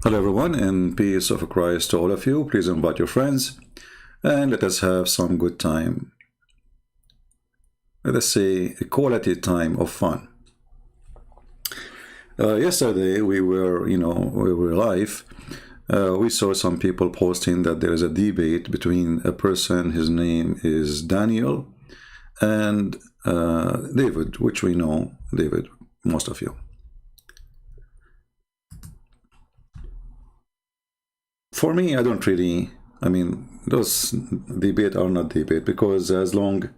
Hello everyone, and peace of Christ to all of you. Please invite your friends and let us have some good time. Let us say a quality time of fun. Yesterday we were live. We saw some people posting that there is a debate between a person, his name is Daniel, and David, which we know David, most of you. For me, I don't really, those debate are not debate, because as long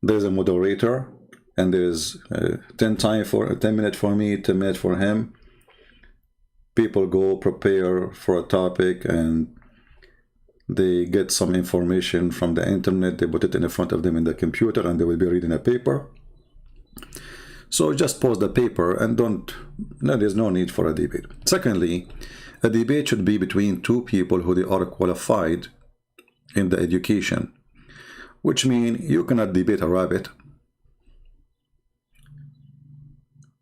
there's a moderator and there's 10 minutes for me, 10 minutes for him, people go prepare for a topic and they get some information from the internet, they put it in front of them in the computer and they will be reading a paper. So just pause the paper and there's no need for a debate. Secondly, a debate should be between two people who they are qualified in the education, which means you cannot debate a rabbit.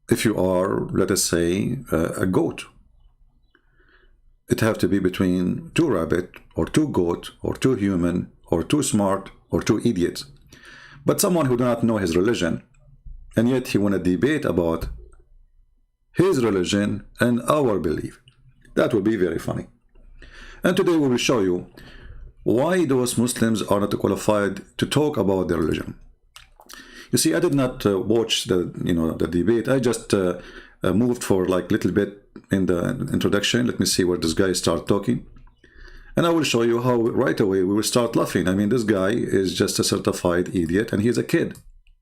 If you are, let us say, a goat, it have to be between two rabbit or two goat or two human or two smart or two idiots. But someone who do not know his religion, and yet he want to debate about his religion and our belief. That would be very funny. And today we will show you why those Muslims are not qualified to talk about their religion. You see, I did not watch the debate. I just moved for like little bit in the introduction. Let me see where this guy start talking, and I will show you how right away we will start laughing. This guy is just a certified idiot, and he's a kid.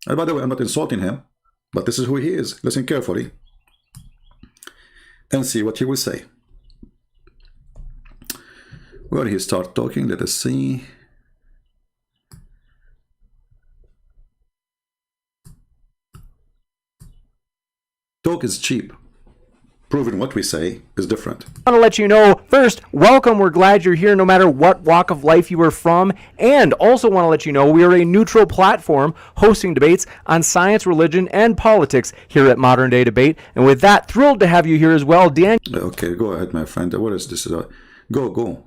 And by the way, I'm not insulting him, but this is who he is. Listen carefully and see what he will say. Where he start talking, let us see. Talk is cheap. Proving what we say is different. I want to let you know, first, welcome. We're glad you're here no matter what walk of life you are from. And also want to let you know we are a neutral platform hosting debates on science, religion, and politics here at Modern Day Debate. And with that, thrilled to have you here as well, Dan. Okay, go ahead, my friend. What is this? Go.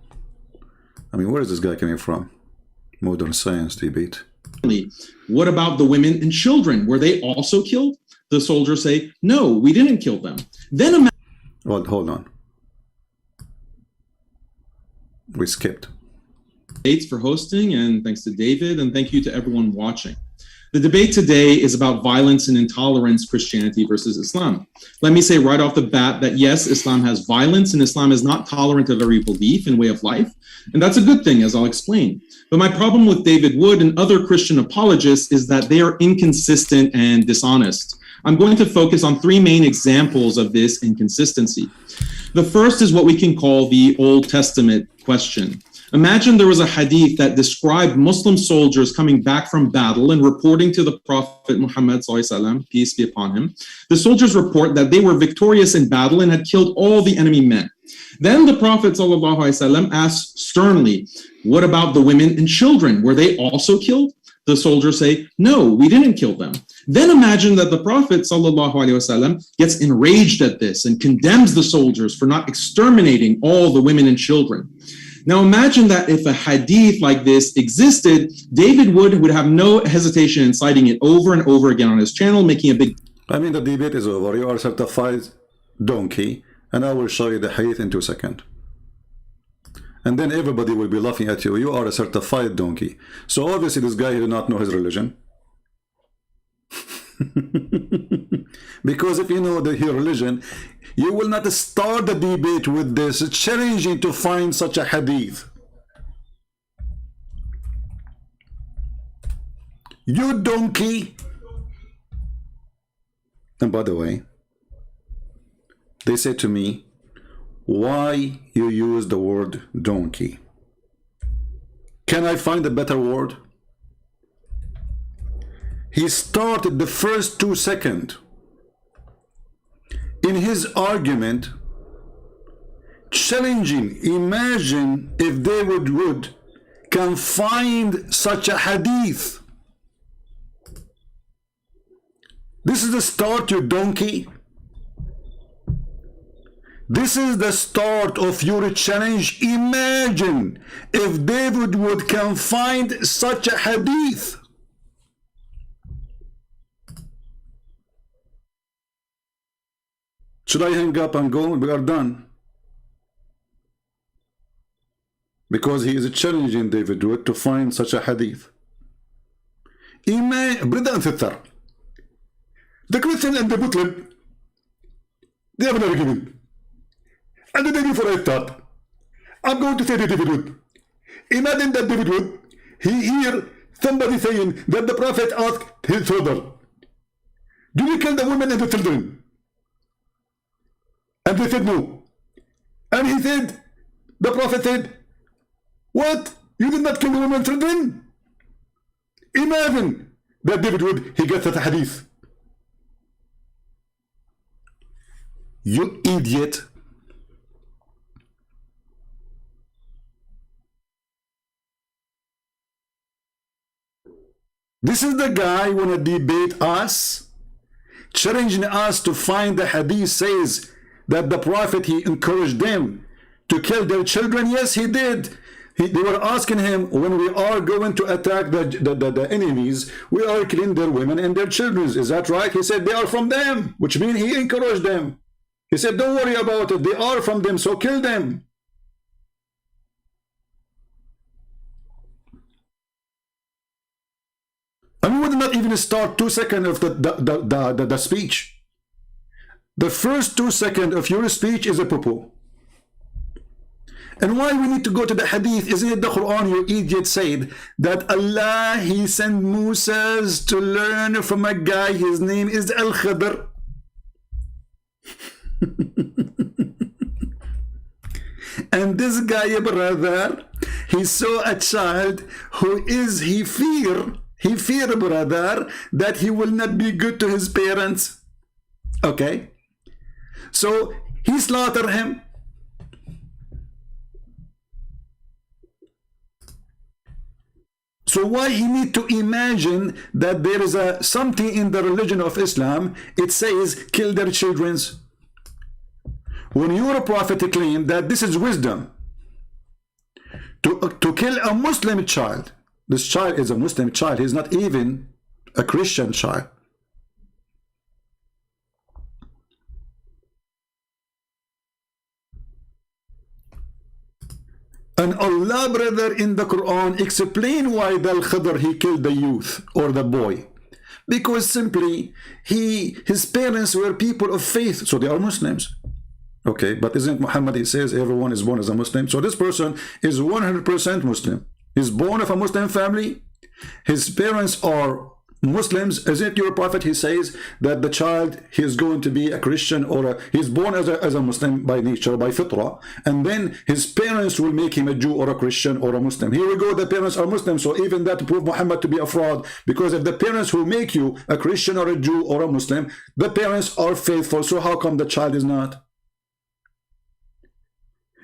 Where is this guy coming from? Modern science debate. What about the women and children? Were they also killed? The soldiers say, no, we didn't kill them. Then well, hold on. We skipped. Thanks for hosting, and thanks to David, and thank you to everyone watching. The debate today is about violence and intolerance, Christianity versus Islam. Let me say right off the bat that yes, Islam has violence, and Islam is not tolerant of every belief and way of life. And that's a good thing, as I'll explain. But my problem with David Wood and other Christian apologists is that they are inconsistent and dishonest. I'm going to focus on three main examples of this inconsistency. The first is what we can call the Old Testament question. Imagine there was a hadith that described Muslim soldiers coming back from battle and reporting to the Prophet Muhammad, peace be upon him. The soldiers report that they were victorious in battle and had killed all the enemy men. Then the Prophet asks sternly, what about the women and children? Were they also killed? The soldiers say, no, we didn't kill them. Then imagine that the Prophet gets enraged at this and condemns the soldiers for not exterminating all the women and children. Now imagine that if a hadith like this existed, David Wood would have no hesitation in citing it over and over again on his channel, making a big... The debate is over. You are a certified donkey, and I will show you the hadith in 2 seconds. And then everybody will be laughing at you. You are a certified donkey. So obviously this guy did not know his religion. Because if you know your religion, you will not start the debate with this. It's challenging to find such a hadith. You donkey. And by the way, they said to me, why you use the word donkey? Can I find a better word? He started the first 2 seconds in his argument challenging. Imagine if David Wood can find such a hadith. This is the start, you donkey. This is the start of your challenge. Imagine if David would can find such a hadith. Should I hang up and go? We are done. Because he is challenging David Wood to find such a hadith. بدأ نثر. The Christian and the Muslim, they have an argument. And the day before I start, I'm going to say to David Wood, imagine that David Wood, he hear somebody saying that the Prophet asked his father, do you kill the women and the children? And they said no. And he said, the Prophet said, what? You did not kill the women and children? Imagine that David Wood, he gets that hadith. You idiot. This is the guy who wanna debate us, challenging us to find the hadith says that the Prophet, he encouraged them to kill their children. Yes, he did. They were asking him, when we are going to attack the enemies, we are killing their women and their children. Is that right? He said, they are from them, which means he encouraged them. He said, don't worry about it. They are from them, so kill them. And we would not even start 2 seconds of the speech. The first 2 seconds of your speech is a poo-poo. And why we need to go to the hadith? Isn't it the Quran, you idiot, said that Allah, he sent Moses to learn from a guy, his name is Al-Khadr. And this guy, brother, he saw a child who is, he fear, brother, that he will not be good to his parents. Okay? So he slaughtered him. So why he need to imagine that there is something in the religion of Islam, it says kill their children. When your prophet claimed that this is wisdom, to kill a Muslim child, this child is a Muslim child, he's not even a Christian child. And Allah, brother, in the Quran explain why the Al-Khadr, he killed the youth or the boy. Because simply his parents were people of faith, so they are Muslims. Okay, but isn't Muhammad, he says everyone is born as a Muslim? So this person is 100% Muslim. He's born of a Muslim family. His parents are Muslims. Isn't your prophet, he says that the child, he is going to be a Christian or he's born as a Muslim by nature, by fitrah, and then his parents will make him a Jew or a Christian or a Muslim. Here we go, the parents are Muslim, so even that to prove Muhammad to be a fraud, because if the parents will make you a Christian or a Jew or a Muslim, the parents are faithful, so how come the child is not?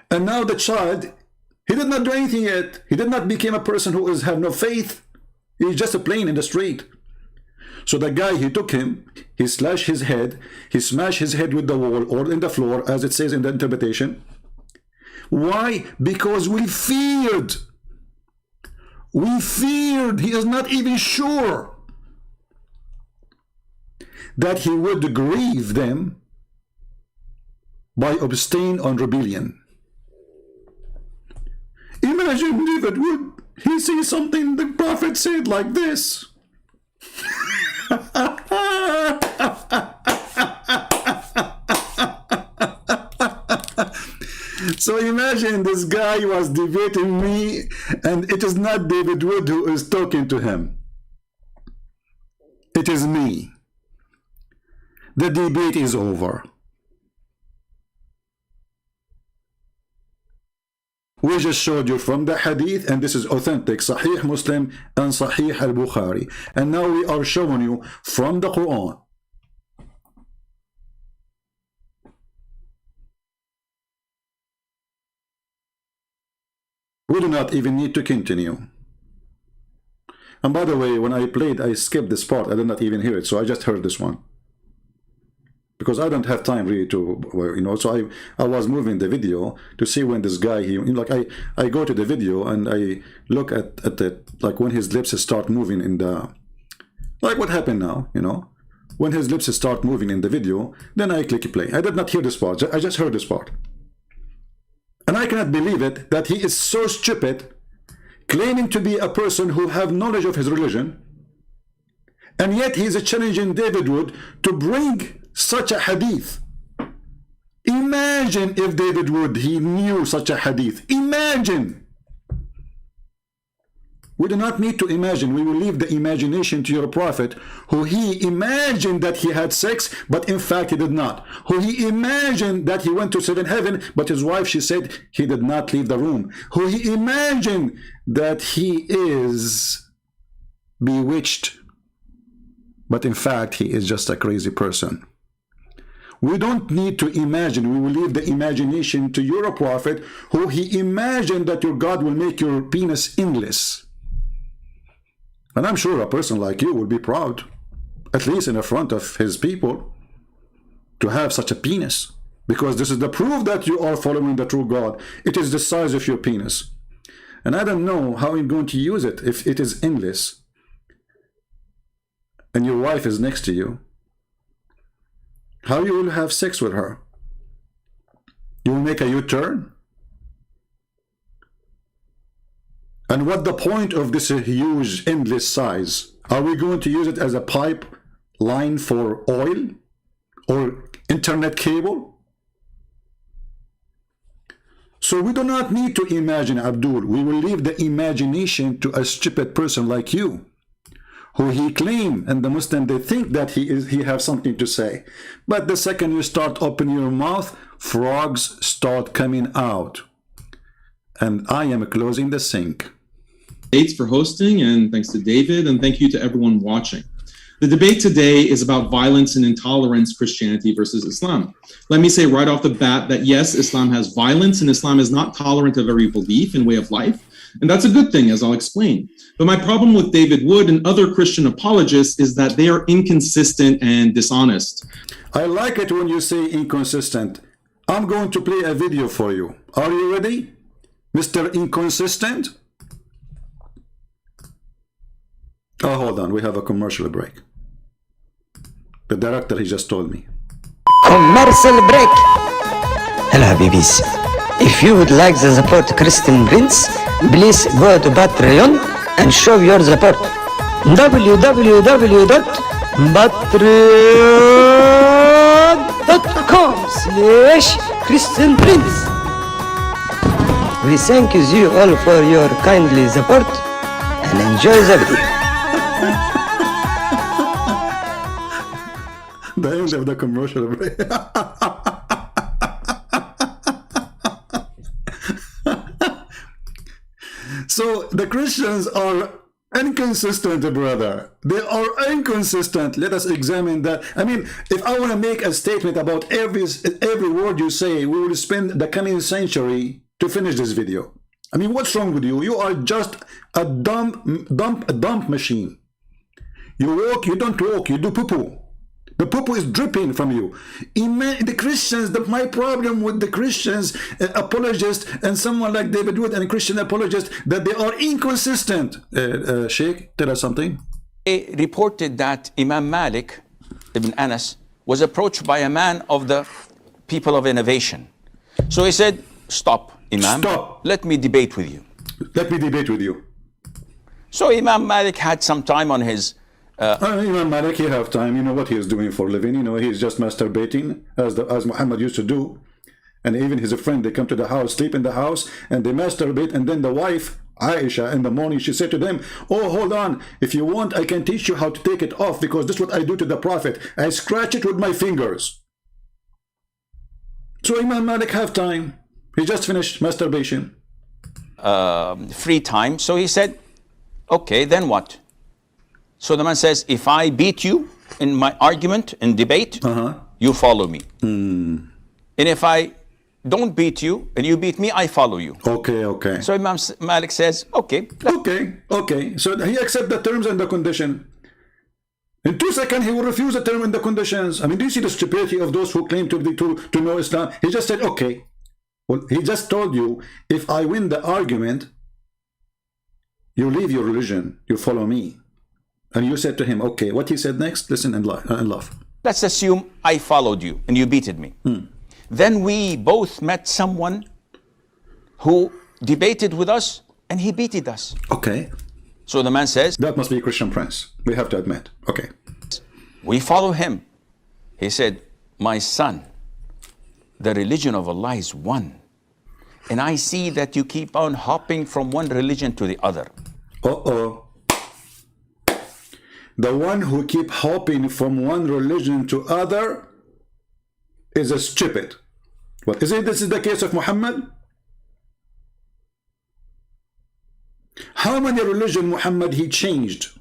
And now the child, he did not do anything yet. He did not become a person who have no faith. He's just a plane in the street. So the guy, he took him, he slashed his head, he smashed his head with the wall or in the floor, as it says in the interpretation. Why? Because we feared. We feared. He is not even sure that he would grieve them by abstain on rebellion. Imagine David Wood, he sees something the prophet said like this. So imagine this guy was debating me, and it is not David Wood who is talking to him. It is me. The debate is over. We just showed you from the hadith, and this is authentic, Sahih Muslim and Sahih al-Bukhari. And now we are showing you from the Quran. We do not even need to continue. And by the way, when I played, I skipped this part. I did not even hear it, so I just heard this one. because I don't have time really to, so I was moving the video to see when this guy, I go to the video and I look at it, like when his lips start moving in the, like what happened now, when his lips start moving in the video, then I click play. I did not hear this part, I just heard this part. And I cannot believe it that he is so stupid, claiming to be a person who have knowledge of his religion, and yet he is challenging David Wood to bring such a hadith. Imagine if David Wood, he knew such a hadith. Imagine. We do not need to imagine. We will leave the imagination to your prophet, who he imagined that he had sex, but in fact he did not. Who he imagined that he went to seventh heaven, but his wife, she said he did not leave the room. Who he imagined that he is bewitched, but in fact he is just a crazy person. We don't need to imagine. We will leave the imagination to your prophet, who he imagined that your God will make your penis endless. And I'm sure a person like you will be proud, at least in the front of his people, to have such a penis, because this is the proof that you are following the true God. It is the size of your penis. And I don't know how I'm going to use it if it is endless and your wife is next to you. How you will have sex with her? You will make a U-turn? And what the point of this huge endless size? Are we going to use it as a pipe line for oil or internet cable? So we do not need to imagine, Abdul. We will leave the imagination to a stupid person like you, who he claim, and the Muslim, they think that he have something to say. But the second you start opening your mouth, frogs start coming out. And I am closing the sink. Thanks for hosting, and thanks to David, and thank you to everyone watching. The debate today is about violence and intolerance, Christianity versus Islam. Let me say right off the bat that yes, Islam has violence, and Islam is not tolerant of every belief and way of life. And that's a good thing, as I'll explain. But my problem with David Wood and other Christian apologists is that they are inconsistent and dishonest. I like it when you say inconsistent. I'm going to play a video for you. Are you ready, Mr. Inconsistent? Oh, hold on. We have a commercial break. The director, he just told me. Commercial break. Hello, Habibis. If you would like to support Christian Prince, please go to Patreon and show your support. www.patreon.com/Christian Prince. We thank you all for your kindly support and enjoy the video. The end of the commercial break. So the Christians are inconsistent, brother. They are inconsistent. Let us examine that. I mean, if I want to make a statement about every word you say, we will spend the coming century to finish this video. I mean, what's wrong with you? You are just a dump machine. You walk, you don't walk, you do poo-poo. The poo-poo is dripping from you. The Christians, my problem with the Christians apologists and someone like David Wood and Christian apologists, that they are inconsistent. Sheikh, tell us something. They reported that Imam Malik ibn Anas was approached by a man of the people of innovation. So he said, stop, Imam. Stop. Let me debate with you. Let me debate with you. So Imam Malik had some time on his Imam Malik, he have time. You know what he is doing for a living. You know, he's just masturbating, as Muhammad used to do. And even his friend, they come to the house, sleep in the house, and they masturbate. And then the wife, Aisha, in the morning, she said to them, oh, hold on. If you want, I can teach you how to take it off, because this is what I do to the Prophet. I scratch it with my fingers. So Imam Malik have time. He just finished masturbation. free time. So he said, okay, then what? So the man says, if I beat you in my argument, in debate, you follow me. And if I don't beat you and you beat me, I follow you. Okay, okay. So Imam Malik says, okay. Okay, okay. So he accepts the terms and the condition. In 2 seconds, he will refuse the term and the conditions. I mean, do you see the stupidity of those who claim to know Islam? He just said, okay. Well, he just told you, if I win the argument, you leave your religion, you follow me. And you said to him, okay, what he said next, listen and laugh. Let's assume I followed you and you beated me. Then we both met someone who debated with us and he beated us. Okay. So the man says, that must be a Christian prince. We have to admit. Okay. We follow him. He said, my son, the religion of Allah is one. And I see that you keep on hopping from one religion to the other. Uh-oh. The one who keep hopping from one religion to other is a stupid. What is it? This is the case of Muhammad? How many religion Muhammad he changed?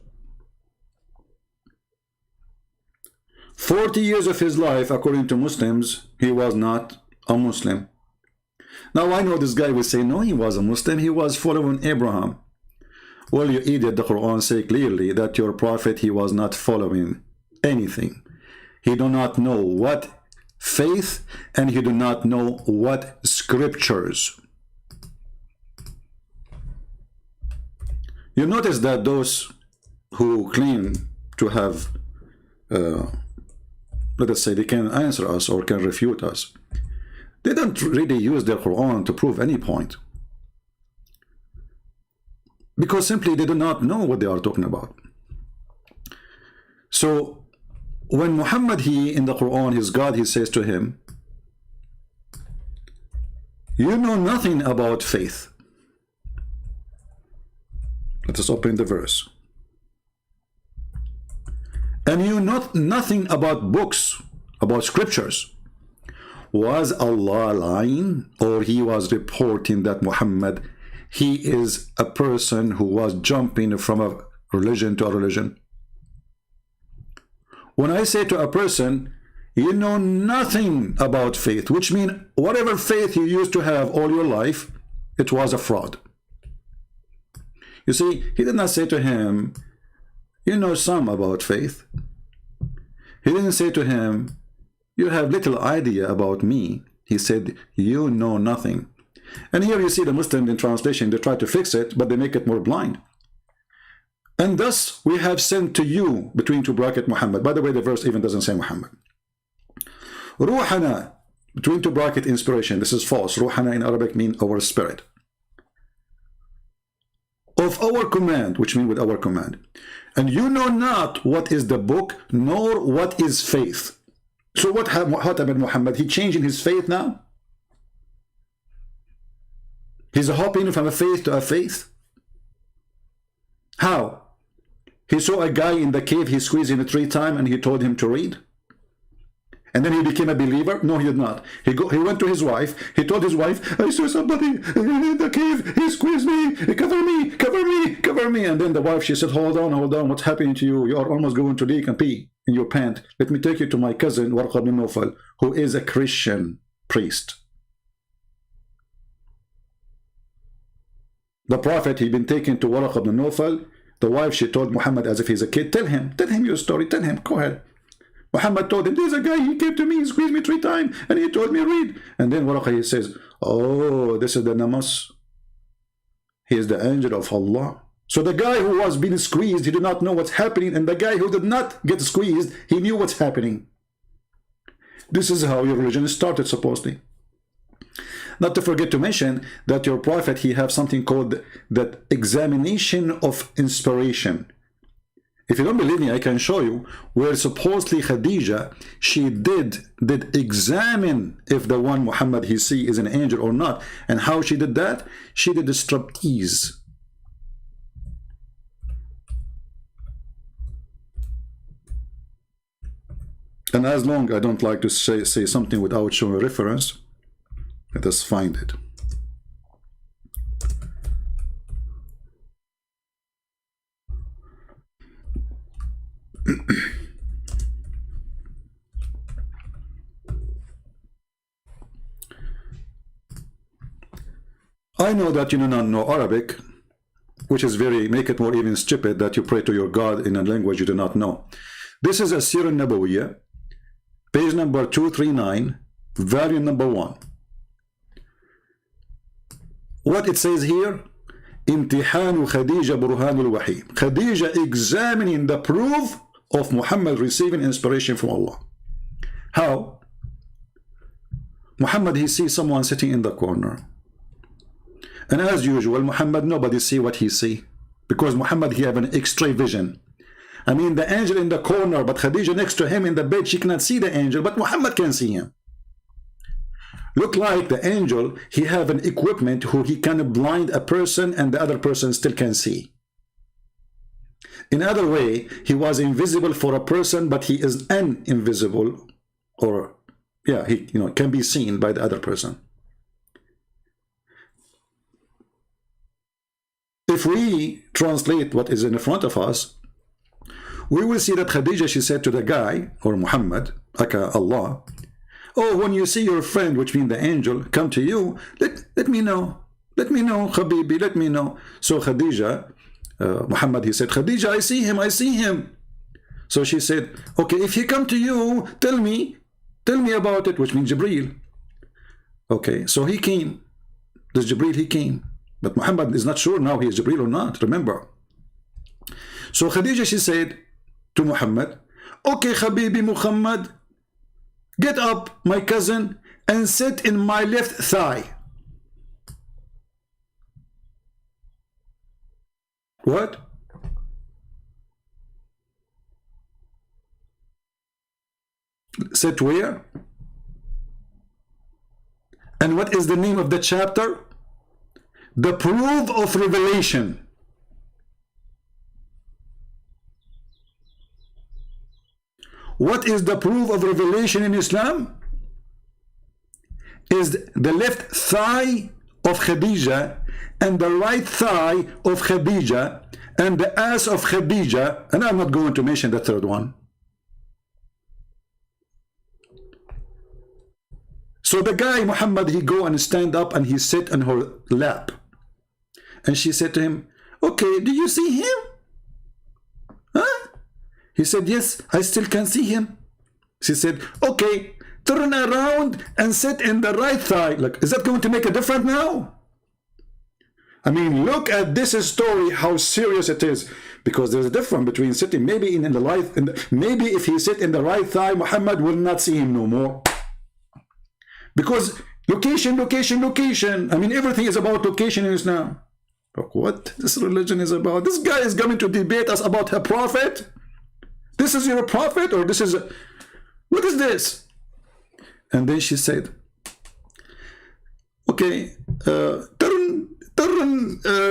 40 years of his life, according to Muslims, he was not a Muslim. Now I know this guy will say, no, he was a Muslim, he was following Abraham. Well, you idiot, the Quran say clearly that your prophet, he was not following anything. He do not know what faith, and he do not know what scriptures. You notice that those who claim to have, let us say, they can answer us or can refute us, they don't really use their Quran to prove any point. Because simply they do not know what they are talking about. So when Muhammad, he in the Quran, his God, he says to him, you know nothing about faith. Let us open the verse. And you know nothing about books, about scriptures. Was Allah lying, or he was reporting that Muhammad, he is a person who was jumping from a religion to a religion? When I say to a person, you know nothing about faith, which means whatever faith you used to have all your life, it was a fraud. You see, he did not say to him, you know some about faith. He didn't say to him, you have little idea about me. He said, you know nothing. And here you see the Muslims in translation, they try to fix it, but they make it more blind. And thus we have sent to you, between two brackets, Muhammad. By the way, the verse even doesn't say Muhammad. Ruhana, between two brackets, inspiration. This is false. Ruhana in Arabic means our spirit. Of our command, which means with our command. And you know not what is the book, nor what is faith. So what happened, Muhammad? He changing his faith now? He's hopping from a faith to a faith? How? He saw a guy in the cave, he squeezed in 3 times and he told him to read. And then he became a believer? No, he did not. He went to his wife. He told his wife, I saw somebody in the cave. He squeezed me. Cover me, cover me, cover me. And then the wife, she said, hold on. What's happening to you? You are almost going to leak and pee in your pant. Let me take you to my cousin, Warqa bin Nawfal, who is a Christian priest. The prophet, he'd been taken to Warqa bin Nawfal. The wife, she told Muhammad as if he's a kid, tell him your story, tell him, go ahead. Muhammad told him, there's a guy, he came to me, he squeezed me 3 times, and he told me read. And then Warqa, he says, oh, this is the Namas. He is the angel of Allah. So the guy who was being squeezed, he did not know what's happening, and the guy who did not get squeezed, he knew what's happening. This is how your religion started, supposedly. Not to forget to mention that your prophet, he have something called the examination of inspiration. If you don't believe me, I can show you where supposedly Khadija, she did examine if the one Muhammad he see is an angel or not. And how she did that? She did a striptease. And as long I don't like to say something without showing a reference, let us find it. I know that you do not know Arabic, which is make it more even stupid that you pray to your God in a language you do not know. This is a Sirah Nabawiyya, page number 239, volume number 1. What it says here, امتحان خديجة برهان الوحي. Khadija examining the proof of Muhammad receiving inspiration from Allah. How? Muhammad, he sees someone sitting in the corner. And as usual, Muhammad, nobody see what he see. Because Muhammad, he have an X-ray vision. I mean, the angel in the corner, but Khadija next to him in the bed, she cannot see the angel, but Muhammad can see him. Look like the angel, he have an equipment who he can blind a person and the other person still can see. In other way, he was invisible for a person, but he is invisible, or yeah, he can be seen by the other person. If we translate what is in front of us, we will see that Khadija, she said to the guy, or Muhammad, aka Allah, oh, when you see your friend, which means the angel, come to you, let me know. Let me know, Habibi, let me know. So Khadija, Muhammad, he said, Khadija, I see him, I see him. So she said, okay, if he come to you, tell me about it, which means Jibreel. Okay, so he came. This Jibreel, he came. But Muhammad is not sure now he is Jibreel or not, remember. So Khadija, she said to Muhammad, okay, Habibi Muhammad, get up, my cousin, and sit in my left thigh. What? Sit where? And what is the name of the chapter? The proof of revelation. What is the proof of revelation in Islam? Is the left thigh of Khadija and the right thigh of Khadija and the ass of Khadija, and I'm not going to mention the third one. So the guy Muhammad, he go and stand up and he sit on her lap, and she said to him, okay, do you see him? Huh? He said, yes, I still can see him. She said, okay, turn around and sit in the right thigh. Look, is that going to make a difference now? I mean, look at this story, how serious it is, because there's a difference between sitting maybe in the right, maybe if he sit in the right thigh, Muhammad will not see him no more. Because location, location, location. I mean, everything is about location in Islam. Look, what this religion is about. This guy is coming to debate us about a prophet. This is your prophet, or this is what is this? And then she said, okay,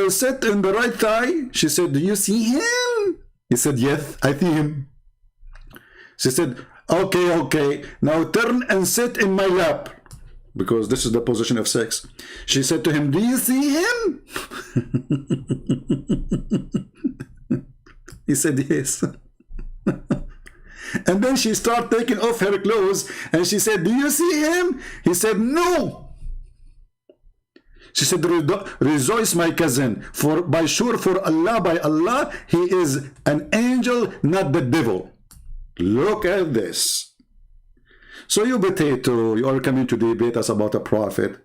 sit in the right thigh. She said, do you see him? He said, yes, I see him. She said, okay, now turn and sit in my lap, because this is the position of sex. She said to him, do you see him? He said, yes. And then she started taking off her clothes, and she said, do you see him? He said, no. She said, rejoice, my cousin, for by sure, for Allah, by Allah, he is an angel, not the devil. Look at this. So you potato, you are coming to debate us about a prophet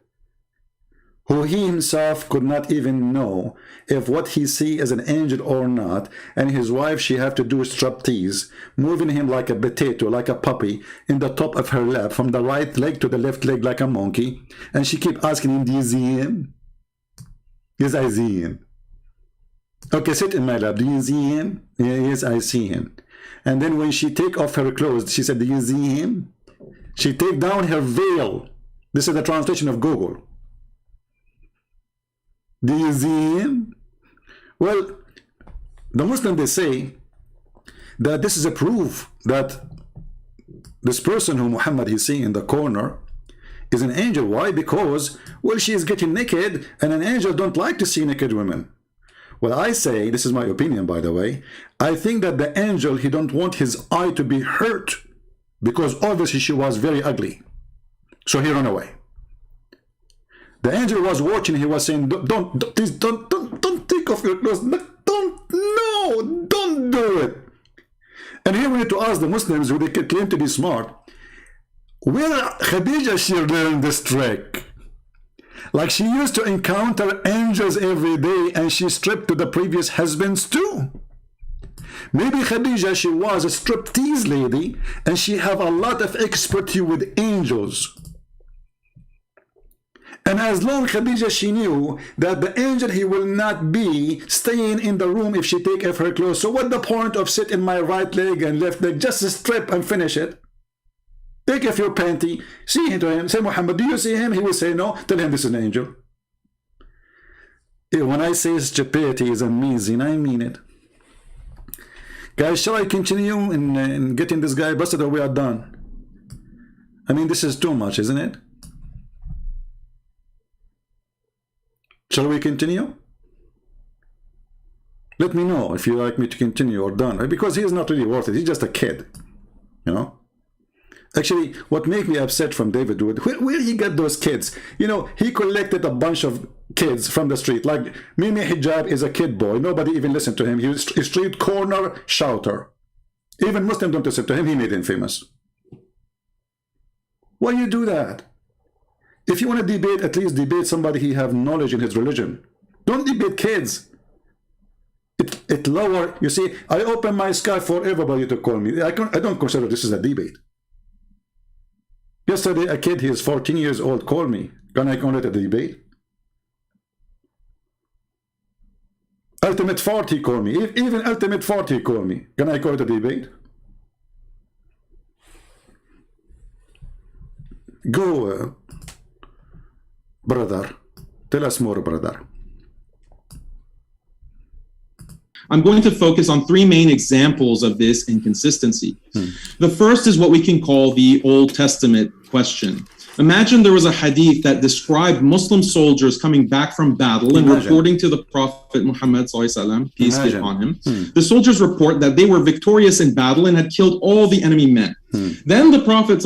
who he himself could not even know if what he see is an angel or not, and his wife, she have to do striptease, moving him like a potato, like a puppy, in the top of her lap, from the right leg to the left leg like a monkey, and she keep asking him, do you see him? Yes, I see him. Okay, sit in my lap. Do you see him? Yes, I see him. And then when she take off her clothes, she said, do you see him? She take down her veil. This is the translation of Google. Do you see him? Well, the Muslims, they say that this is a proof that this person who Muhammad is seeing in the corner is an angel. Why? Because, well, she is getting naked, and an angel don't like to see naked women. Well, I say, this is my opinion, by the way, I think that the angel, he don't want his eye to be hurt, because obviously she was very ugly. So he ran away. The angel was watching, he was saying, don't take off your clothes. Don't do it. And here when need to ask the Muslims who they claim to be smart, where Khadija she learned this trick? Like she used to encounter angels every day and she stripped to the previous husbands too. Maybe Khadija, she was a striptease lady and she have a lot of expertise with angels. And as long Khadija, she knew that the angel, he will not be staying in the room if she take off her clothes. So what the point of sit in my right leg and left leg? Just strip and finish it. Take off your panty, see him to him, say, Muhammad, do you see him? He will say no. Tell him this is an angel. When I say stupidity is amazing, I mean it. Guys, shall I continue in getting this guy busted, or we are done? I mean, this is too much, isn't it? Shall we continue? Let me know if you like me to continue or done, because he is not really worth it. He's just a kid, you know. Actually, what made me upset from David Wood, where he got those kids? You know, he collected a bunch of kids from the street. Like Mimi Hijab is a kid boy. Nobody even listened to him. He was a street corner shouter. Even Muslims don't listen to him. He made him famous. Why you do that? If you want to debate, at least debate somebody who have knowledge in his religion. Don't debate kids. It lower. You see, I open my sky for everybody to call me. I don't consider this is a debate. Yesterday, a kid, he is 14 years old, called me. Can I call it a debate? Ultimate 40 called me. Even Ultimate 40 called me. Can I call it a debate? Go, brother. Tell us more, brother. I'm going to focus on three main examples of this inconsistency. The first is what we can call the Old Testament question. Imagine there was a hadith that described Muslim soldiers coming back from battle and reporting to the Prophet Muhammad, peace be upon him. The soldiers report that they were victorious in battle and had killed all the enemy men. Then the Prophet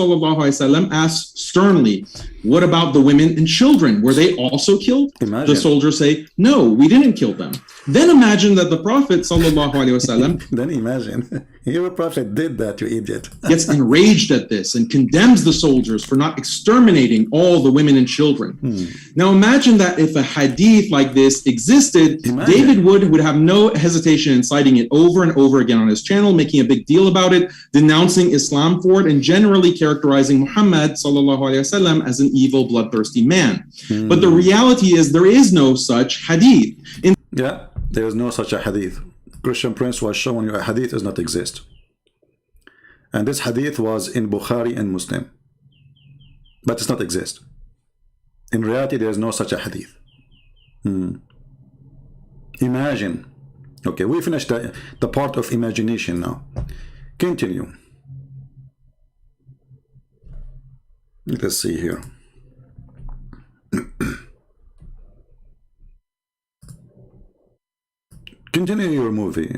asks sternly, what about the women and children? Were they also killed? The soldiers say, no, we didn't kill them. Then imagine that the Prophet then imagine, your Prophet did that, you idiot. gets enraged at this and condemns the soldiers for not exterminating all the women and children. Now imagine that if a hadith like this existed, David would have no hesitation in citing it over and over again on his channel, making a big deal about it, denouncing Islam for it, and generally characterizing Muhammad as an evil, bloodthirsty man. But the reality is there is no such hadith. Yeah, there is no such a hadith. Christian Prince was showing you a hadith does not exist. And this hadith was in Bukhari and Muslim. But it does not exist. In reality, there is no such a hadith. Imagine. Okay, we finished the part of imagination now. Continue. Let's see here. Continue your movie.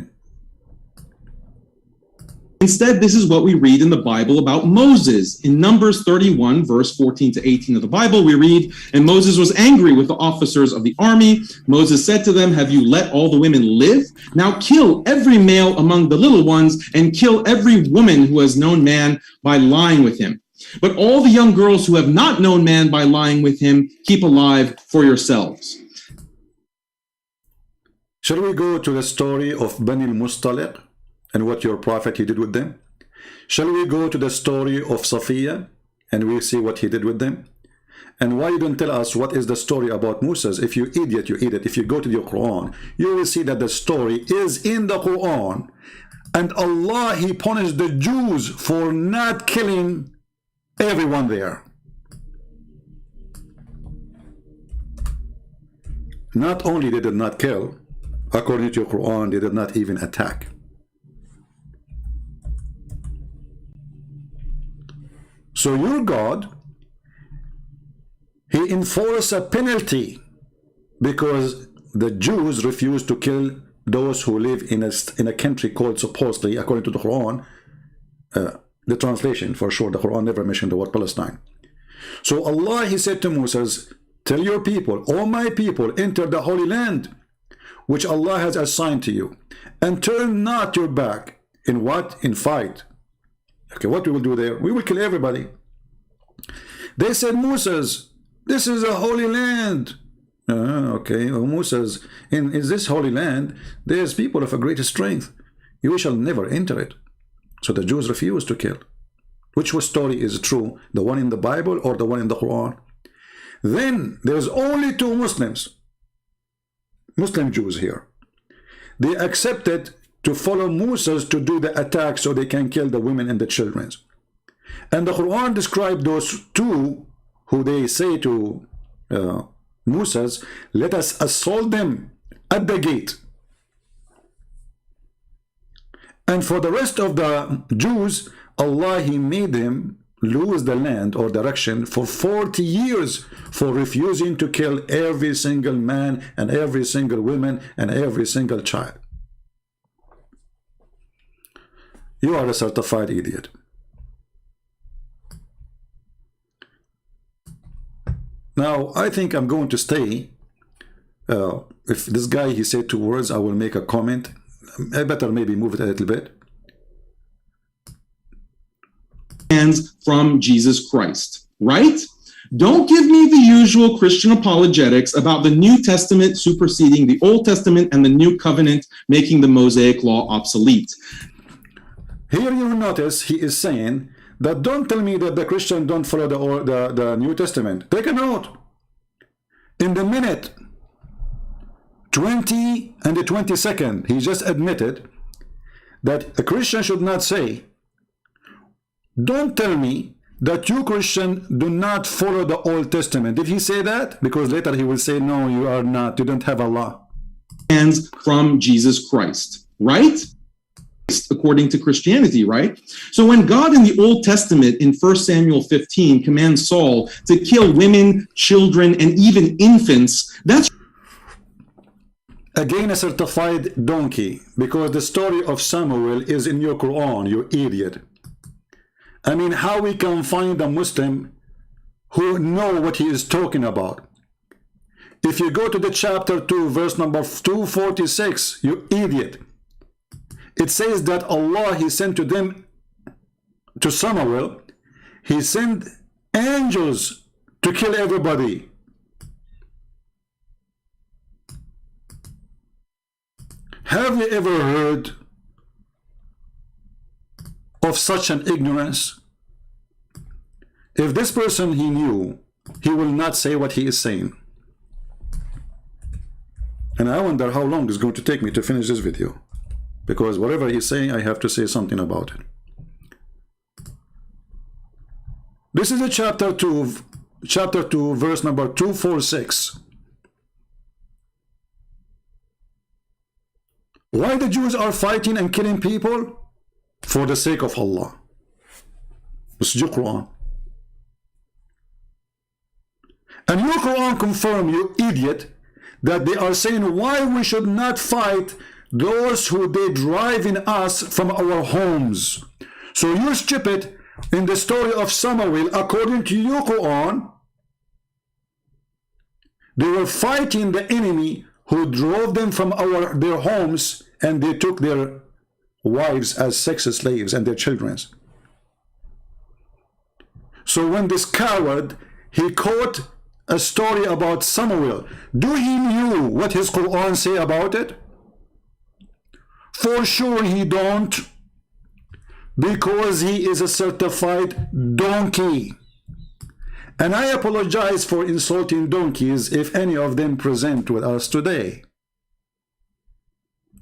Instead, this is what we read in the Bible about Moses. In Numbers 31, verse 14 to 18 of the Bible, we read, and Moses was angry with the officers of the army. Moses said to them, have you let all the women live? Now kill every male among the little ones and kill every woman who has known man by lying with him. But all the young girls who have not known man by lying with him, keep alive for yourselves. Shall we go to the story of Bani al-Mustaliq and what your prophet he did with them? Shall we go to the story of Safiya and we'll see what he did with them? And why you don't tell us what is the story about Moses? If you idiot, you idiot. If you go to the Quran, you will see that the story is in the Quran. And Allah, he punished the Jews for not killing everyone there. Not only they did not kill, according to your Quran, they did not even attack. So your God, he enforced a penalty because the Jews refused to kill those who live in a country called, supposedly, according to the Quran, the translation for sure, the Quran never mentioned the word Palestine. So Allah, he said to Moses, tell your people, all my people, enter the Holy Land, which Allah has assigned to you, and turn not your back in what? In fight, Okay, what we will do there? We will kill everybody. They said, Moses, this is a holy land. Okay, well, Moses, in this holy land, there's people of a great strength. You shall never enter it. So the Jews refused to kill. Which story is true? The one in the Bible or the one in the Quran? Then there's only two Muslim Jews here. They accepted to follow Moses to do the attack so they can kill the women and the children. And the Quran described those two who they say to Moses, let us assault them at the gate. And for the rest of the Jews, Allah, He made them lose the land or direction for 40 years for refusing to kill every single man and every single woman and every single child. You are a certified idiot. Now, I think I'm going to stay. If this guy, he said 2 words, I will make a comment. I better maybe move it a little bit. Hands from Jesus Christ, right? Don't give me the usual Christian apologetics about the New Testament superseding the Old Testament and the New Covenant making the Mosaic Law obsolete. Here you notice he is saying that don't tell me that the Christian don't follow the New Testament. Take a note. In the minute 20 and the 22nd, he just admitted that a Christian should not say, don't tell me that you Christian do not follow the Old Testament. Did he say that? Because later he will say, no, you are not. You don't have Allah. Hands from Jesus Christ, right? According to Christianity, right? So when God in the Old Testament in 1 Samuel 15 commands Saul to kill women, children, and even infants, that's again a certified donkey, because the story of Samuel is in your Quran, you idiot. I mean, how we can find a Muslim who know what he is talking about? If you go to the chapter 2, verse number 246, you idiot. It says that Allah, He sent to them, to Samuel, He sent angels to kill everybody. Have you ever heard of such an ignorance? If this person he knew, he will not say what he is saying. And I wonder how long it's going to take me to finish this video. Because whatever he's saying, I have to say something about it. This is a chapter 2, verse number 246. Why the Jews are fighting and killing people? For the sake of Allah. This is your Quran. And your Quran confirm, you idiot, that they are saying why we should not fight those who they drive in us from our homes. So you stupid, in the story of Samuel, according to your Quran, they were fighting the enemy who drove them from their homes, and they took their wives as sex slaves and their children. So when this coward, he quote a story about Samuel, do he knew what his Quran say about it? For sure he don't, because he is a certified donkey. And I apologize for insulting donkeys if any of them present with us today,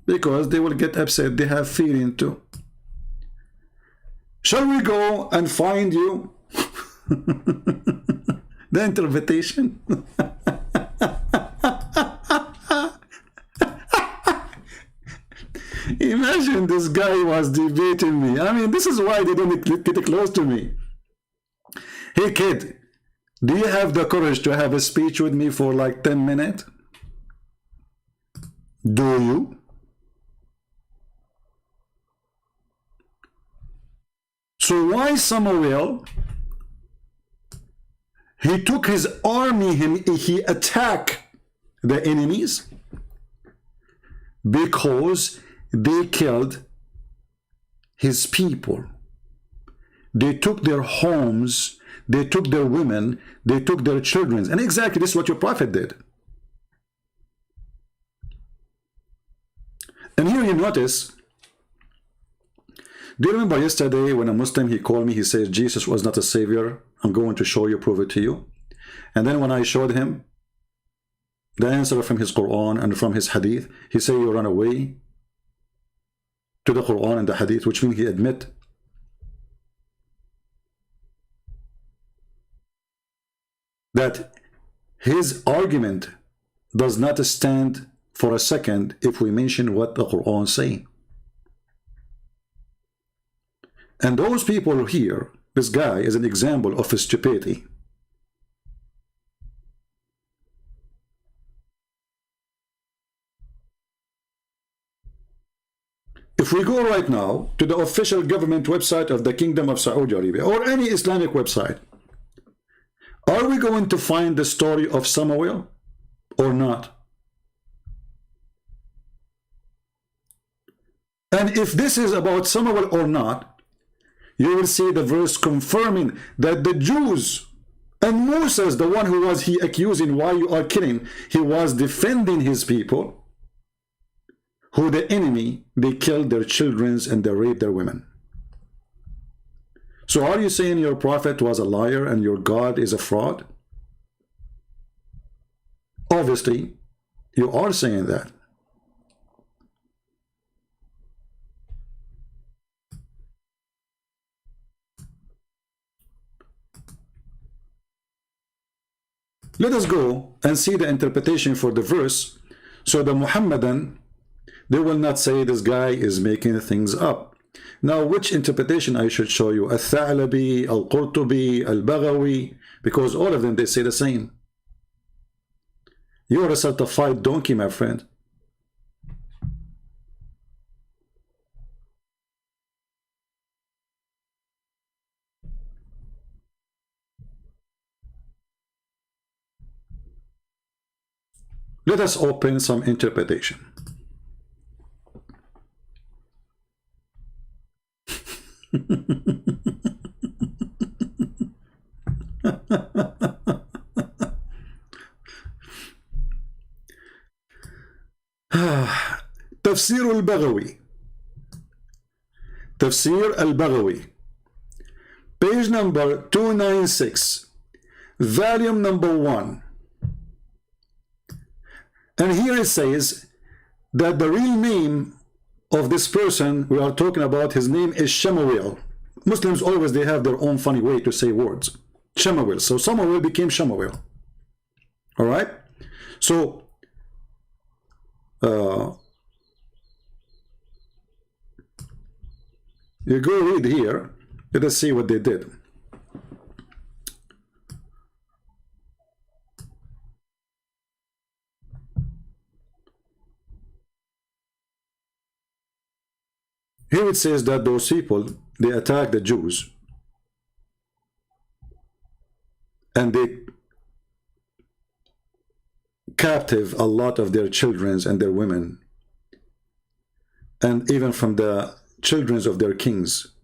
because they will get upset. They have feeling too. Shall we go and find you the interpretation? Imagine this guy was debating me. I mean, this is why they don't get close to me. Hey kid, do you have the courage to have a speech with me for like 10 minutes? Do you? So why Samuel, he took his army, he attacked the enemies? Because they killed his people. They took their homes, they took their women, they took their children. And exactly this is what your prophet did. And here you notice, do you remember yesterday when a Muslim, he called me, he says, Jesus was not a savior. I'm going to show you, prove it to you. And then when I showed him the answer from his Quran and from his Hadith, he said, you run away to the Quran and the Hadith, which means he admit that his argument does not stand for a second if we mention what the Quran say. And those people here, this guy is an example of stupidity. If we go right now to the official government website of the Kingdom of Saudi Arabia or any Islamic website, are we going to find the story of Samuel or not? And if this is about Samuel or not, you will see the verse confirming that the Jews and Moses, the one who was he accusing, why you are killing, he was defending his people, who the enemy, they killed their children and they raped their women. So are you saying your prophet was a liar and your God is a fraud? Obviously, you are saying that. Let us go and see the interpretation for the verse, so the Muhammadan, they will not say this guy is making things up. Now, which interpretation I should show you? Al-Tha'labi, Al-Qurtubi, Al-Baghawi, because all of them, they say the same. You are a certified donkey, my friend. Let us open some interpretation. Tafsir al-Baghawi. Tafsir al-Baghawi. Page number 296. Volume number 1. And here it says that the real name of this person we are talking about, his name is Shemuel. Muslims always, they have their own funny way to say words. Shemuel. So Samuel became Shemuel. All right? So, you go read here. Let us see what they did. Here it says that those people, they attacked the Jews and they captive a lot of their children and their women, and even from the children of their kings.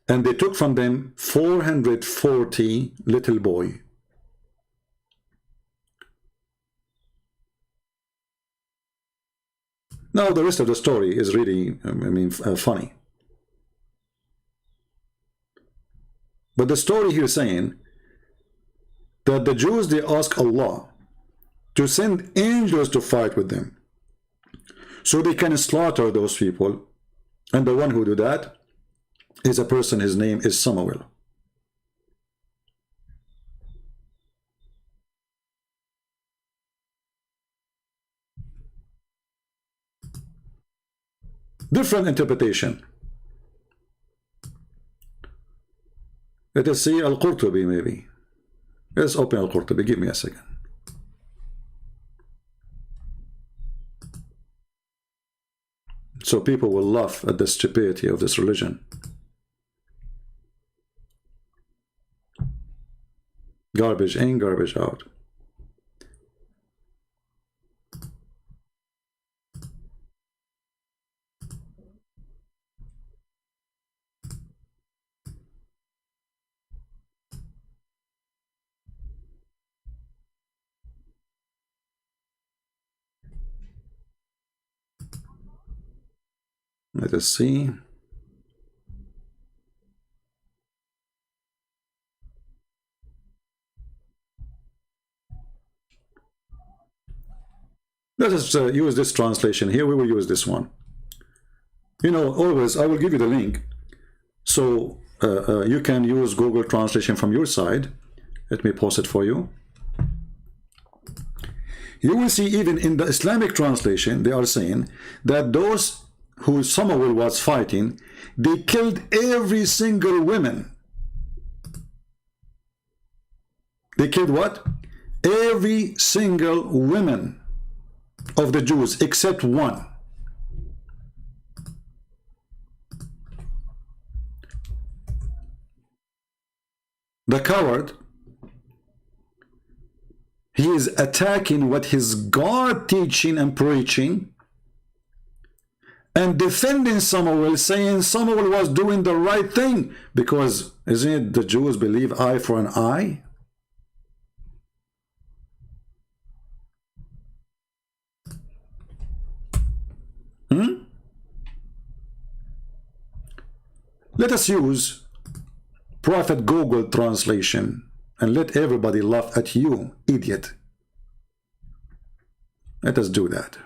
And they took from them 440 little boys. Now, the rest of the story is really, funny. But the story here is saying that the Jews, they ask Allah to send angels to fight with them so they can slaughter those people. And the one who do that is a person, his name is Samuel. Different interpretation. Let us see Al-Qurtubi maybe. Let's open Al-Qurtubi. Give me a second. So people will laugh at the stupidity of this religion. Garbage in, garbage out. Let us see. Let us use this translation here. We will use this one. You know, always I will give you the link, so you can use Google Translation from your side. Let me post it for you. You will see even in the Islamic translation, they are saying that those who Samuel was fighting, they killed every single woman. They killed what? Every single woman of the Jews except one. The coward, he is attacking what his God teaching and preaching, and defending Samuel, saying Samuel was doing the right thing, because isn't it the Jews believe eye for an eye? Let us use Prophet Google translation and let everybody laugh at you, idiot. Let us do that.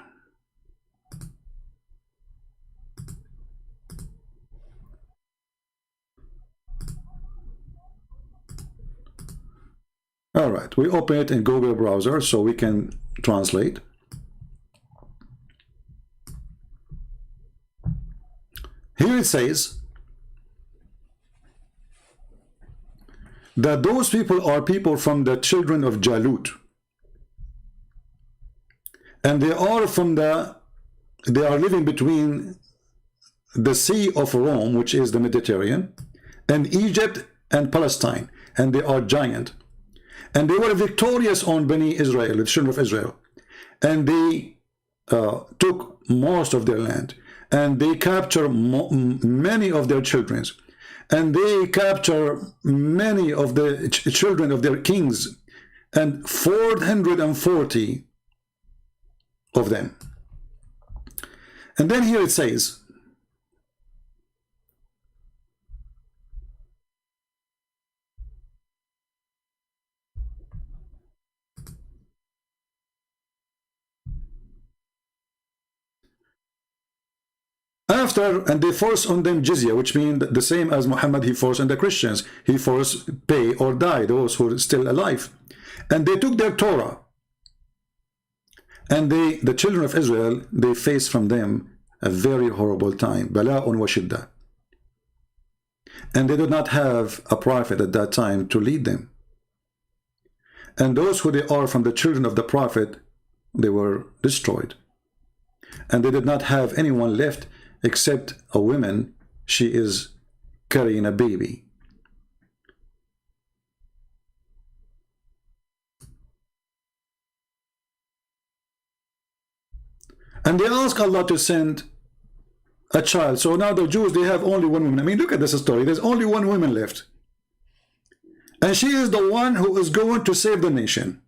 All right, we open it in Google browser so we can translate. Here it says that those people are people from the children of Jalut, and they are living between the Sea of Rome, which is the Mediterranean, and Egypt and Palestine, and they are giant, and they were victorious on Bani Israel, the children of Israel, and they took most of their land, and they captured many of their children, and they capture many of the children of their kings, and 440 of them. And then here it says, and they force on them jizya, which means the same as Muhammad, he forced on the Christians. He forced pay or die, those who are still alive. And they took their Torah. And the children of Israel, they faced from them a very horrible time. Bala'un wa shidda. And they did not have a prophet at that time to lead them. And those who they are from the children of the prophet, they were destroyed. And they did not have anyone left except a woman. She is carrying a baby. And they ask Allah to send a child. So now the Jews, they have only one woman. I mean, look at this story. There's only one woman left. And she is the one who is going to save the nation.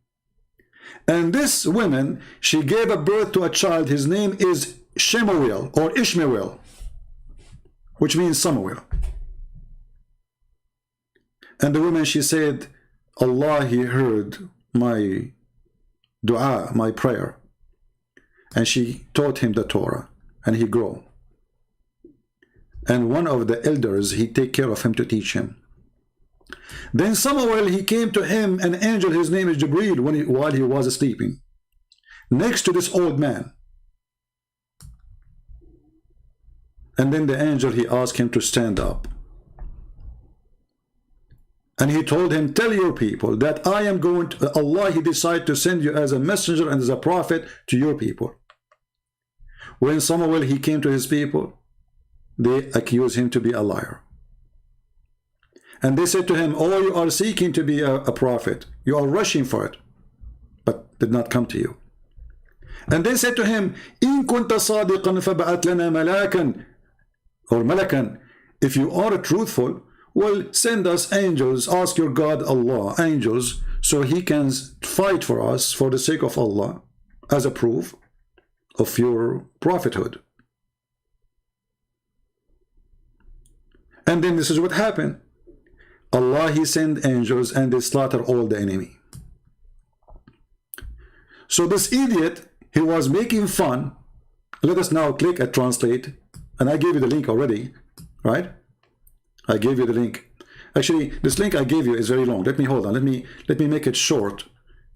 And this woman, she gave a birth to a child. His name is Shemuel or Ishmael, which means Samuel. And the woman, she said, Allah, he heard my dua, my prayer. And she taught him the Torah, and he grew. And one of the elders, he take care of him to teach him. Then Samuel, he came to him, an angel, his name is Jibreel, while he was sleeping, next to this old man. And then the angel, he asked him to stand up. And he told him, tell your people that I am going to, Allah, he decided to send you as a messenger and as a prophet to your people. When Samuel, he came to his people, they accused him to be a liar. And they said to him, oh, you are seeking to be a prophet. You are rushing for it, but did not come to you. And they said to him, إِن كُنْتَ صَادِقًا فَبَعَتْ لَنَا مَلَاكًا or malakan, if you are truthful, well, send us angels, ask your God Allah, angels, so he can fight for us for the sake of Allah, as a proof of your prophethood. And then this is what happened. Allah, he sent angels and they slaughter all the enemy. So this idiot, he was making fun. Let us now click at translate, and I gave you the link already, right? I gave you the link. Actually, this link I gave you is very long. Let me hold on. Let me make it short.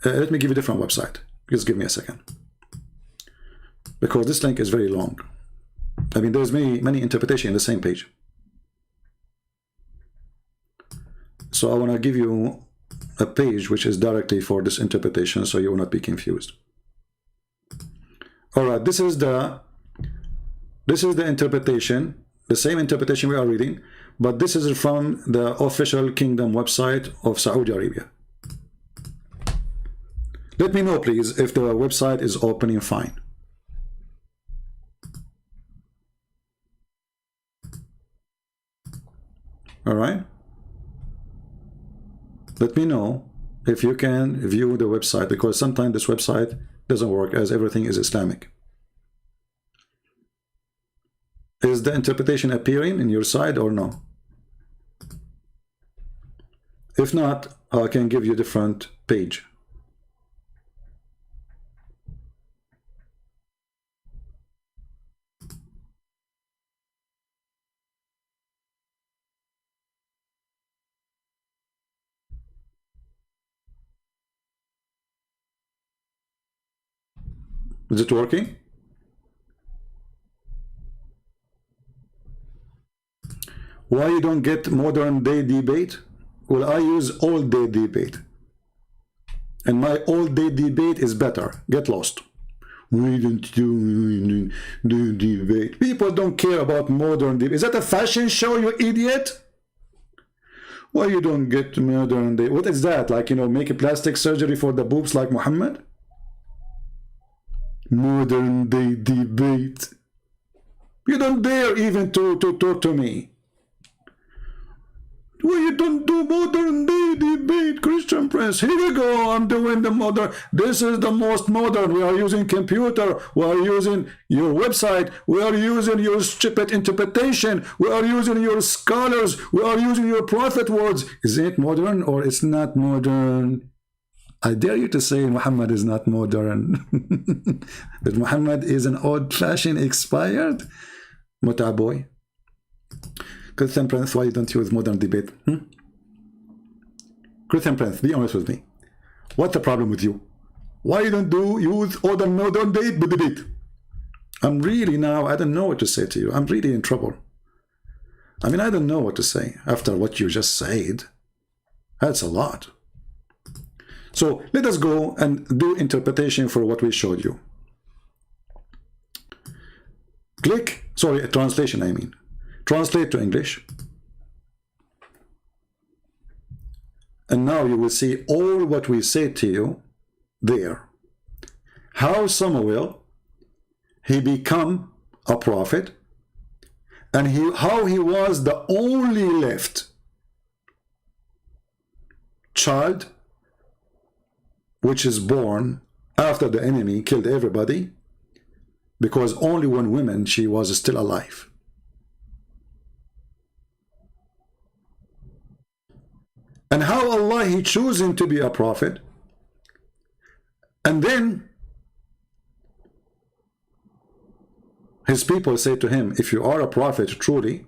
Let me give you a different website. Just give me a second, because this link is very long. I mean, there's many interpretation in the same page. So I want to give you a page which is directly for this interpretation, so you will not be confused. All right, this is the interpretation, the same interpretation we are reading, but this is from the official kingdom website of Saudi Arabia. Let me know, please, if the website is opening fine. All right. Let me know if you can view the website, because sometimes this website doesn't work as everything is Islamic. Is the interpretation appearing in your side or no? If not, I can give you a different page. Is it working? Why you don't get modern day debate? Well, I use old day debate, and my old day debate is better. Get lost. We don't do debate. People don't care about modern debate. Is that a fashion show, you idiot? Why you don't get modern day? What is that? Like, you know, make a plastic surgery for the boobs like Muhammad? Modern day debate. You don't dare even to talk to me. Well, you don't do modern day debate, Christian Prince. Here we go. I'm doing the modern. This is the most modern. We are using computer. We are using your website. We are using your stupid interpretation. We are using your scholars. We are using your prophet words. Is it modern or it's not modern? I dare you to say Muhammad is not modern. But Muhammad is an old-fashioned expired. Muta boy. Christian Prince, why you don't use modern debate? Christian Prince, be honest with me. What's the problem with you? Why you don't use modern debate? I'm really now, I don't know what to say to you. I'm really in trouble. I mean, I don't know what to say after what you just said. That's a lot. So let us go and do interpretation for what we showed you. Click, sorry, translation I mean. Translate to English. And now you will see all what we said to you there. How Samuel, he become a prophet, and how he was the only left child which is born after the enemy killed everybody, because only one woman, she was still alive. And how Allah, he chose him to be a prophet. And then his people say to him, if you are a prophet truly,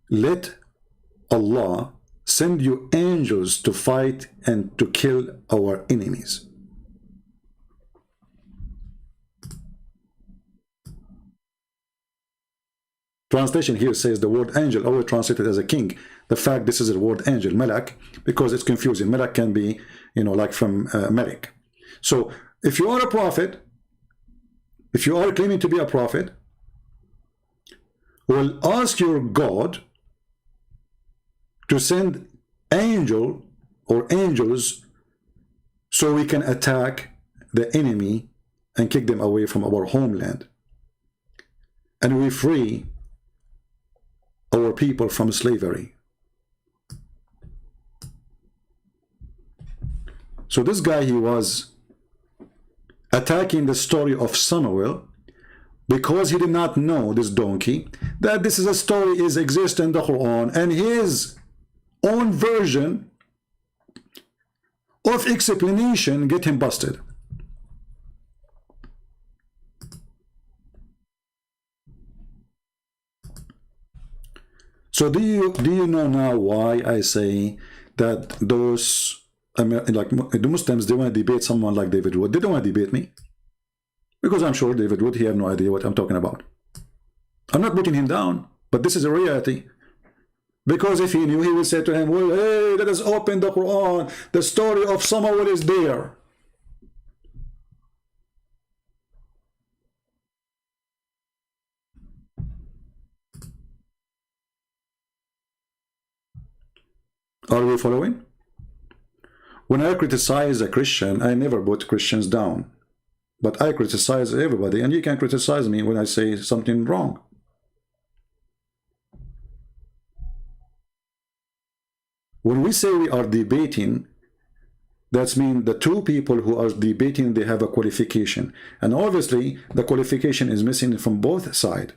let Allah send you angels to fight and to kill our enemies. Translation here says the word angel, always translated as a king. The fact this is the word angel, malak, because it's confusing. Malak can be, you know, like from Malik. So if you are a prophet, if you are claiming to be a prophet, well, ask your God to send angel or angels so we can attack the enemy and kick them away from our homeland. And we free our people from slavery. So this guy, he was attacking the story of Samuel, because he did not know, this donkey, that this is a story is exist in the Quran, and his own version of explanation get him busted. So do you know now why I say that those, I mean, like the Muslims, they want to debate someone like David Wood? They don't want to debate me, because I'm sure David Wood, he have no idea what I'm talking about. I'm not putting him down, but this is a reality. Because if he knew, he would say to him, well, hey, let us open the Quran. The story of Samuel is there. Are we following? When I criticize a Christian, I never put Christians down. But I criticize everybody, and you can criticize me when I say something wrong. When we say we are debating, that means the two people who are debating, they have a qualification. And obviously, the qualification is missing from both sides.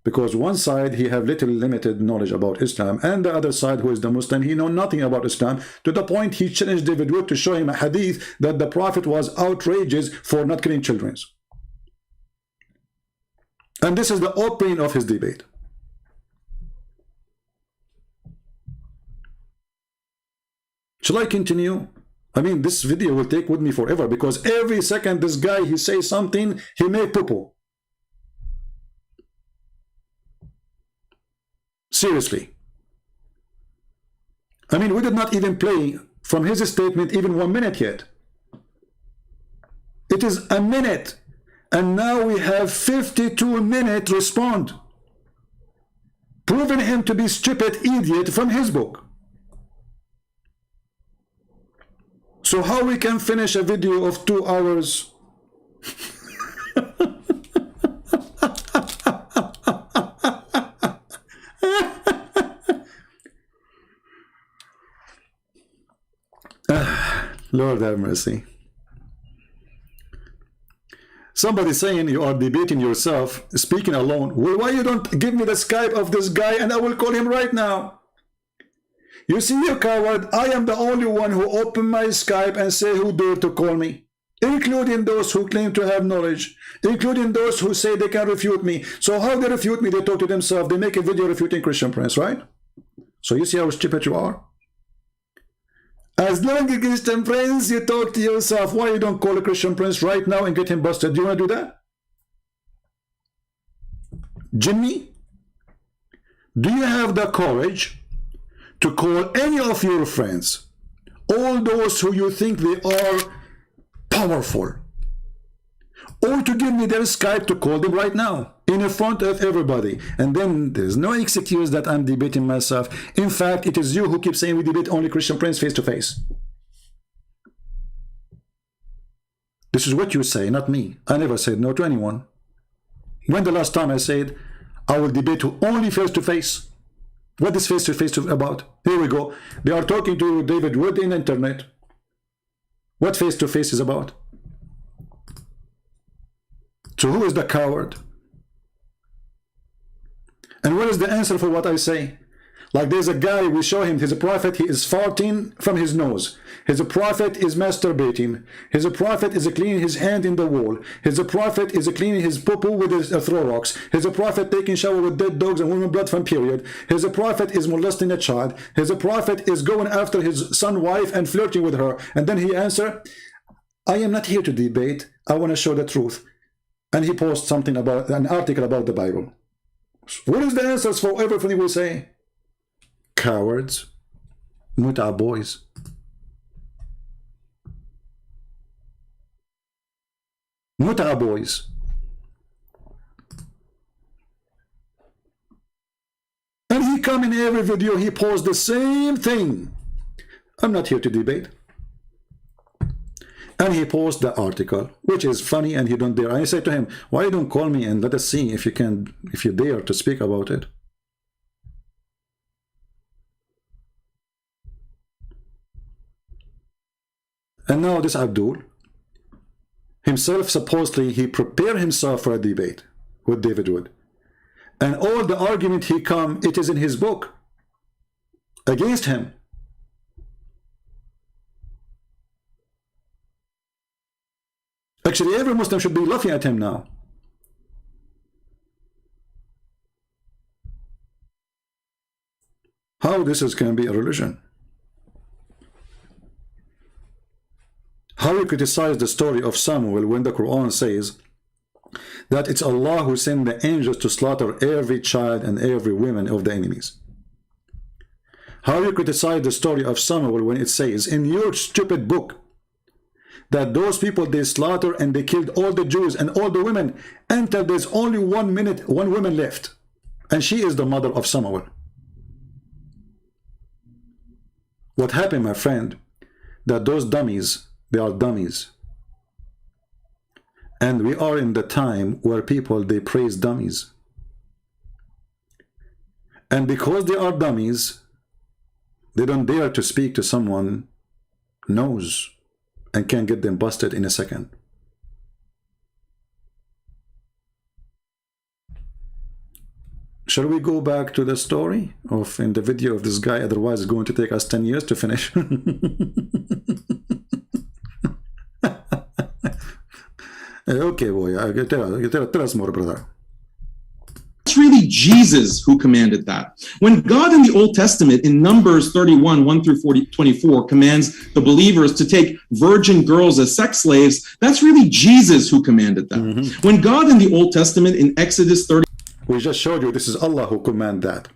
Because one side, he have little limited knowledge about Islam, and the other side, who is the Muslim, he know nothing about Islam, to the point he challenged David Wood to show him a hadith that the Prophet was outrageous for not killing children. And this is the opening of his debate. Shall I continue? I mean, this video will take with me forever, because every second this guy, he says something, he make poo-poo. Seriously. I mean, we did not even play from his statement even 1 minute yet. It is a minute, and now we have 52 minutes respond, proving him to be stupid idiot from his book. So how we can finish a video of 2 hours? Lord have mercy. Somebody saying you are debating yourself, speaking alone. Well, why you don't give me the Skype of this guy and I will call him right now? You see, you coward, I am the only one who opened my Skype and say who dare to call me, including those who claim to have knowledge, including those who say they can refute me. So how they refute me? They talk to themselves. They make a video refuting Christian Prince, right? So you see how stupid you are? As long as Christian Prince, you talk to yourself. Why you don't call a Christian Prince right now and get him busted? Do you want to do that? Jimmy, do you have the courage to call any of your friends, all those who you think they are powerful, or to give me their Skype to call them right now in front of everybody? And then there's no excuse that I'm debating myself. In fact, it is you who keep saying we debate only Christian Prince face to face. This is what you say, not me. I never said no to anyone. When the last time I said I will debate only face to face? What is face to face about? Here we go. They are talking to David Wood in the internet. What face to face is about? So who is the coward? And what is the answer for what I say? Like there's a guy, we show him, he's a prophet, he is farting from his nose. He's a prophet is masturbating. He's a prophet is cleaning his hand in the wall. He's a prophet is cleaning his poo-poo with his throw rocks. He's a prophet taking shower with dead dogs and women blood from period. He's a prophet is molesting a child. He's a prophet is going after his son wife and flirting with her. And then he answer, I am not here to debate. I want to show the truth. And he posts something about an article about the Bible. What is the answers for everything we say? Cowards. Muta boys. Muta boys. And he come in every video, he posts the same thing. I'm not here to debate. And he posts the article, which is funny, and he don't dare. I say to him, why you don't call me and let us see if you can, if you dare to speak about it. And now this Abdul, himself supposedly, he prepared himself for a debate. what David would. And all the argument he come, it is in his book against him. Actually, every Muslim should be laughing at him now. How this can be a religion? How you criticize the story of Samuel when the Quran says that it's Allah who sent the angels to slaughter every child and every woman of the enemies? How you criticize the story of Samuel when it says in your stupid book that those people, they slaughter and they killed all the Jews and all the women until there's only one woman left, and she is the mother of Samuel? What happened, my friend, that those dummies, they are dummies. And we are in the time where people, they praise dummies. And because they are dummies, they don't dare to speak to someone knows and can get them busted in a second. Shall we go back to the story of in the video of this guy? Otherwise it's going to take us 10 years to finish. Okay, boy, tell us more, brother. It's really Jesus who commanded that. When God in the Old Testament, in Numbers 31, 1 through 24, commands the believers to take virgin girls as sex slaves, that's really Jesus who commanded that. When God in the Old Testament, in Exodus 30, we just showed you this is Allah who commanded that.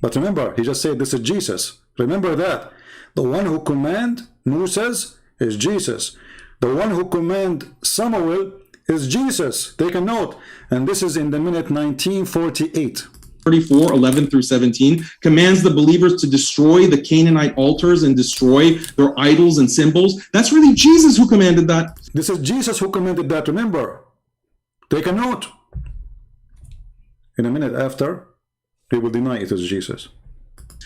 But remember, he just said this is Jesus. Remember that. The one who commanded Moses is Jesus. The one who commanded Samuel is Jesus. Take a note. And this is in the minute 1948. 34, 11 through 17, commands the believers to destroy the Canaanite altars and destroy their idols and symbols. That's really Jesus who commanded that. This is Jesus who commanded that, remember. Take a note. In a minute after, he will deny it is Jesus.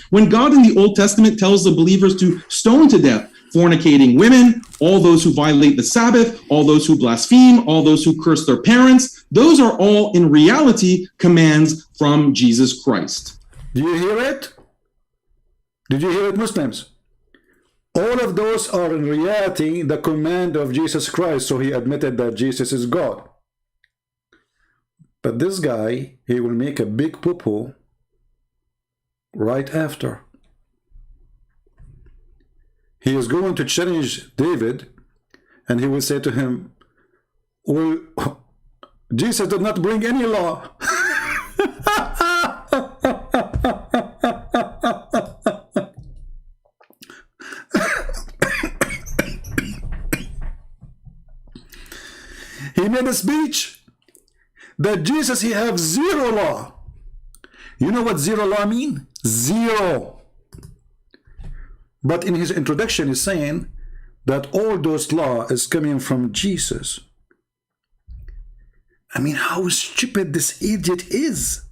When God in the Old Testament tells the believers to stone to death fornicating women, all those who violate the Sabbath, all those who blaspheme, all those who curse their parents, those are all in reality commands from Jesus Christ. Do you hear it? Did you hear it, Muslims? All of those are in reality the command of Jesus Christ, so he admitted that Jesus is God. But this guy, he will make a big poo-poo right after. He is going to challenge David, and he will say to him, well, Jesus did not bring any law. He made a speech that Jesus, he have zero law. You know what zero law mean? Zero. But in his introduction, he's saying that all those law is coming from Jesus. I mean, how stupid this idiot is.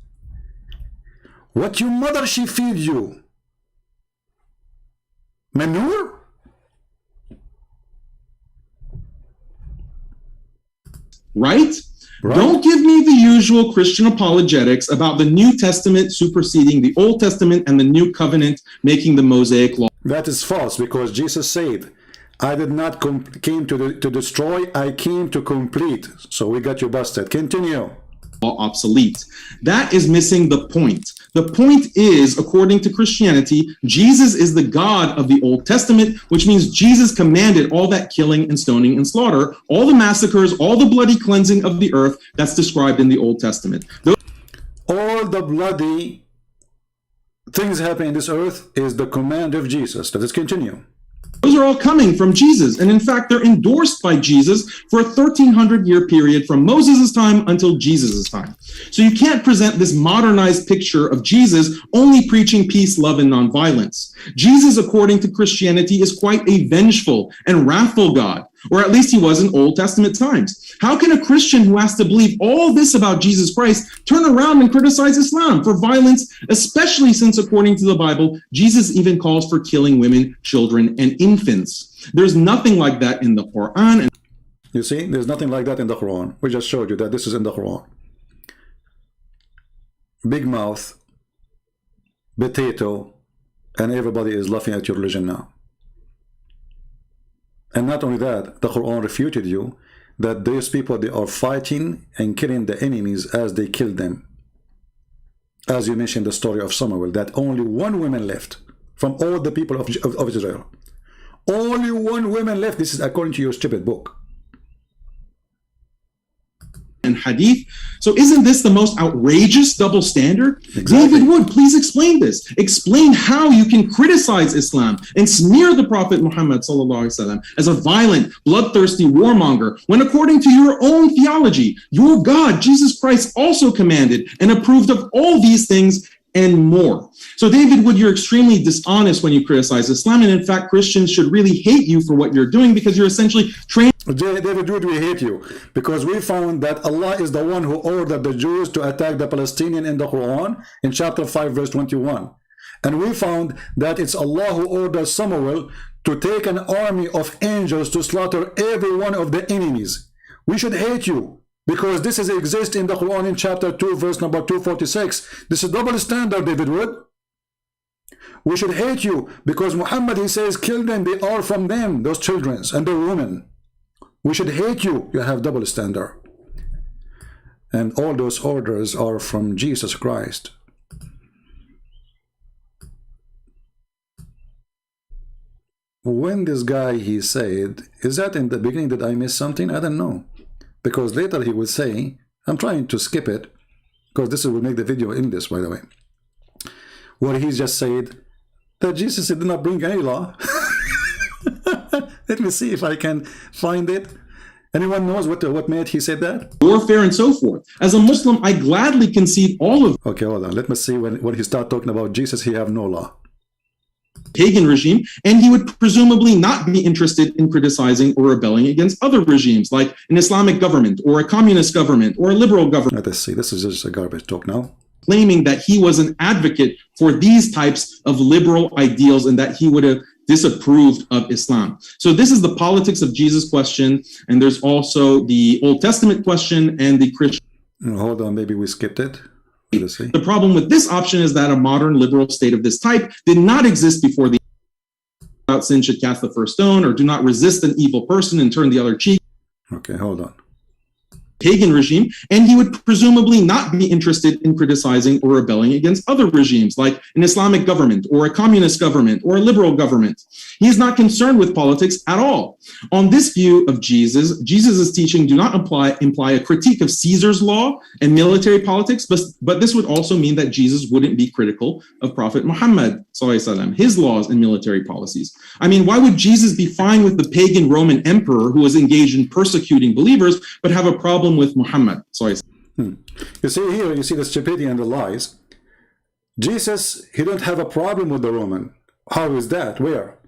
What your mother, she feed you? Manure? Right? Don't give me the usual Christian apologetics about the New Testament superseding the Old Testament and the New Covenant making the Mosaic law. That is false, because Jesus said, I did not came to destroy, I came to complete. So we got you busted. Continue. Obsolete. That is missing the point. The point is, according to Christianity, Jesus is the God of the Old Testament, which means Jesus commanded all that killing and stoning and slaughter, all the massacres, all the bloody cleansing of the earth that's described in the Old Testament. All the bloody things happening in this earth is the command of Jesus. Let us continue. Those are all coming from Jesus, and in fact, they're endorsed by Jesus for a 1,300-year period from Moses' time until Jesus' time. So you can't present this modernized picture of Jesus only preaching peace, love, and nonviolence. Jesus, according to Christianity, is quite a vengeful and wrathful God, or at least he was in Old Testament times. How can a Christian who has to believe all this about Jesus Christ turn around and criticize Islam for violence, especially since, according to the Bible, Jesus even calls for killing women, children, and infants? There's nothing like that in the Quran. You see, there's nothing like that in the Quran. We just showed you that this is in the Quran. Big mouth, potato, and everybody is laughing at your religion now. And not only that, the Quran refuted you that those people, they are fighting and killing the enemies as they killed them. As you mentioned the story of Samuel, that only one woman left from all the people of Israel. Only one woman left. This is according to your stupid book. And hadith. So isn't this the most outrageous double standard? Exactly. David Wood, please explain this. Explain how you can criticize Islam and smear the Prophet Muhammad ﷺ as a violent, bloodthirsty warmonger, when according to your own theology, your God, Jesus Christ, also commanded and approved of all these things and more. So David Wood, you're extremely dishonest when you criticize Islam, and in fact, Christians should really hate you for what you're doing, because you're essentially trained. David Wood, we hate you because we found that Allah is the one who ordered the Jews to attack the Palestinians in the Quran in chapter 5 verse 21. And we found that it's Allah who ordered Samuel to take an army of angels to slaughter every one of the enemies. We should hate you because this exists in the Quran in chapter 2 verse number 246. This is double standard, David Wood. We should hate you because Muhammad, he says, kill them, they are from them, those children and the women. We should hate you. You have double standard. And all those orders are from Jesus Christ. When this guy, he said, is that in the beginning that I missed something? I don't know. Because later he would say, I'm trying to skip it, because this will make the video in this, by the way, where he just said that Jesus did not bring any law. Let me see if I can find it. Anyone knows what made he said that? Warfare and so forth. As a Muslim, I gladly concede all of Okay, hold on. Let me see when he start talking about Jesus, he have no law. pagan regime, and he would presumably not be interested in criticizing or rebelling against other regimes, like an Islamic government or a communist government or a liberal government. Let's see. This is just a garbage talk now. Claiming that he was an advocate for these types of liberal ideals and that he would have disapproved of Islam. So this is the politics of Jesus question, and there's also the Old Testament question and the Christian. Hold on, maybe we skipped it. Let's see. The problem with this option is that a modern liberal state of this type did not exist before the without sin should cast the first stone, or do not resist an evil person and turn the other cheek. Okay, hold on. Pagan regime, and he would presumably not be interested in criticizing or rebelling against other regimes, like an Islamic government or a communist government or a liberal government. He is not concerned with politics at all. On this view of Jesus, Jesus' teaching do not imply a critique of Caesar's law and military politics, but this would also mean that Jesus wouldn't be critical of Prophet Muhammad, his laws and military policies. I mean, why would Jesus be fine with the pagan Roman emperor who was engaged in persecuting believers, but have a problem with Muhammad? You see here, you see the stupidity and the lies. Jesus, he don't have a problem with the Roman. How is that? Where?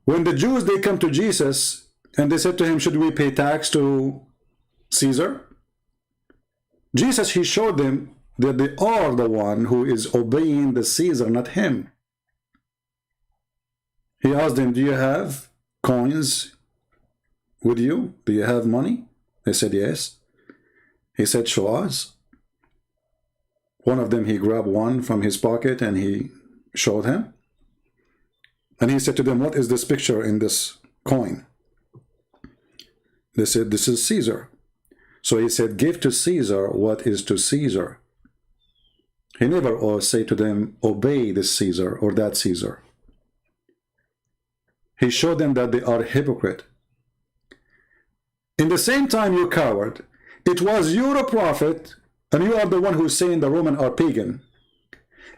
When the Jews, they come to Jesus and they said to him, should we pay tax to Caesar? Jesus, he showed them that they are the one who is obeying the Caesar, not him. He asked them, do you have coins with you? Do you have money? They said yes. He said, show us. One of them, he grabbed one from his pocket and he showed him. And he said to them, what is this picture in this coin? They said, this is Caesar. So he said, give to Caesar what is to Caesar. He never say to them, obey this Caesar or that Caesar. He showed them that they are hypocrite. In the same time, you coward, it was you a prophet, and you are the one who's saying the Roman are pagan.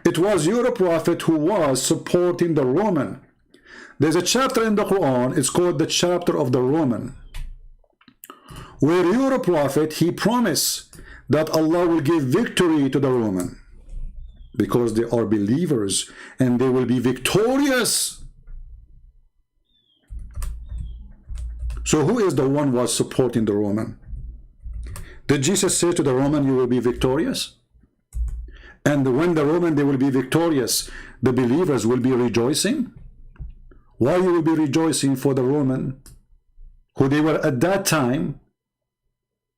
It was you a prophet who was supporting the Roman. There's a chapter in the Quran, it's called the chapter of the Roman, where you're a prophet, he promised that Allah will give victory to the Roman because they are believers and they will be victorious. So who is the one who was supporting the Roman? Did Jesus say to the Roman, you will be victorious? And when the Roman, they will be victorious, the believers will be rejoicing? Why you will be rejoicing for the Roman who they were at that time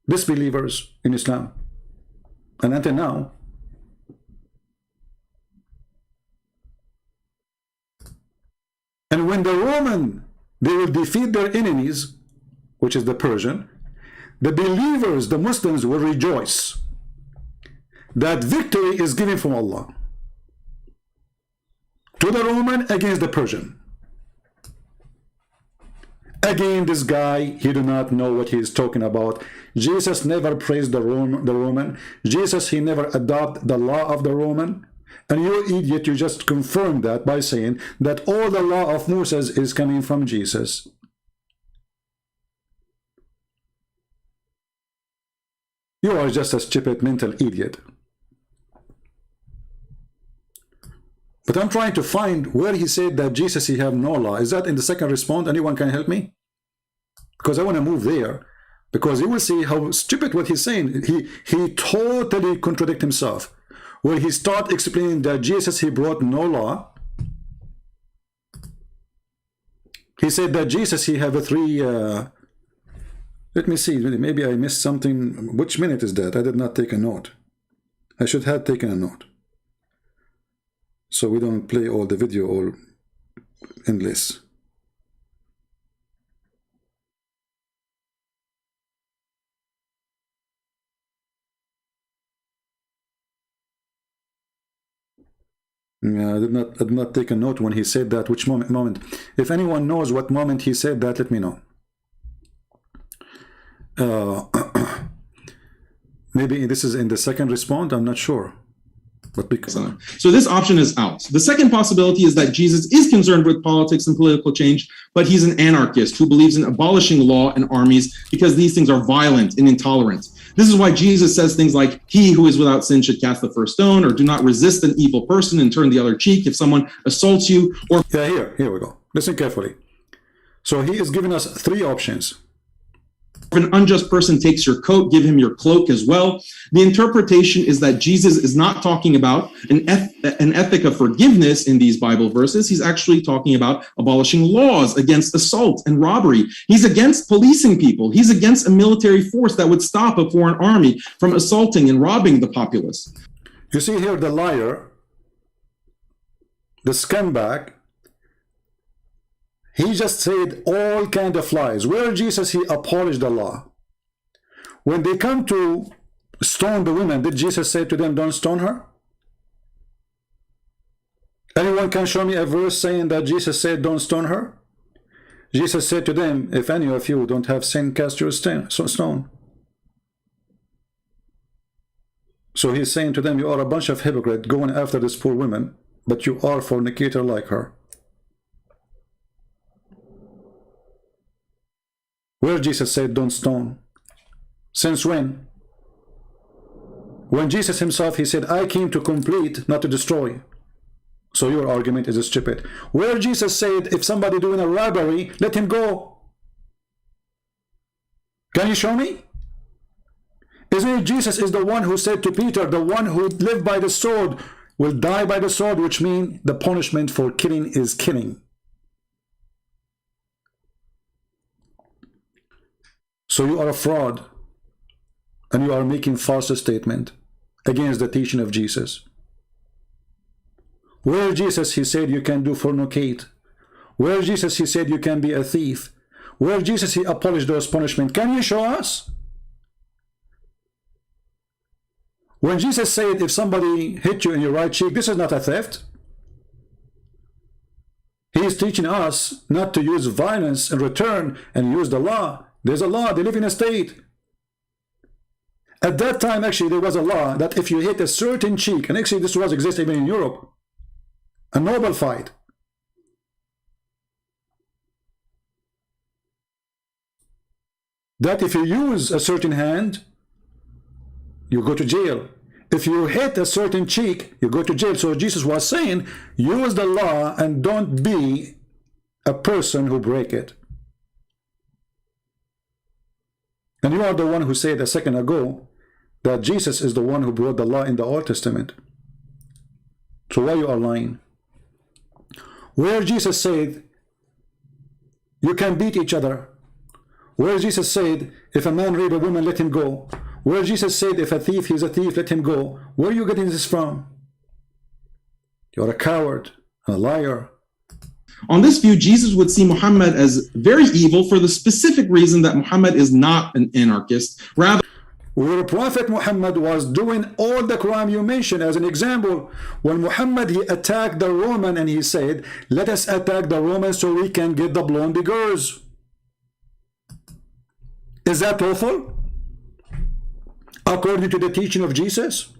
disbelievers in Islam, and until now. And when the Roman, they will defeat their enemies, which is the Persian, the believers, the Muslims, will rejoice that victory is given from Allah to the Roman against the Persian. Again, this guy, he do not know what he is talking about. Jesus never praised the Roman. Jesus, he never adopted the law of the Roman. And you idiot, you just confirm that by saying that all the law of Moses is coming from Jesus. You are just a stupid mental idiot. But I'm trying to find where he said that Jesus, he have no law. Is that in the second response? Anyone can help me? Because I want to move there. Because you will see how stupid what he's saying. He totally contradict himself. Where he start explaining that Jesus, he brought no law. He said that Jesus, he have a three... let me see, maybe I missed something. Which minute is that? I did not take a note. I should have taken a note, so we don't play all the video all endless. I did not take a note when he said that. Which moment? If anyone knows what moment he said that, let me know. Maybe this is in the second response, I'm not sure. But because so this option is out. The second possibility is that Jesus is concerned with politics and political change, but he's an anarchist who believes in abolishing law and armies because these things are violent and intolerant. This is why Jesus says things like, he who is without sin should cast the first stone, or do not resist an evil person and turn the other cheek if someone assaults you. Or here we go. Listen carefully. So he is giving us three options. if an unjust person takes your coat, give him your cloak as well. The interpretation is that Jesus is not talking about an ethic of forgiveness in these Bible verses. He's actually talking about abolishing laws against assault and robbery. He's against policing people. He's against a military force that would stop a foreign army from assaulting and robbing the populace. You see here the liar, the scumbag, he just said all kind of lies. Where Jesus, he abolished the law. When they come to stone the women, did Jesus say to them, don't stone her? Anyone can show me a verse saying that Jesus said, don't stone her? Jesus said to them, if any of you don't have sin, cast your stone. So he's saying to them, you are a bunch of hypocrites going after this poor woman, but you are fornicator like her. Where Jesus said, don't stone. Since when? When Jesus himself, he said, I came to complete, not to destroy. So your argument is stupid. Where Jesus said, if somebody doing a robbery, let him go. Can you show me? Isn't it Jesus is the one who said to Peter, the one who lived by the sword will die by the sword, which means the punishment for killing is killing. So you are a fraud, and you are making false statement against the teaching of Jesus. Where Jesus, he said you can do fornicate. Where Jesus, he said you can be a thief. Where Jesus, he abolished those punishments. Can you show us? When Jesus said if somebody hit you in your right cheek, this is not a theft. He is teaching us not to use violence in return and use the law. There's a law, they live in a state. At that time, actually, there was a law that if you hit a certain cheek, and actually this was existing even in Europe, a noble fight. That if you use a certain hand, you go to jail. If you hit a certain cheek, you go to jail. So Jesus was saying, use the law and don't be a person who break it. And you are the one who said a second ago that Jesus is the one who brought the law in the Old Testament. So why you are lying? Where Jesus said you can beat each other, Where Jesus said, if a man rape a woman, let him go. Where Jesus said, if a thief, he's a thief, let him go. Where are you getting this from? You're a coward, a liar. On this view, Jesus would see Muhammad as very evil for the specific reason that Muhammad is not an anarchist. Rather, where Prophet Muhammad was doing all the crime you mentioned. As an example, when Muhammad, he attacked the Roman and he said, let us attack the Romans so we can get the blonde girls. Is that lawful? According to the teaching of Jesus?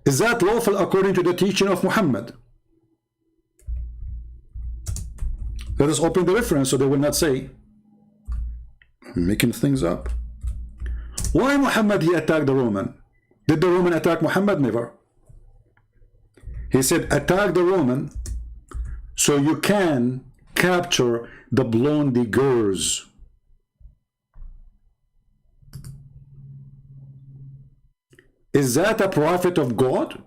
Is that lawful according to the teaching of Muhammad? Let us open the reference so they will not say, making things up. Why Muhammad, he attacked the Roman? Did the Roman attack Muhammad? Never. He said, attack the Roman so you can capture the blondie girls. Is that a prophet of God?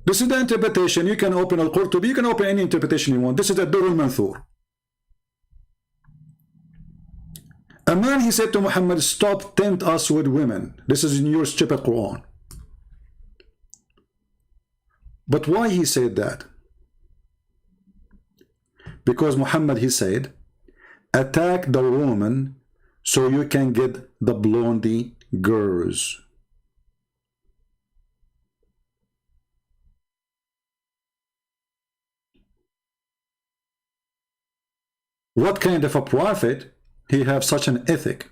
This is the interpretation. You can open Al-Qurtubi, you can open any interpretation you want. This is the Durr al-Manthur. A man, he said to Muhammad, stop, tempt us with women. This is in your stupid Quran. But why he said that? Because Muhammad, he said, attack the Roman so you can get the blondie girls. What kind of a prophet he have such an ethic?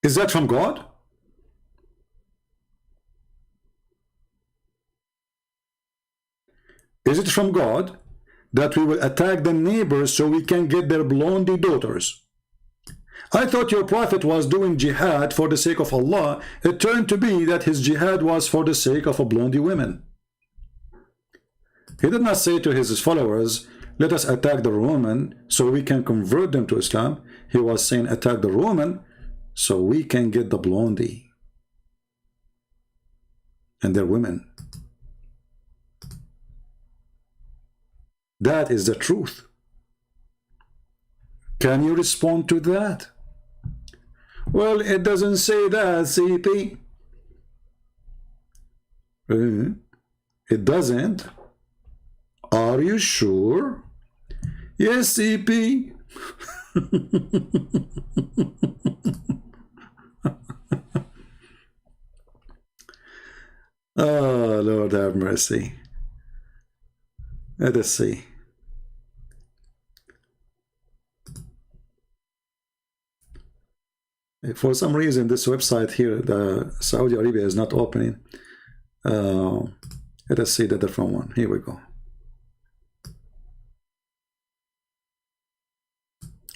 Is that from God? Is it from God that we will attack the neighbors so we can get their blondie daughters? I thought your prophet was doing jihad for the sake of Allah. It turned to be that his jihad was for the sake of a blondie women. He did not say to his followers, let us attack the Roman so we can convert them to Islam. He was saying, attack the Roman so we can get the blondie and their women. That is the truth. Can you respond to that? Well, it doesn't say that, CP. It doesn't. Are you sure? Yes, CP. Oh, Lord have mercy. Let us see. For some reason, this website here, the Saudi Arabia, is not opening. Let us see the different one. Here we go.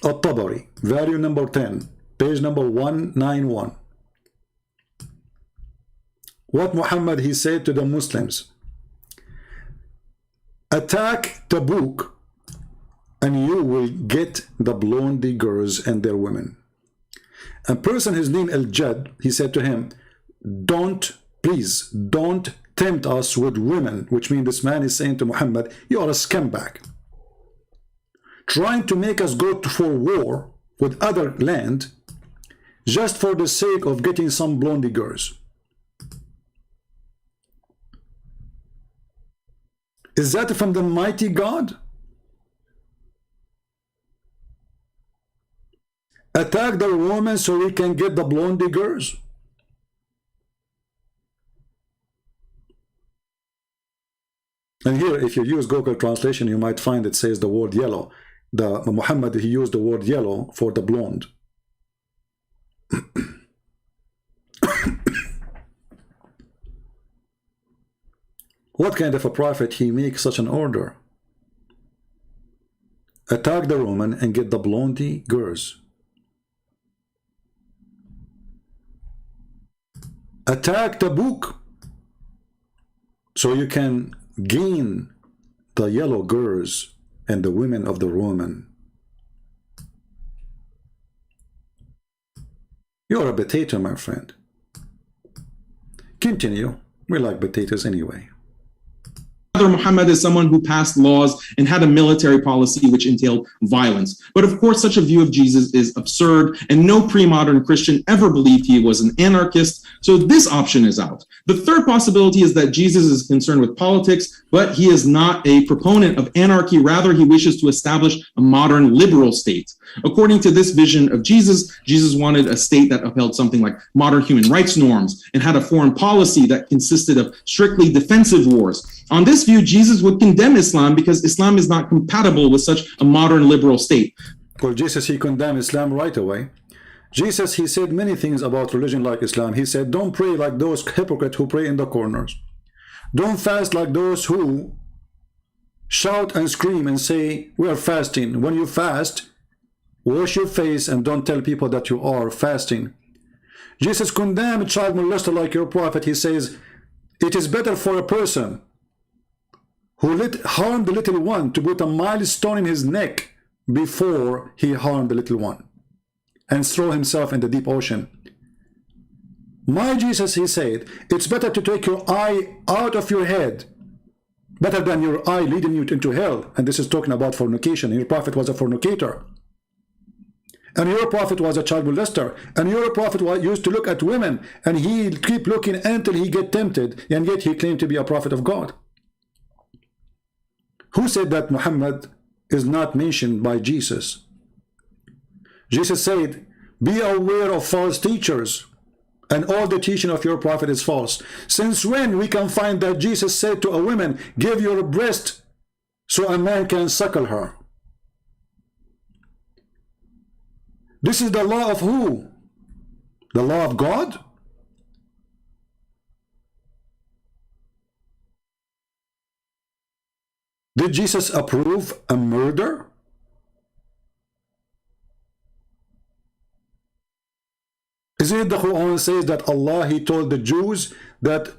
At-Tabari, value number 10, page number 191. What Muhammad, he said to the Muslims, attack Tabuk and you will get the blondie girls and their women. A person, his name Al-Jad, he said to him, please don't tempt us with women, which means this man is saying to Muhammad, you are a scumbag, trying to make us go for war with other land just for the sake of getting some blondie girls. Is that from the mighty God? Attack the Romans so we can get the blondie girls? And here, if you use Google translation, you might find it says the word yellow. The Muhammad, he used the word yellow for the blonde. What kind of a prophet he makes such an order? Attack the Roman and get the blondie girls. Attack Tabuk so you can gain the yellow girls and the women of the Roman. You're a potato, my friend. Continue. We like potatoes anyway. Muhammad is someone who passed laws and had a military policy which entailed violence. But of course, such a view of Jesus is absurd, and no pre-modern Christian ever believed he was an anarchist, so this option is out. The third possibility is that Jesus is concerned with politics, but he is not a proponent of anarchy. Rather, he wishes to establish a modern liberal state. According to this vision of Jesus, Jesus wanted a state that upheld something like modern human rights norms and had a foreign policy that consisted of strictly defensive wars. On this view, Jesus would condemn Islam because Islam is not compatible with such a modern liberal state. Well, Jesus, he condemned Islam right away. Jesus, he said many things about religion like Islam. He said, don't pray like those hypocrites who pray in the corners. Don't fast like those who shout and scream and say, we are fasting. When you fast, wash your face and don't tell people that you are fasting. Jesus condemned child molester like your prophet. He says, it is better for a person who harmed the little one to put a milestone in his neck before he harmed the little one and throw himself in the deep ocean. My Jesus, he said, it's better to take your eye out of your head, better than your eye leading you into hell. And this is talking about fornication. Your prophet was a fornicator. And your prophet was a child molester. And your prophet used to look at women, and he keep looking until he get tempted, and yet he claimed to be a prophet of God. Who said that Muhammad is not mentioned by Jesus? Jesus said, be aware of false teachers, and all the teaching of your prophet is false. Since when we can find that Jesus said to a woman, give your breast so a man can suckle her? This is the law of who? The law of God? Did Jesus approve a murder? Isn't it the Quran says that Allah, he told the Jews that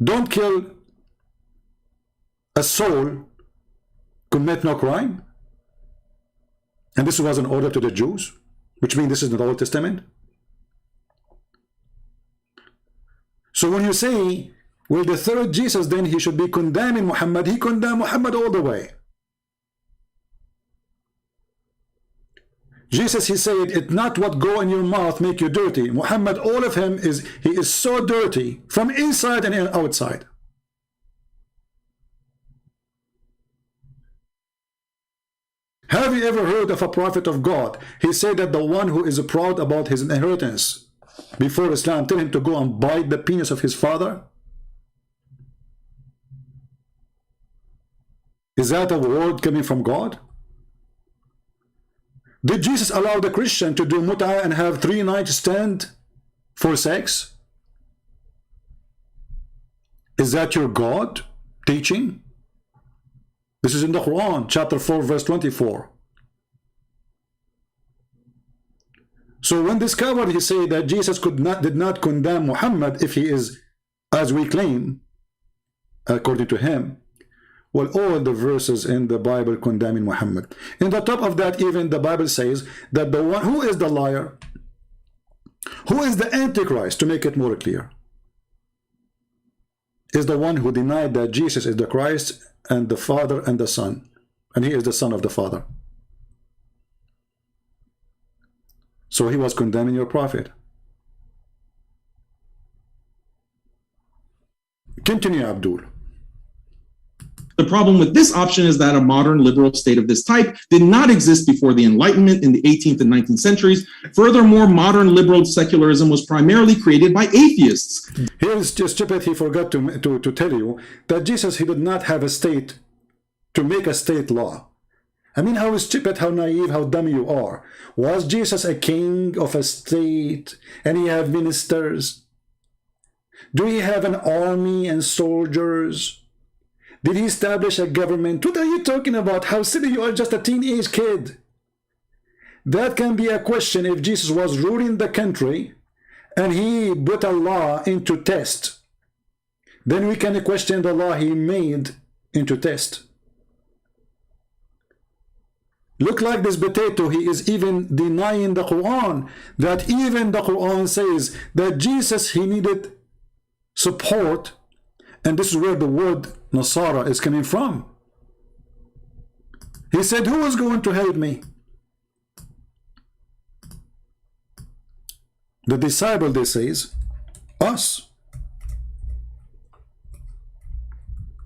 don't kill a soul, commit no crime? And this was an order to the Jews, which means this is in the Old Testament. So when you say, well, the third Jesus, then he should be condemning Muhammad, he condemned Muhammad all the way. Jesus, he said, it's not what go in your mouth make you dirty. Muhammad, all of him he is so dirty from inside and outside. Have you ever heard of a prophet of God? He said that the one who is proud about his inheritance before Islam tell him to go and bite the penis of his father? Is that a word coming from God? Did Jesus allow the Christian to do mut'ah and have 3 nights stand for sex? Is that your God teaching? This is in the Quran, chapter 4, verse 24. So when discovered, he said that Jesus did not condemn Muhammad if he is, as we claim, according to him. Well, all the verses in the Bible condemning Muhammad. In the top of that, even the Bible says that the one who is the liar, who is the Antichrist, to make it more clear, is the one who denied that Jesus is the Christ and the Father and the Son, and he is the Son of the Father. So he was condemning your prophet. Continue, Abdul. The problem with this option is that a modern liberal state of this type did not exist before the Enlightenment in the 18th and 19th centuries. Furthermore, modern liberal secularism was primarily created by atheists. Here's just stupid, he forgot to tell you that Jesus, he did not have a state to make a state law. I mean, how stupid, how naive, how dumb you are. Was Jesus a king of a state and he have ministers? Do he have an army and soldiers? Did he establish a government? What are you talking about? How silly you are, just a teenage kid. That can be a question if Jesus was ruling the country and he put a law into test. then we can question the law he made into test. Look like this potato, he is even denying the Quran, that even the Quran says that Jesus, he needed support, and this is where the word Nasara is coming from. He said, who is going to help me? The disciple, they says, us.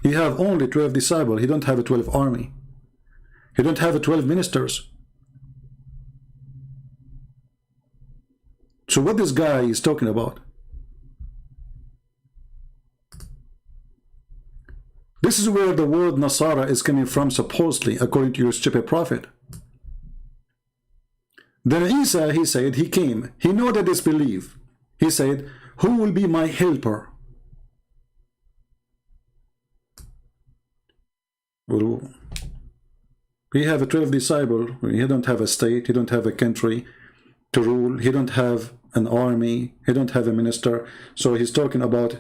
He have only 12 disciples, he don't have a 12 army. He don't have 12 ministers. So what this guy is talking about? This is where the word Nasara is coming from, supposedly, according to your stupid prophet. Then Isa, he said, he came. He know that disbelief. He said, who will be my helper? Well, he have a 12 disciple. He don't have a state. He don't have a country to rule. He don't have an army. He don't have a minister. So he's talking about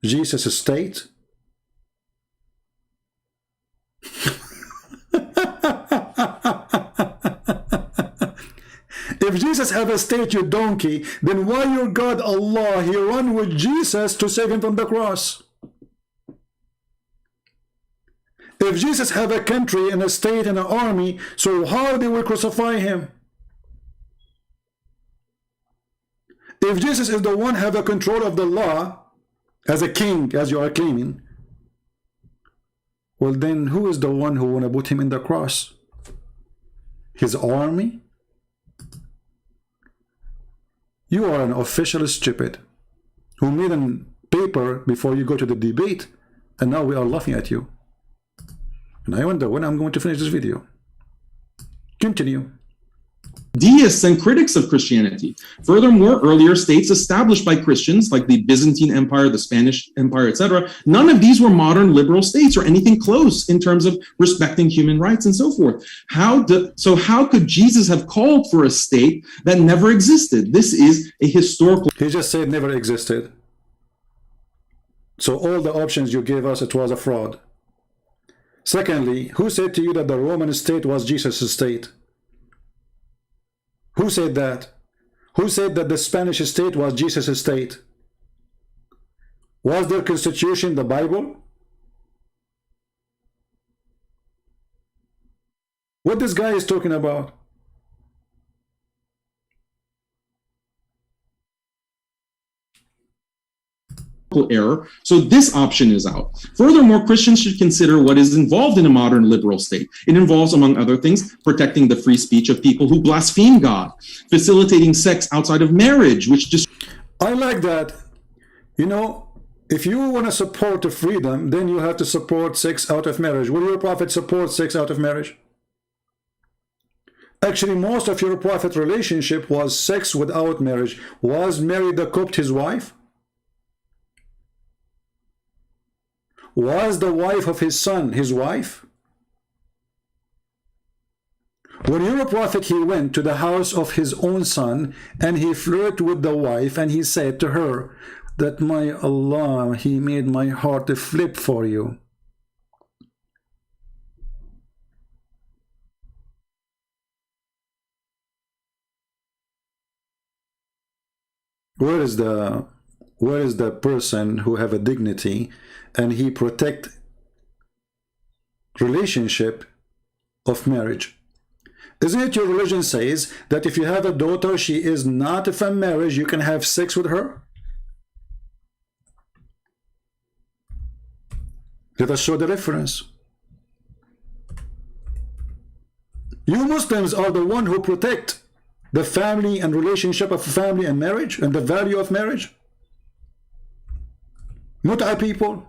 Jesus' state. If Jesus have a state, you donkey, then why your God Allah, he run with Jesus to save him from the cross? If Jesus have a country and a state and an army, so how they will crucify him? If Jesus is the one have a control of the law, as a king, as you are claiming, well then who is the one who want to put him in the cross? His army? You are an official stupid who made a paper before you go to the debate, and now we are laughing at you. And I wonder when I'm going to finish this video. Continue. Deists and critics of Christianity. Furthermore, earlier states established by Christians, like the Byzantine Empire, the Spanish Empire, etc., none of these were modern liberal states or anything close in terms of respecting human rights and so forth. So how could Jesus have called for a state that never existed? This is a historical... He just said never existed. So all the options you gave us, it was a fraud. Secondly, who said to you that the Roman state was Jesus' state? Who said that? Who said that the Spanish state was Jesus' state? Was their constitution the Bible? What this guy is talking about? Error. So this option is out. Furthermore, Christians should consider what is involved in a modern liberal state. It involves, among other things, protecting the free speech of people who blaspheme God, facilitating sex outside of marriage, which just... I like that. You know, if you want to support the freedom, then you have to support sex out of marriage. Will your prophet support sex out of marriage? Actually, most of your prophet relationship was sex without marriage. Was Mary the Copt his wife? Was the wife of his son his wife? When your prophet, he went to the house of his own son and he flirted with the wife and he said to her that, my Allah, he made my heart to flip for you. Where is the person who have a dignity and he protect relationship of marriage? Isn't it your religion says that if you have a daughter, she is not from marriage, you can have sex with her? Let us show the reference. You Muslims are the one who protect the family and relationship of family and marriage and the value of marriage. Not our people.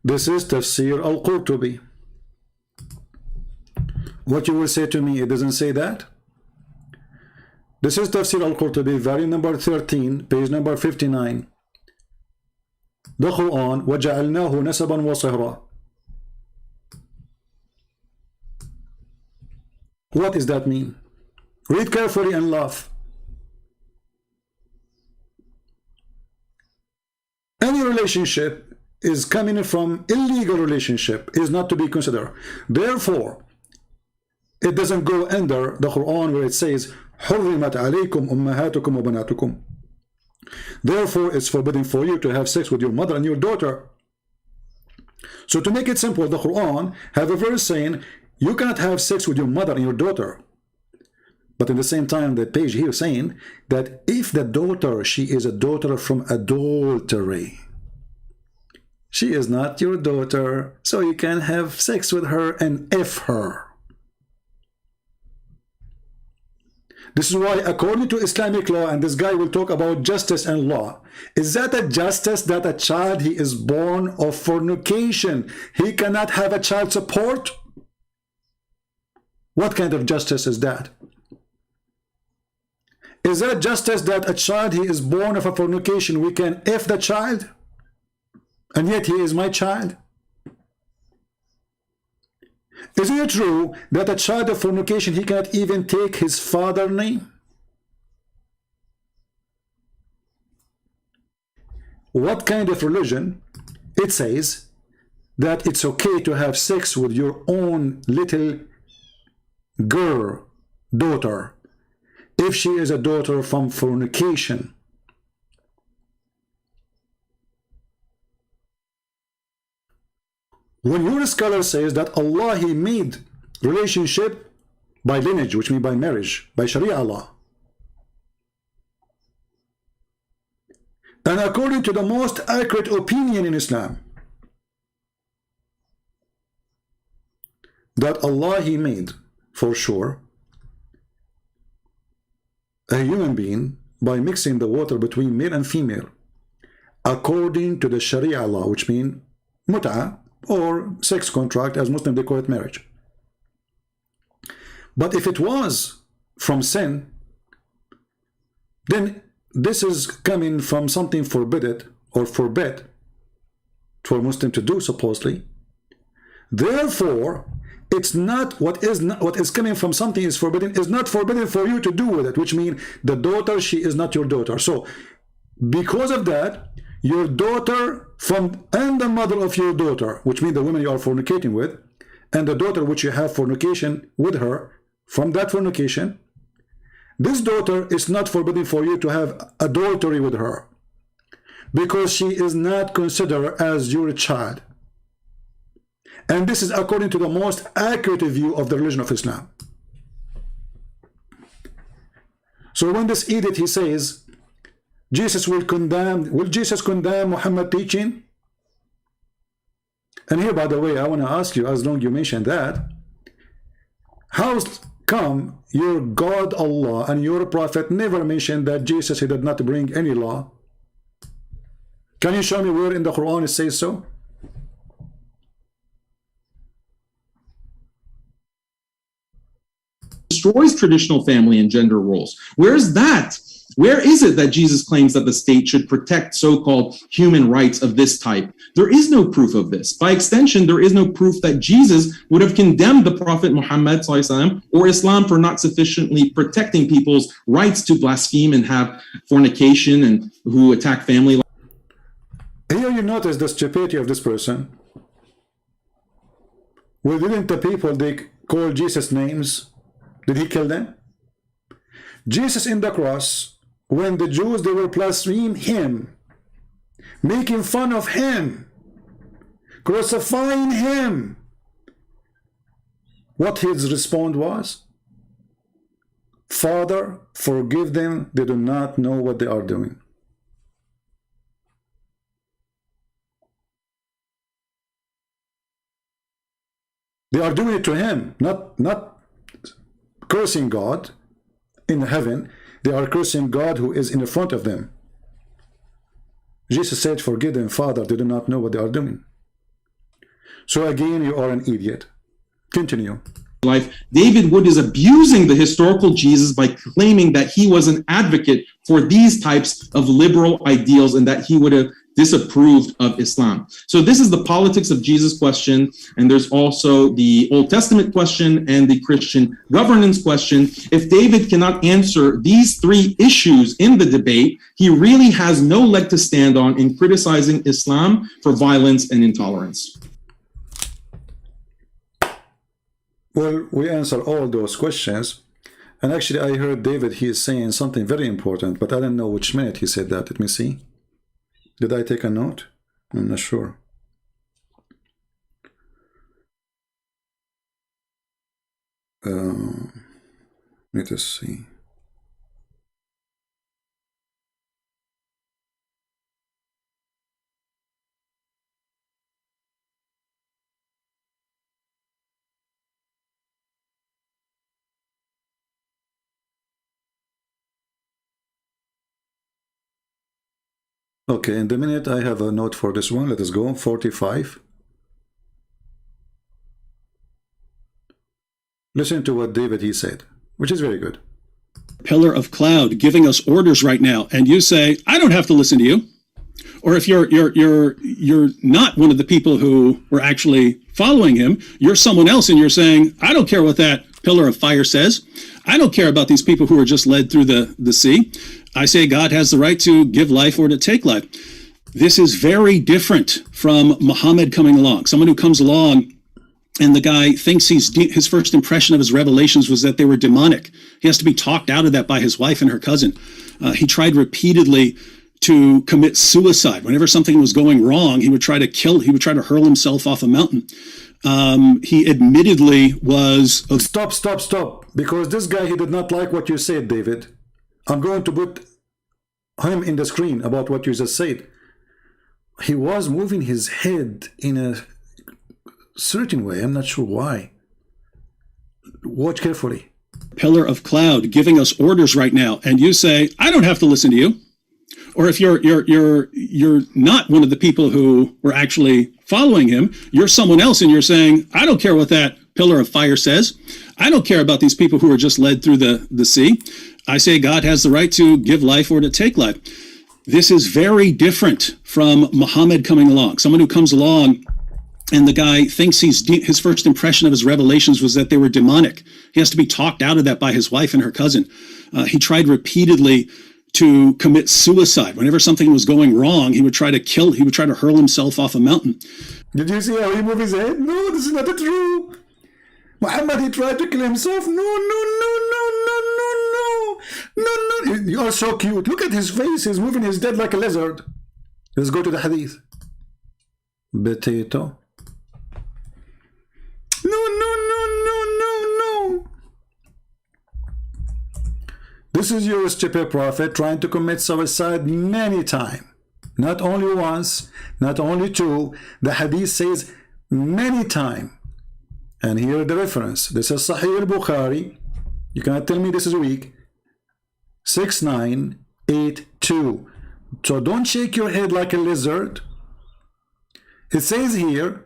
This is Tafsir al-Qurtubi. What you will say to me, it doesn't say that. This is Tafsir al-Qurtubi, volume number 13, page number 59. The Quran, وَجَعَلْنَاهُ نَسَبًا وَصِهْرًا. What does that mean? Read carefully and laugh. Any relationship is coming from illegal relationship is not to be considered. Therefore, it doesn't go under the Quran where it says حُرِّمَتْ عَلَيْكُمْ أُمَّهَاتُكُمْ وَبَنَاتُكُمْ. Therefore, it's forbidden for you to have sex with your mother and your daughter. So to make it simple, the Quran have a verse saying you cannot have sex with your mother and your daughter. But at the same time, the page here saying that if the daughter, she is a daughter from adultery, she is not your daughter, so you can have sex with her and F her. This is why, according to Islamic law, and this guy will talk about justice and law, is that a justice that a child, he is born of fornication, he cannot have a child support? What kind of justice is that? Is that justice that a child, he is born of a fornication, we can F the child? And yet he is my child? Isn't it true that a child of fornication, he cannot even take his father's name? What kind of religion? It says that it's okay to have sex with your own little girl, daughter, if she is a daughter from fornication. When your scholar says that Allah, he made relationship by lineage, which means by marriage, by Sharia law, and according to the most accurate opinion in Islam, that Allah, he made for sure a human being by mixing the water between male and female, according to the Sharia law, which means mut'ah, or sex contract, as Muslims they call it marriage. But if it was from sin, then this is coming from something forbidden or forbid for a Muslim to do, supposedly. Therefore, it's not what is coming from something is forbidden, is not forbidden for you to do with it, which means the daughter, she is not your daughter. So because of that, your daughter and the mother of your daughter, which means the woman you are fornicating with, and the daughter which you have fornication with her, from that fornication, this daughter is not forbidden for you to have adultery with her, because she is not considered as your child. And this is according to the most accurate view of the religion of Islam. So when this edict, he says, Jesus will Jesus condemn Muhammad teaching? And here, by the way, I want to ask you, as long as you mentioned that, how come your God Allah and your Prophet never mentioned that Jesus, he did not bring any law? Can you show me where in the Quran it says so? Destroys traditional family and gender roles. Where is that? Where is it that Jesus claims that the state should protect so-called human rights of this type? There is no proof of this. By extension, there is no proof that Jesus would have condemned the Prophet Muhammad or Islam for not sufficiently protecting people's rights to blaspheme and have fornication and who attack family. Here you notice the stupidity of this person. Well, didn't the people, they call Jesus names? Did he kill them? Jesus in the cross, when the Jews, they were blaspheming him, making fun of him, crucifying him, what his response was? Father, forgive them, they do not know what they are doing. They are doing it to him, not cursing God in heaven. They are cursing God who is in the front of them. Jesus said, forgive them, Father, they do not know what they are doing. So again, you are an idiot. Continue. Life, David Wood is abusing the historical Jesus by claiming that he was an advocate for these types of liberal ideals and that he would have disapproved of Islam. So this is the politics of Jesus question, and there's also the Old Testament question and the Christian governance question. If David cannot answer these three issues in the debate, he really has no leg to stand on in criticizing Islam for violence and intolerance. Well, we answer all those questions. And actually, I heard David, he is saying something very important, but I don't know which minute he said that. Let me see. Did I take a note? I'm not sure. Let us see. Okay, in the minute I have a note for this one. Let us go. 45. Listen to what David he said, which is very good. Pillar of cloud giving us orders right now, and you say, I don't have to listen to you. Or if you're not one of the people who were actually following him, you're someone else, and you're saying, I don't care what that pillar of fire says. I don't care about these people who were just led through the sea. I say God has the right to give life or to take life. This is very different from Muhammad coming along. Someone who comes along and the guy thinks his first impression of his revelations was that they were demonic. He has to be talked out of that by his wife and her cousin. He tried repeatedly to commit suicide. Whenever something was going wrong, he would try to hurl himself off a mountain. He admittedly was... Stop. Because this guy, he did not like what you said, David. I'm going to put him in the screen about what you just said. He was moving his head in a certain way. I'm not sure why. Watch carefully. Pillar of cloud giving us orders right now, and you say, I don't have to listen to you. Or if you're not one of the people who were actually following him, you're someone else, and you're saying, I don't care what that pillar of fire says. I don't care about these people who were just led through the sea. I say God has the right to give life or to take life. This is very different from Muhammad coming along. Someone who comes along and the guy thinks his first impression of his revelations was that they were demonic. He has to be talked out of that by his wife and her cousin. He tried repeatedly to commit suicide. Whenever something was going wrong, he would try to hurl himself off a mountain. Did you see how he moved his head? No, this is not true. Muhammad, he tried to kill himself. No. You are so cute. Look at his face. He's moving his head like a lizard. Let's go to the hadith. Potato. No. This is your stupid prophet trying to commit suicide many times. Not only once, not only two. The hadith says many times. And here the reference. This is Sahih al-Bukhari. You cannot tell me this is weak. 6982. So don't shake your head like a lizard. It says here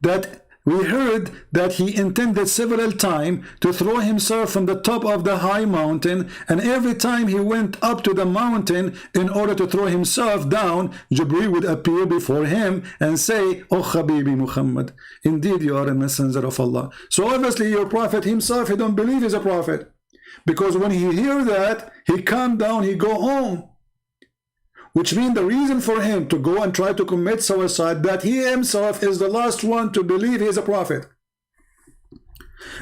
that we heard that he intended several times to throw himself from the top of the high mountain, and every time he went up to the mountain in order to throw himself down, Jibreel would appear before him and say, Oh Habibi Muhammad, indeed you are a messenger of Allah. So obviously your prophet himself, he don't believe he's a prophet, because when he hear that, he calm down, he go home. Which means the reason for him to go and try to commit suicide, that he himself is the last one to believe he is a prophet.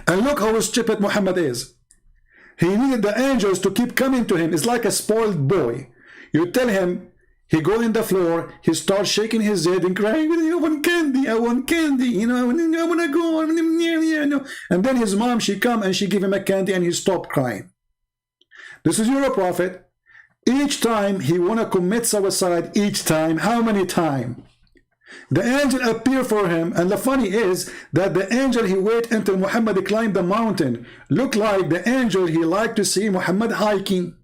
And look how stupid Muhammad is. He needed the angels to keep coming to him. It's like a spoiled boy. You tell him, he go in the floor, he starts shaking his head and crying, I want candy, I want candy, I want to go, and then his mom, she come and she give him a candy and he stopped crying. This is your prophet. Each time he want to commit suicide, each time, how many times? The angel appear for him, and the funny is that the angel, he wait until Muhammad climbed the mountain. Look like the angel, he like to see Muhammad hiking.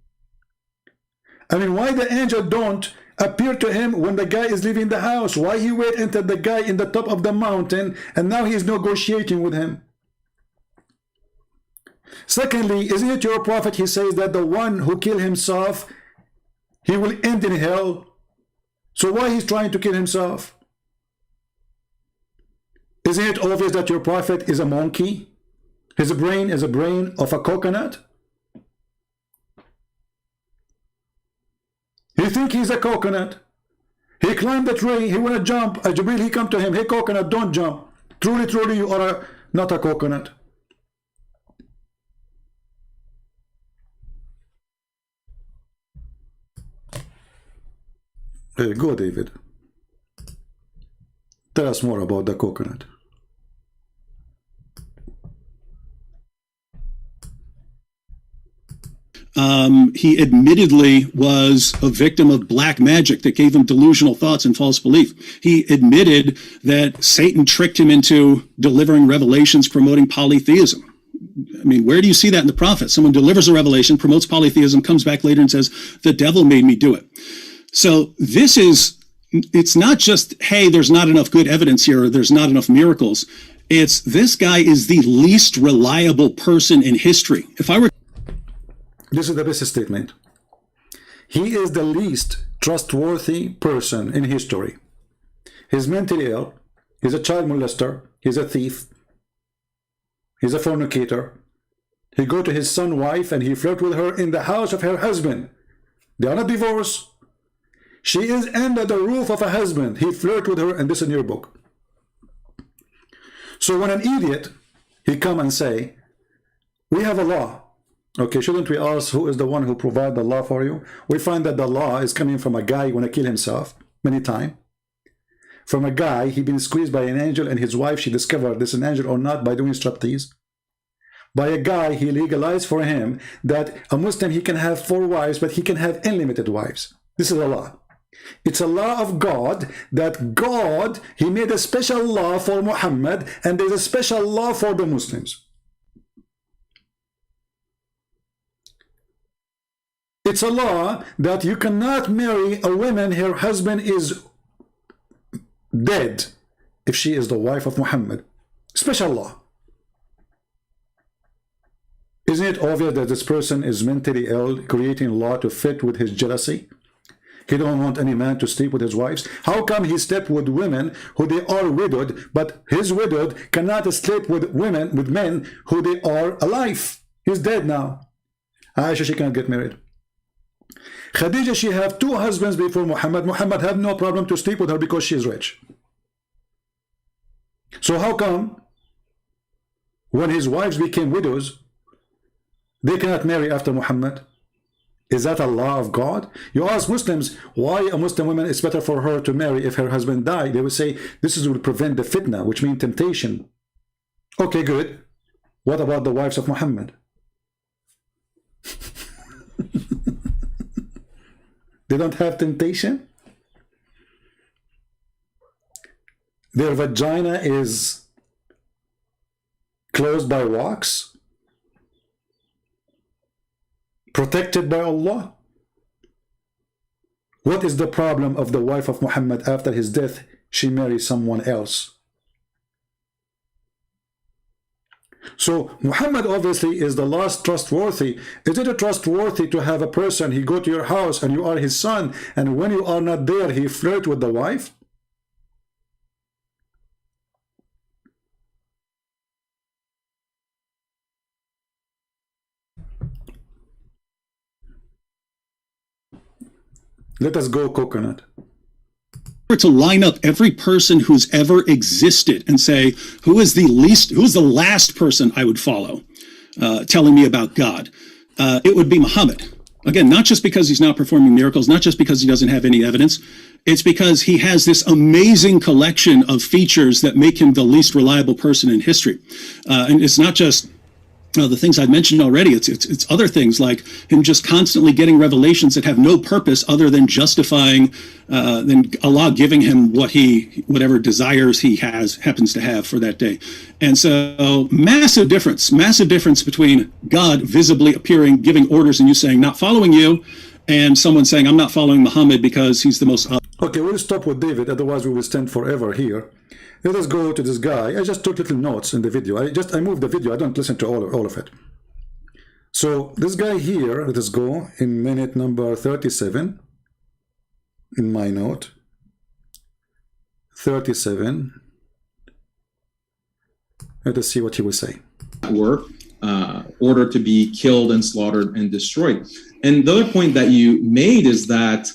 I mean, why the angel don't appear to him when the guy is leaving the house? Why he wait until the guy in the top of the mountain, and now he's negotiating with him? Secondly, isn't it your prophet, he says that the one who kill himself, he will end in hell? So why he's trying to kill himself? Isn't it obvious that your prophet is a monkey? His brain is a brain of a coconut? He think he's a coconut. He climbed the tree, he wanna jump. Jibril, he come to him, hey coconut, don't jump. Truly, truly, you are not a coconut. Go, David. Tell us more about the coconut. He admittedly was a victim of black magic that gave him delusional thoughts and false belief. He admitted that Satan tricked him into delivering revelations promoting polytheism. I mean, where do you see that in the prophet? Someone delivers a revelation, promotes polytheism, comes back later and says, the devil made me do it. So this is, it's not just, hey, there's not enough good evidence here, or there's not enough miracles. It's, this guy is the least reliable person in history. If I were... This is the best statement. He is the least trustworthy person in history. He's mentally ill. He's a child molester. He's a thief. He's a fornicator. He go to his son's wife and he flirt with her in the house of her husband. They are not divorced. She is under the roof of a husband. He flirt with her, and this is in your book. So when an idiot, he come and say, we have a law. Okay, shouldn't we ask who is the one who provide the law for you? We find that the law is coming from a guy who want to kill himself many times. From a guy, he been squeezed by an angel, and his wife, she discovered this is an angel or not by doing striptease. By a guy, he legalized for him that a Muslim, he can have 4 wives, but he can have unlimited wives. This is a law. It's a law of God, that God, he made a special law for Muhammad, and there's a special law for the Muslims. It's a law that you cannot marry a woman her husband is dead if she is the wife of Muhammad. Special law. Isn't it obvious that this person is mentally ill, creating law to fit with his jealousy? He don't want any man to sleep with his wives. How come he slept with women who they are widowed, but his widowed cannot sleep with women, with men who they are alive? He's dead now. Aisha, she can't get married. Khadija, she have 2 husbands before Muhammad. Muhammad have no problem to sleep with her because she is rich. So how come when his wives became widows, they cannot marry after Muhammad? Is that a law of God? You ask Muslims why a Muslim woman is better for her to marry if her husband died. They would say this is will prevent the fitna, which means temptation. Okay, good. What about the wives of Muhammad? They don't have temptation? Their vagina is closed by wax? Protected by Allah? What is the problem of the wife of Muhammad after his death? She marries someone else. So Muhammad obviously is the last trustworthy. Is it trustworthy to have a person, he go to your house and you are his son, and when you are not there, he flirt with the wife? Let us go, coconut. To line up every person who's ever existed and say, who is the last person I would follow telling me about God? It would be Muhammad. Again, not just because he's not performing miracles, not just because he doesn't have any evidence. It's because he has this amazing collection of features that make him the least reliable person in history. And it's not just the things I've mentioned already. It's other things like him just constantly getting revelations that have no purpose other than justifying than Allah giving him whatever desires he happens to have for that day. And so massive difference between God visibly appearing, giving orders, and you saying not following you, and someone saying I'm not following Muhammad because he's the most. Okay, we'll stop with David, otherwise we will stand forever here. Let us go to this guy. I just took little notes in the video. I moved the video. I don't listen to all of it. So this guy here, let us go in minute number 37 in my note. 37. Let us see what he will say. Were ordered to be killed and slaughtered and destroyed. And the other point that you made is that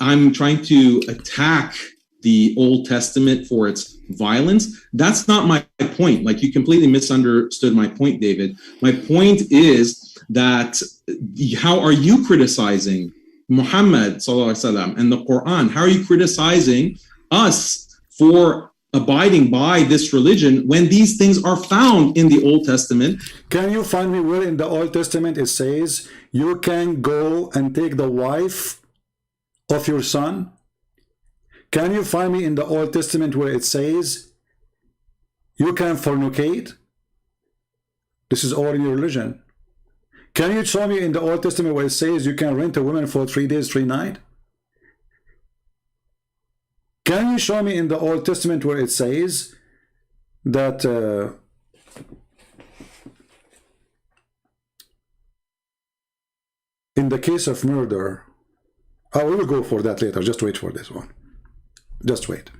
I'm trying to attack the Old Testament for its violence. That's not my point. Like, you completely misunderstood my point, David. My point is that how are you criticizing Muhammad sallallahu alaihi wasallam and the Quran? How are you criticizing us for abiding by this religion when these things are found in the Old Testament? Can you find me where in the Old Testament it says you can go and take the wife of your son? Can you find me in the Old Testament where it says you can fornicate? This is all in your religion. Can you show me in the Old Testament where it says you can rent a woman for 3 days, 3 nights? Can you show me in the Old Testament where it says that in the case of murder, we will go for that later, just wait for this one. Just wait.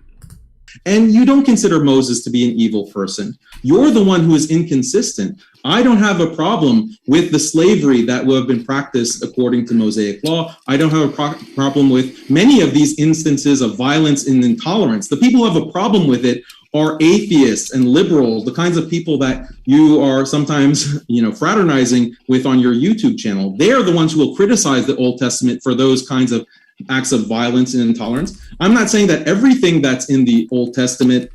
And you don't consider Moses to be an evil person. You're the one who is inconsistent. I don't have a problem with the slavery that would have been practiced according to Mosaic law. I don't have a problem with many of these instances of violence and intolerance. The people who have a problem with it are atheists and liberals, the kinds of people that you are sometimes, fraternizing with on your YouTube channel. They're the ones who will criticize the Old Testament for those kinds of acts of violence and intolerance. I'm not saying that everything that's in the Old Testament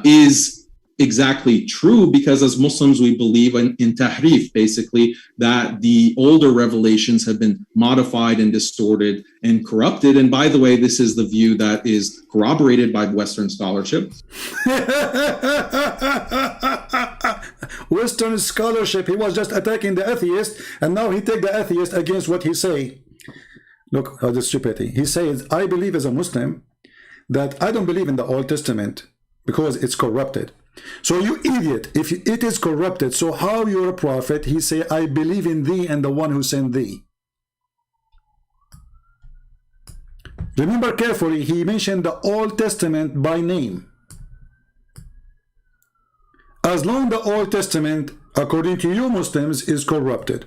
is exactly true, because as Muslims we believe in tahrif, basically, that the older revelations have been modified and distorted and corrupted. And by the way, this is the view that is corroborated by Western scholarship. Western scholarship, he was just attacking the atheist, and now he take the atheist against what he say. Look how the stupidity. He says, I believe as a Muslim that I don't believe in the Old Testament because it's corrupted. So you idiot, if it is corrupted, so how you're a prophet? He say, I believe in thee and the one who sent thee. Remember carefully, he mentioned the Old Testament by name. As long the Old Testament, according to you Muslims, is corrupted,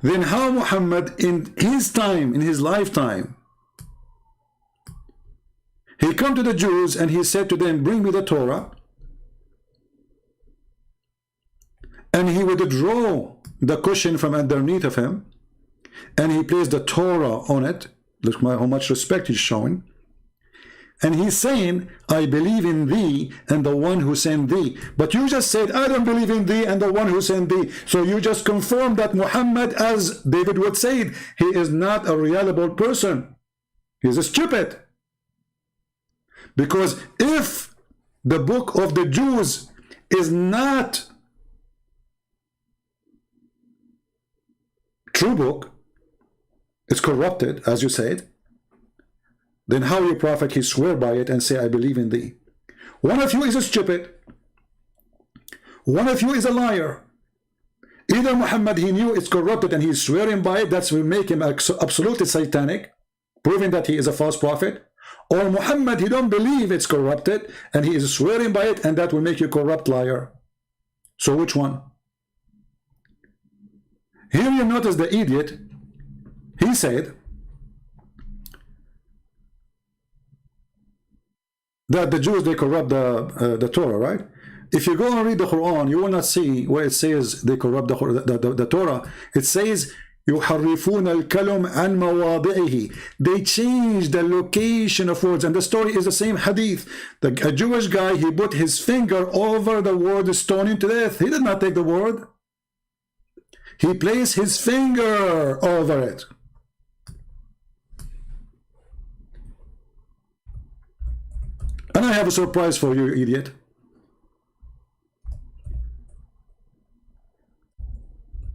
then how Muhammad in his time, in his lifetime, he come to the Jews and he said to them, bring me the Torah, and he would draw the cushion from underneath of him and he placed the Torah on it. Look how much respect he's showing. And he's saying, I believe in thee and the one who sent thee. But you just said, I don't believe in thee and the one who sent thee. So you just confirmed that Muhammad, as David would say, he is not a reliable person. He's a stupid. Because if the book of the Jews is not true book, it's corrupted, as you said, then how your prophet he swear by it and say, I believe in thee? One of you is a stupid. One of you is a liar. Either Muhammad, he knew it's corrupted and he's swearing by it, that will make him absolutely satanic, proving that he is a false prophet. Or Muhammad, he don't believe it's corrupted and he is swearing by it, and that will make you a corrupt liar. So which one? Here you notice the idiot. He said that the Jews, they corrupt the Torah, right? If you go and read the Quran, you will not see where it says they corrupt the Torah. It says يُحَرِّفُونَ الْكَلِمَ عَنْ مَوَاضِعِهِ. They change the location of words, and the story is the same hadith. A Jewish guy, he put his finger over the word stoning to death. He did not take the word. He placed his finger over it. And I have a surprise for you, idiot.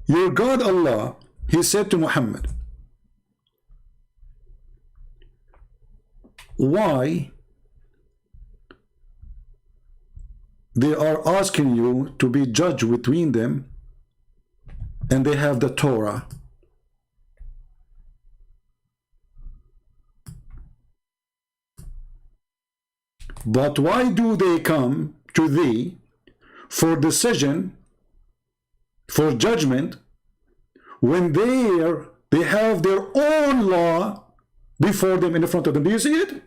Your God Allah, he said to Muhammad, why they are asking you to be judge between them and they have the Torah? But why do they come to thee for decision, for judgment, when they have their own law before them, in the front of them? Do you see it?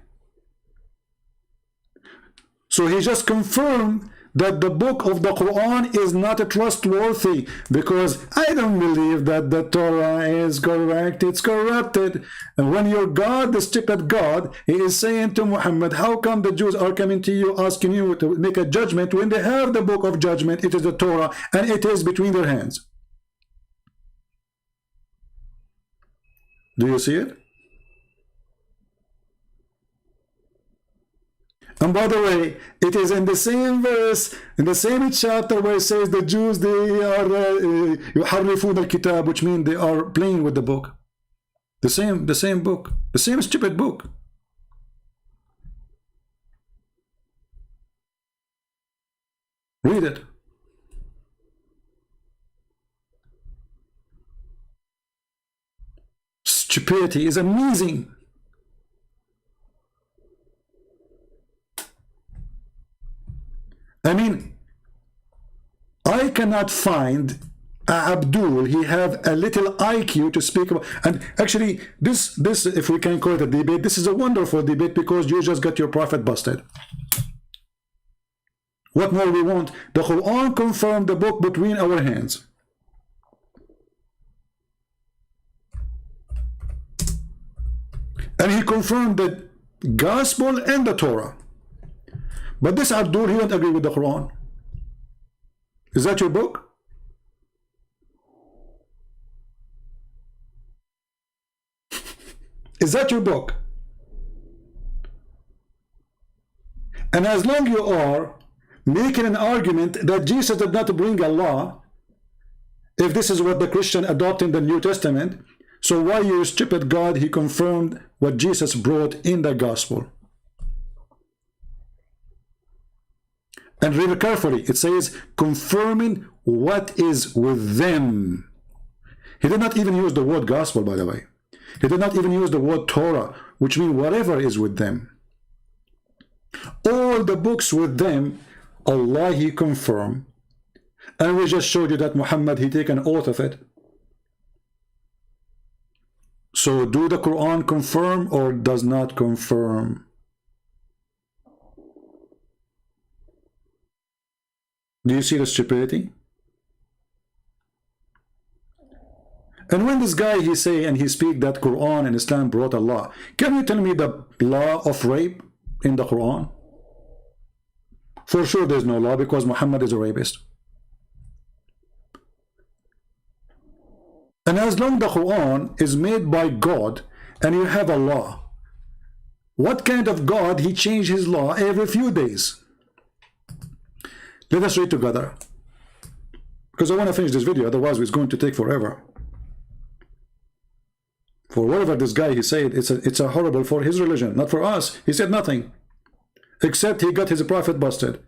So he just confirmed that the book of the Quran is not trustworthy, because I don't believe that the Torah is correct, it's corrupted. And when your God, the stupid God, he is saying to Muhammad, how come the Jews are coming to you asking you to make a judgment when they have the book of judgment, it is the Torah, and it is between their hands? Do you see it? And by the way, it is in the same verse, in the same chapter, where it says the Jews, they are يحرفون الكتاب, which means they are playing with the book. The same book, the same stupid book. Read it. Stupidity is amazing. I mean, I cannot find Abdul, he have a little IQ to speak about. And actually, this, if we can call it a debate, this is a wonderful debate, because you just got your prophet busted. What more we want? The Quran confirmed the book between our hands. And he confirmed the gospel and the Torah. But this Abdul, he don't agree with the Quran. Is that your book? Is that your book? And as long you are making an argument that Jesus did not bring a law, if this is what the Christian adopt in the New Testament, so why you stupid God, he confirmed what Jesus brought in the gospel? And read it carefully. It says, confirming what is with them. He did not even use the word gospel, by the way. He did not even use the word Torah, which means whatever is with them. All the books with them, Allah, he confirmed. And we just showed you that Muhammad, he take an oath of it. So do the Quran confirm or does not confirm? Do you see the stupidity? And when this guy, he say and he speak that Quran and Islam brought a law, can you tell me the law of rape in the Quran? For sure there's no law, because Muhammad is a rapist. And as long the Quran is made by God and you have a law, what kind of God he changed his law every few days? Let us read together, because I want to finish this video, otherwise it's going to take forever. For whatever this guy, he said, it's a horrible for his religion, not for us. He said nothing, except he got his prophet busted.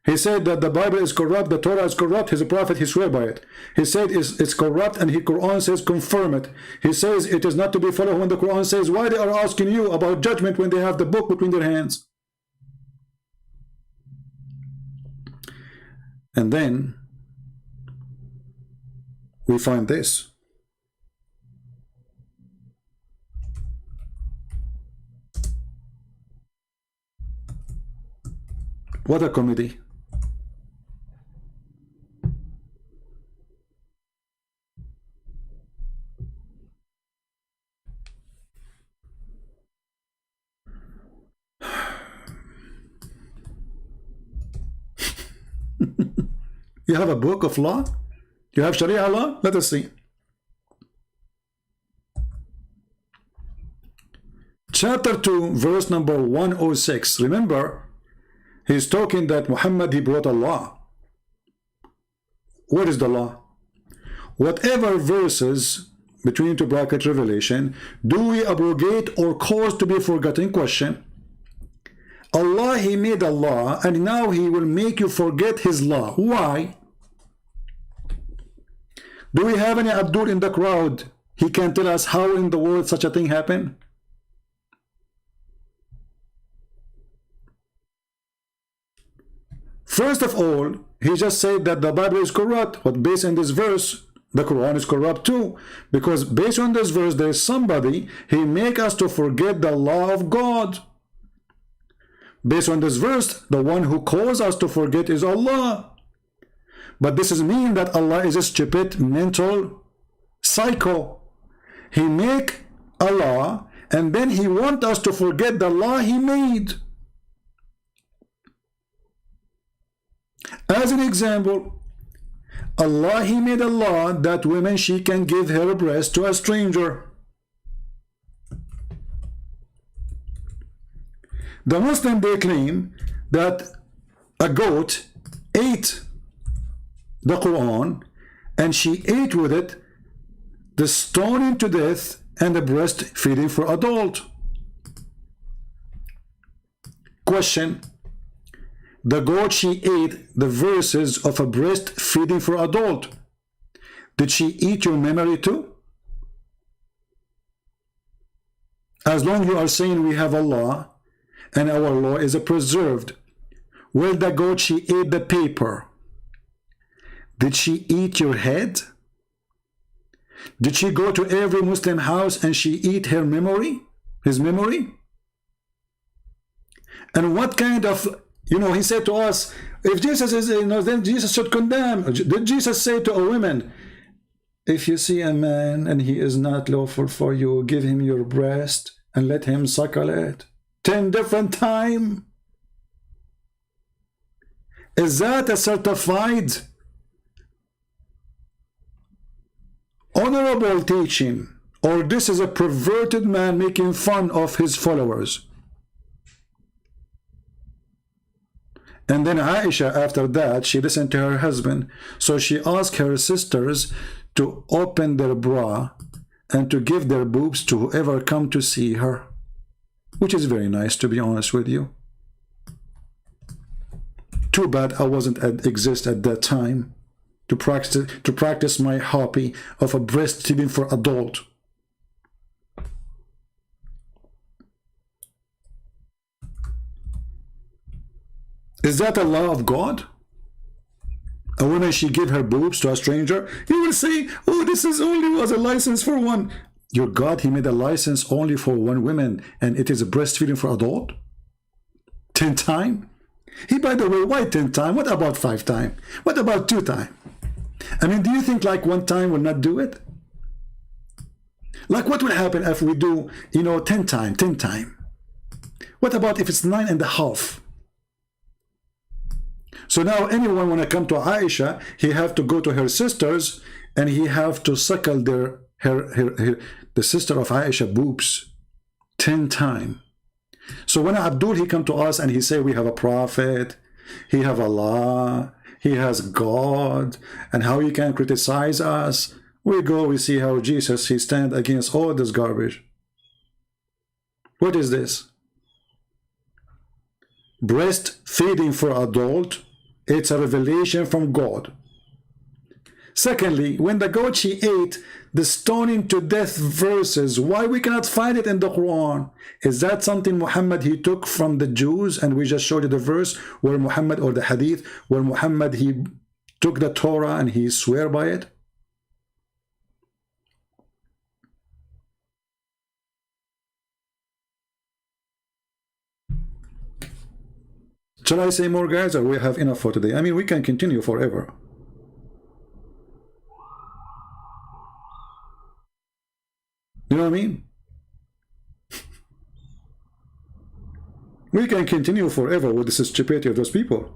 He said that the Bible is corrupt, the Torah is corrupt, his prophet, he swear by it. He said it's corrupt, and the Quran says confirm it. He says it is not to be followed when the Quran says why they are asking you about judgment when they have the book between their hands. And then we find this. What a comedy. You have a book of law? You have Sharia law? Let us see. Chapter 2, verse number 106. Remember, he's talking that Muhammad, he brought a law. What is the law? Whatever verses between two bracket revelation do we abrogate or cause to be forgotten? Question. Allah, he made a law, and now he will make you forget his law. Why? Do we have any Abdul in the crowd? He can tell us how in the world such a thing happened? First of all, he just said that the Bible is corrupt, but based on this verse, the Quran is corrupt too. Because based on this verse, there is somebody, he make us to forget the law of God. Based on this verse, the one who calls us to forget is Allah. But this doesn't mean that Allah is a stupid mental psycho. He make a law, and then he wants us to forget the law he made. As an example, Allah, he made a law that women, she can give her breast to a stranger. The Muslim, they claim that a goat ate the Quran, and she ate with it the stoning to death and the breastfeeding for adult. Question: the goat, she ate the verses of a breastfeeding for adult. Did she eat your memory too? As long as you are saying we have a law and our law is preserved, well, the goat, she ate the paper. Did she eat your head? Did she go to every Muslim house and she eat her memory, his memory? And what kind of, he said to us, if Jesus is, then Jesus should condemn. Did Jesus say to a woman, if you see a man and he is not lawful for you, give him your breast and let him suckle it 10 different times? Is that a certified honorable teaching, or this is a perverted man making fun of his followers? And then Aisha, after that, she listened to her husband, so she asked her sisters to open their bra and to give their boobs to whoever come to see her, which is very nice, to be honest with you. Too bad I wasn't exist at that time to practice my hobby of a breastfeeding for adult. Is that a law of God? A woman, she give her boobs to a stranger? You will say, oh, this is only was a license for one. Your God, he made a license only for one woman, and it is a breastfeeding for adult? 10 times? He, by the way, why 10 times? What about 5 times? What about 2 times? I mean, do you think like 1 time will not do it? Like what will happen if we do, 10 times, 10 times? What about if it's 9.5? So now anyone when I come to Aisha, he have to go to her sisters and he have to suckle the sister of Aisha boobs 10 times. So when Abdul, he come to us and he say we have a prophet, he have Allah, he has God, and how he can criticize us. We go, we see how Jesus, he stand against all this garbage. What is this? Breastfeeding for adult, it's a revelation from God. Secondly, when the goat, she ate the stoning to death verses, why we cannot find it in the Quran? Is that something Muhammad, he took from the Jews, and we just showed you the verse where Muhammad, or the hadith, where Muhammad, he took the Torah and he swear by it? Shall I say more, guys, or we have enough for today? I mean, we can continue forever. You know what I mean? We can continue forever with the stupidity of those people.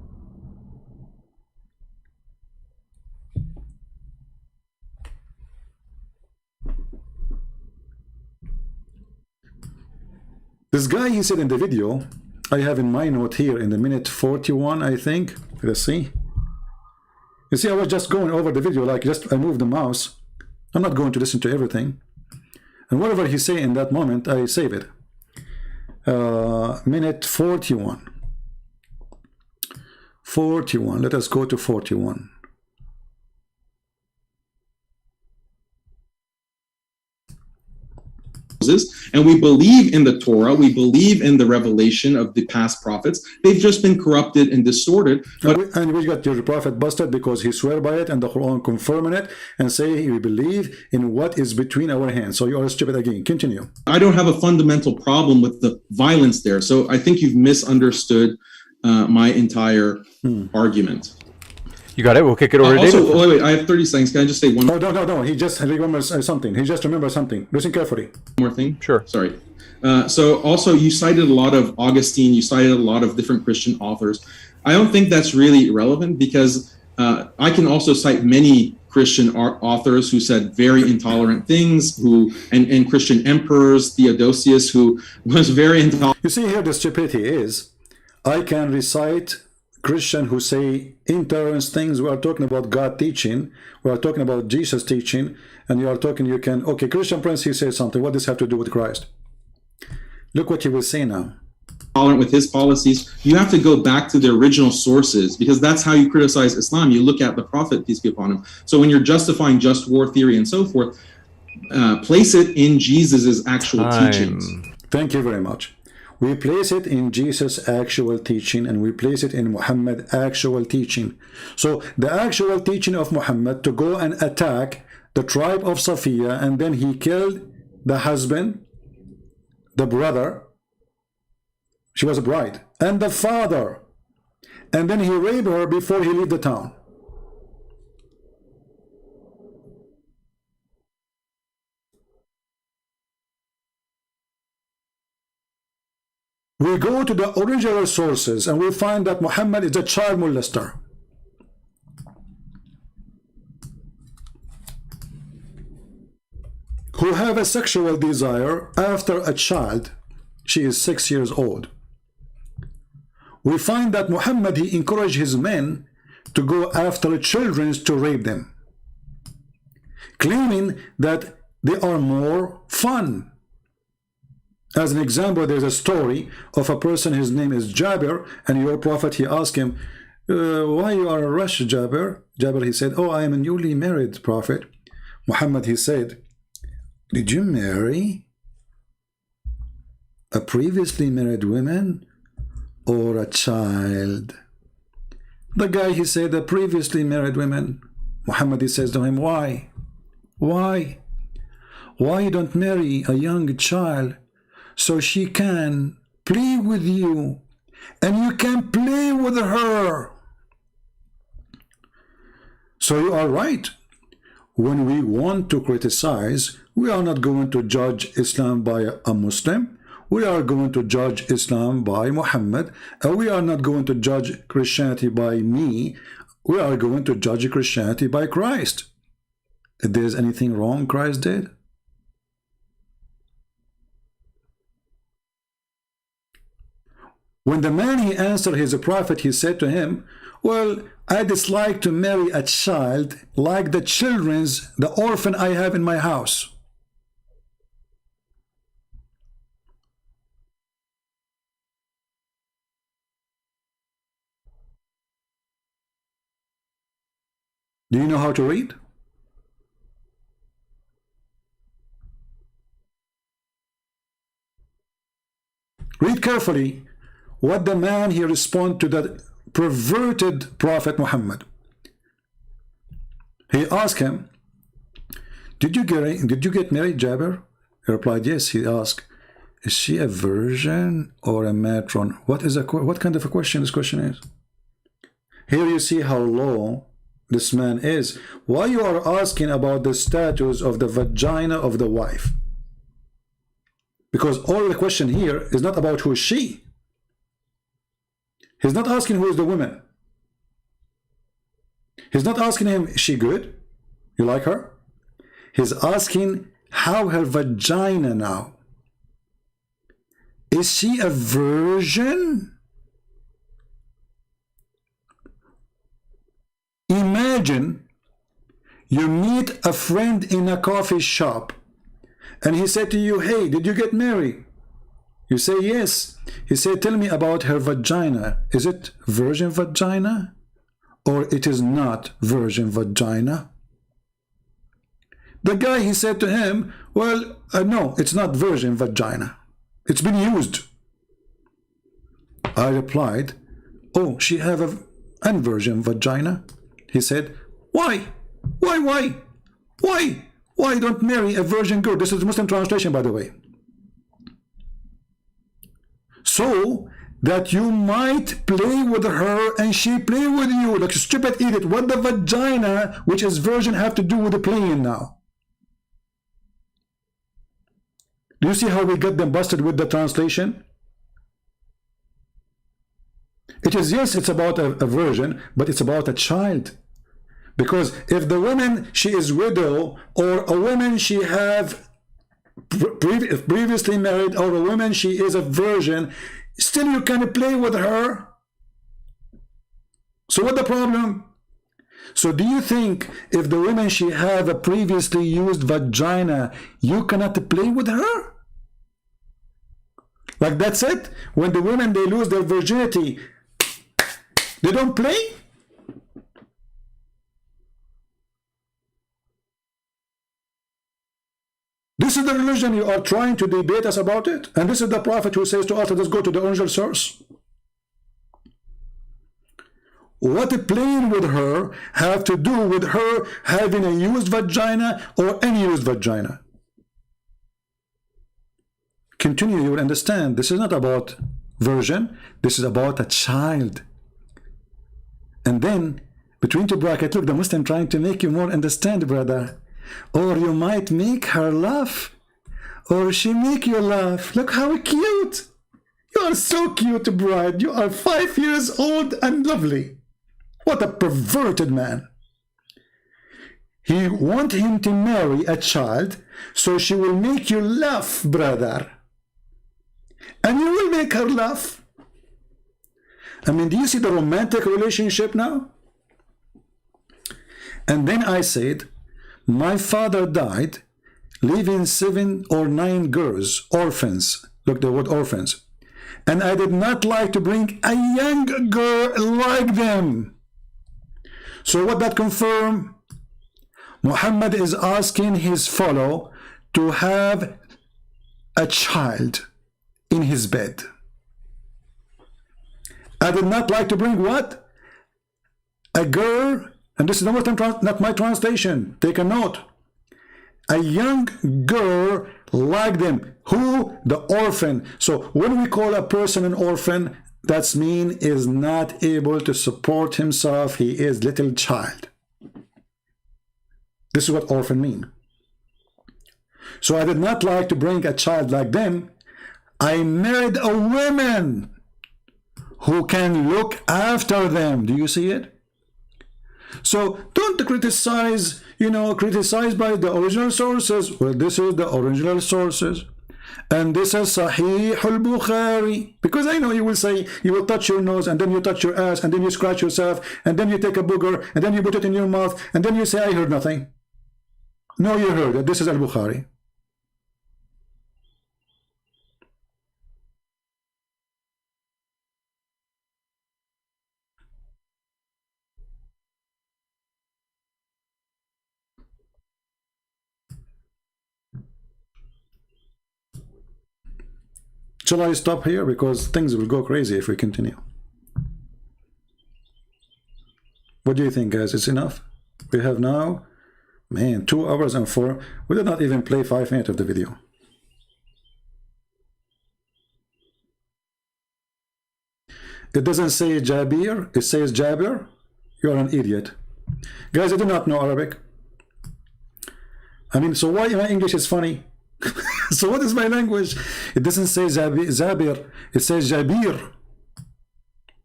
This guy, he said in the video, I have in my note here in the minute 41, I think. Let's see. You see, I was just going over the video, like just I moved the mouse. I'm not going to listen to everything. And whatever he say in that moment, I save it. Minute 41. 41. Let us go to 41. and we believe in the Torah, we believe in the revelation of the past prophets. They've just been corrupted and distorted. But And we got your prophet busted because he swear by it and the Quran confirming it and say we believe in what is between our hands. So you are stupid again. Continue. I don't have a fundamental problem with the violence there. So I think you've misunderstood my entire argument. You got it. We'll kick it over to Also, David. wait, I have 30 seconds. Can I just say one No. He just remembers something. He just remembers something. Listen carefully. more thing? Sure. Sorry. So also, you cited a lot of Augustine. You cited a lot of different Christian authors. I don't think that's really relevant because I can also cite many Christian authors who said very intolerant things, and Christian emperors, Theodosius, who was very intolerant. You see here the stupidity is, I can recite Christian who say intolerant things. We are talking about God teaching. We are talking about Jesus teaching. And you are talking, okay, Christian Prince, he says something. What does this have to do with Christ? Look what he will say now. Tolerant with his policies. You have to go back to the original sources because that's how you criticize Islam. You look at the Prophet, peace be upon him. So when you're justifying just war theory and so forth, place it in Jesus's actual teachings. Thank you very much. We place it in Jesus' actual teaching and we place it in Muhammad's actual teaching. So the actual teaching of Muhammad to go and attack the tribe of Safiya, and then he killed the husband, the brother, she was a bride, and the father, and then he raped her before he left the town. We go to the original sources and we find that Muhammad is a child molester. Who have a sexual desire after a child. She is 6 years old. We find that Muhammad, he encouraged his men to go after children to rape them, claiming that they are more fun. As an example, there's a story of a person, his name is Jabir, and your prophet, he asked him, why you are a rush, Jabir? Jabir, he said, oh, I am a newly married prophet. Muhammad, he said, did you marry a previously married woman or a child? The guy, he said, a previously married woman. Muhammad, he says to him, why? Why? Why you don't marry a young child so she can play with you and you can play with her? So you are right. When we want to criticize, we are not going to judge Islam by a Muslim. We are going to judge Islam by Muhammad. And we are not going to judge Christianity by me. We are going to judge Christianity by Christ. If there's anything wrong Christ did, when the man, he answered his prophet, he said to him, well, I dislike to marry a child like the orphan I have in my house. Do you know how to read? Read carefully what the man, he responded to the perverted Prophet Muhammad. He asked him, did you get married, Jabir? He replied, yes. He asked, is she a virgin or a matron? What kind of a question this question is? Here you see how low this man is. Why you are asking about the status of the vagina of the wife? Because all the question here is not about who is she. He's not asking who is the woman. He's not asking him, is she good? You like her? He's asking how her vagina now. Is she a virgin? Imagine you meet a friend in a coffee shop and he said to you, hey, did you get married? You say yes. He said, tell me about her vagina. Is it virgin vagina or it is not virgin vagina? The guy, he said to him, well, no, it's not virgin vagina. It's been used. I replied, oh, she have a unvirgin vagina? He said, why? Why don't marry a virgin girl? This is the Muslim translation, by the way. So that you might play with her and she play with you. Like, stupid idiot. What the vagina, which is virgin, have to do with the playing now? Do you see how we got them busted with the translation? It is, yes, it's about a virgin, but it's about a child. Because if the woman, she is widow, or a woman she have previously married, or a woman she is a virgin, still you can play with her. So what the problem? So do you think if the woman she have a previously used vagina, you cannot play with her? Like, that's it? When the women, they lose their virginity, they don't play? This is the religion you are trying to debate us about it? And this is the prophet who says to us, let us go to the original source. What playing with her have to do with her having a used vagina or unused vagina? Continue, you will understand. This is not about virgin. This is about a child. And then, between two brackets, look, the Muslim trying to make you more understand, brother. Or you might make her laugh, or she make you laugh. Look how cute. You are so cute, bride. You are 5 years old and lovely. What a perverted man. He want him to marry a child, so she will make you laugh, brother. And you will make her laugh. I mean, do you see the romantic relationship now? And then I said, my father died, leaving 7 or 9 girls, orphans. Look, the word orphans. And I did not like to bring a young girl like them. So what that confirm? Muhammad is asking his follower to have a child in his bed. I did not like to bring what? A girl, and this is not my translation, take a note. A young girl like them. Who? The orphan. So when we call a person an orphan, that means is not able to support himself. He is little child. This is what orphan mean. So I did not like to bring a child like them. I married a woman who can look after them. Do you see it? So don't criticize, criticize by the original sources. Well, this is the original sources. And this is Sahih al-Bukhari. Because I know you will say, you will touch your nose, and then you touch your ass, and then you scratch yourself, and then you take a booger, and then you put it in your mouth, and then you say, I heard nothing. No, you heard it. This is al-Bukhari. Shall I stop here? Because things will go crazy if we continue. What do you think, guys? It's enough? We have now, man, 2 hours and 4. We did not even play 5 minutes of the video. It doesn't say Jabir, it says Jabir. You're an idiot. Guys, I do not know Arabic. I mean, so why my English is funny? So what is my language? It doesn't say Zabir, it says Jabir.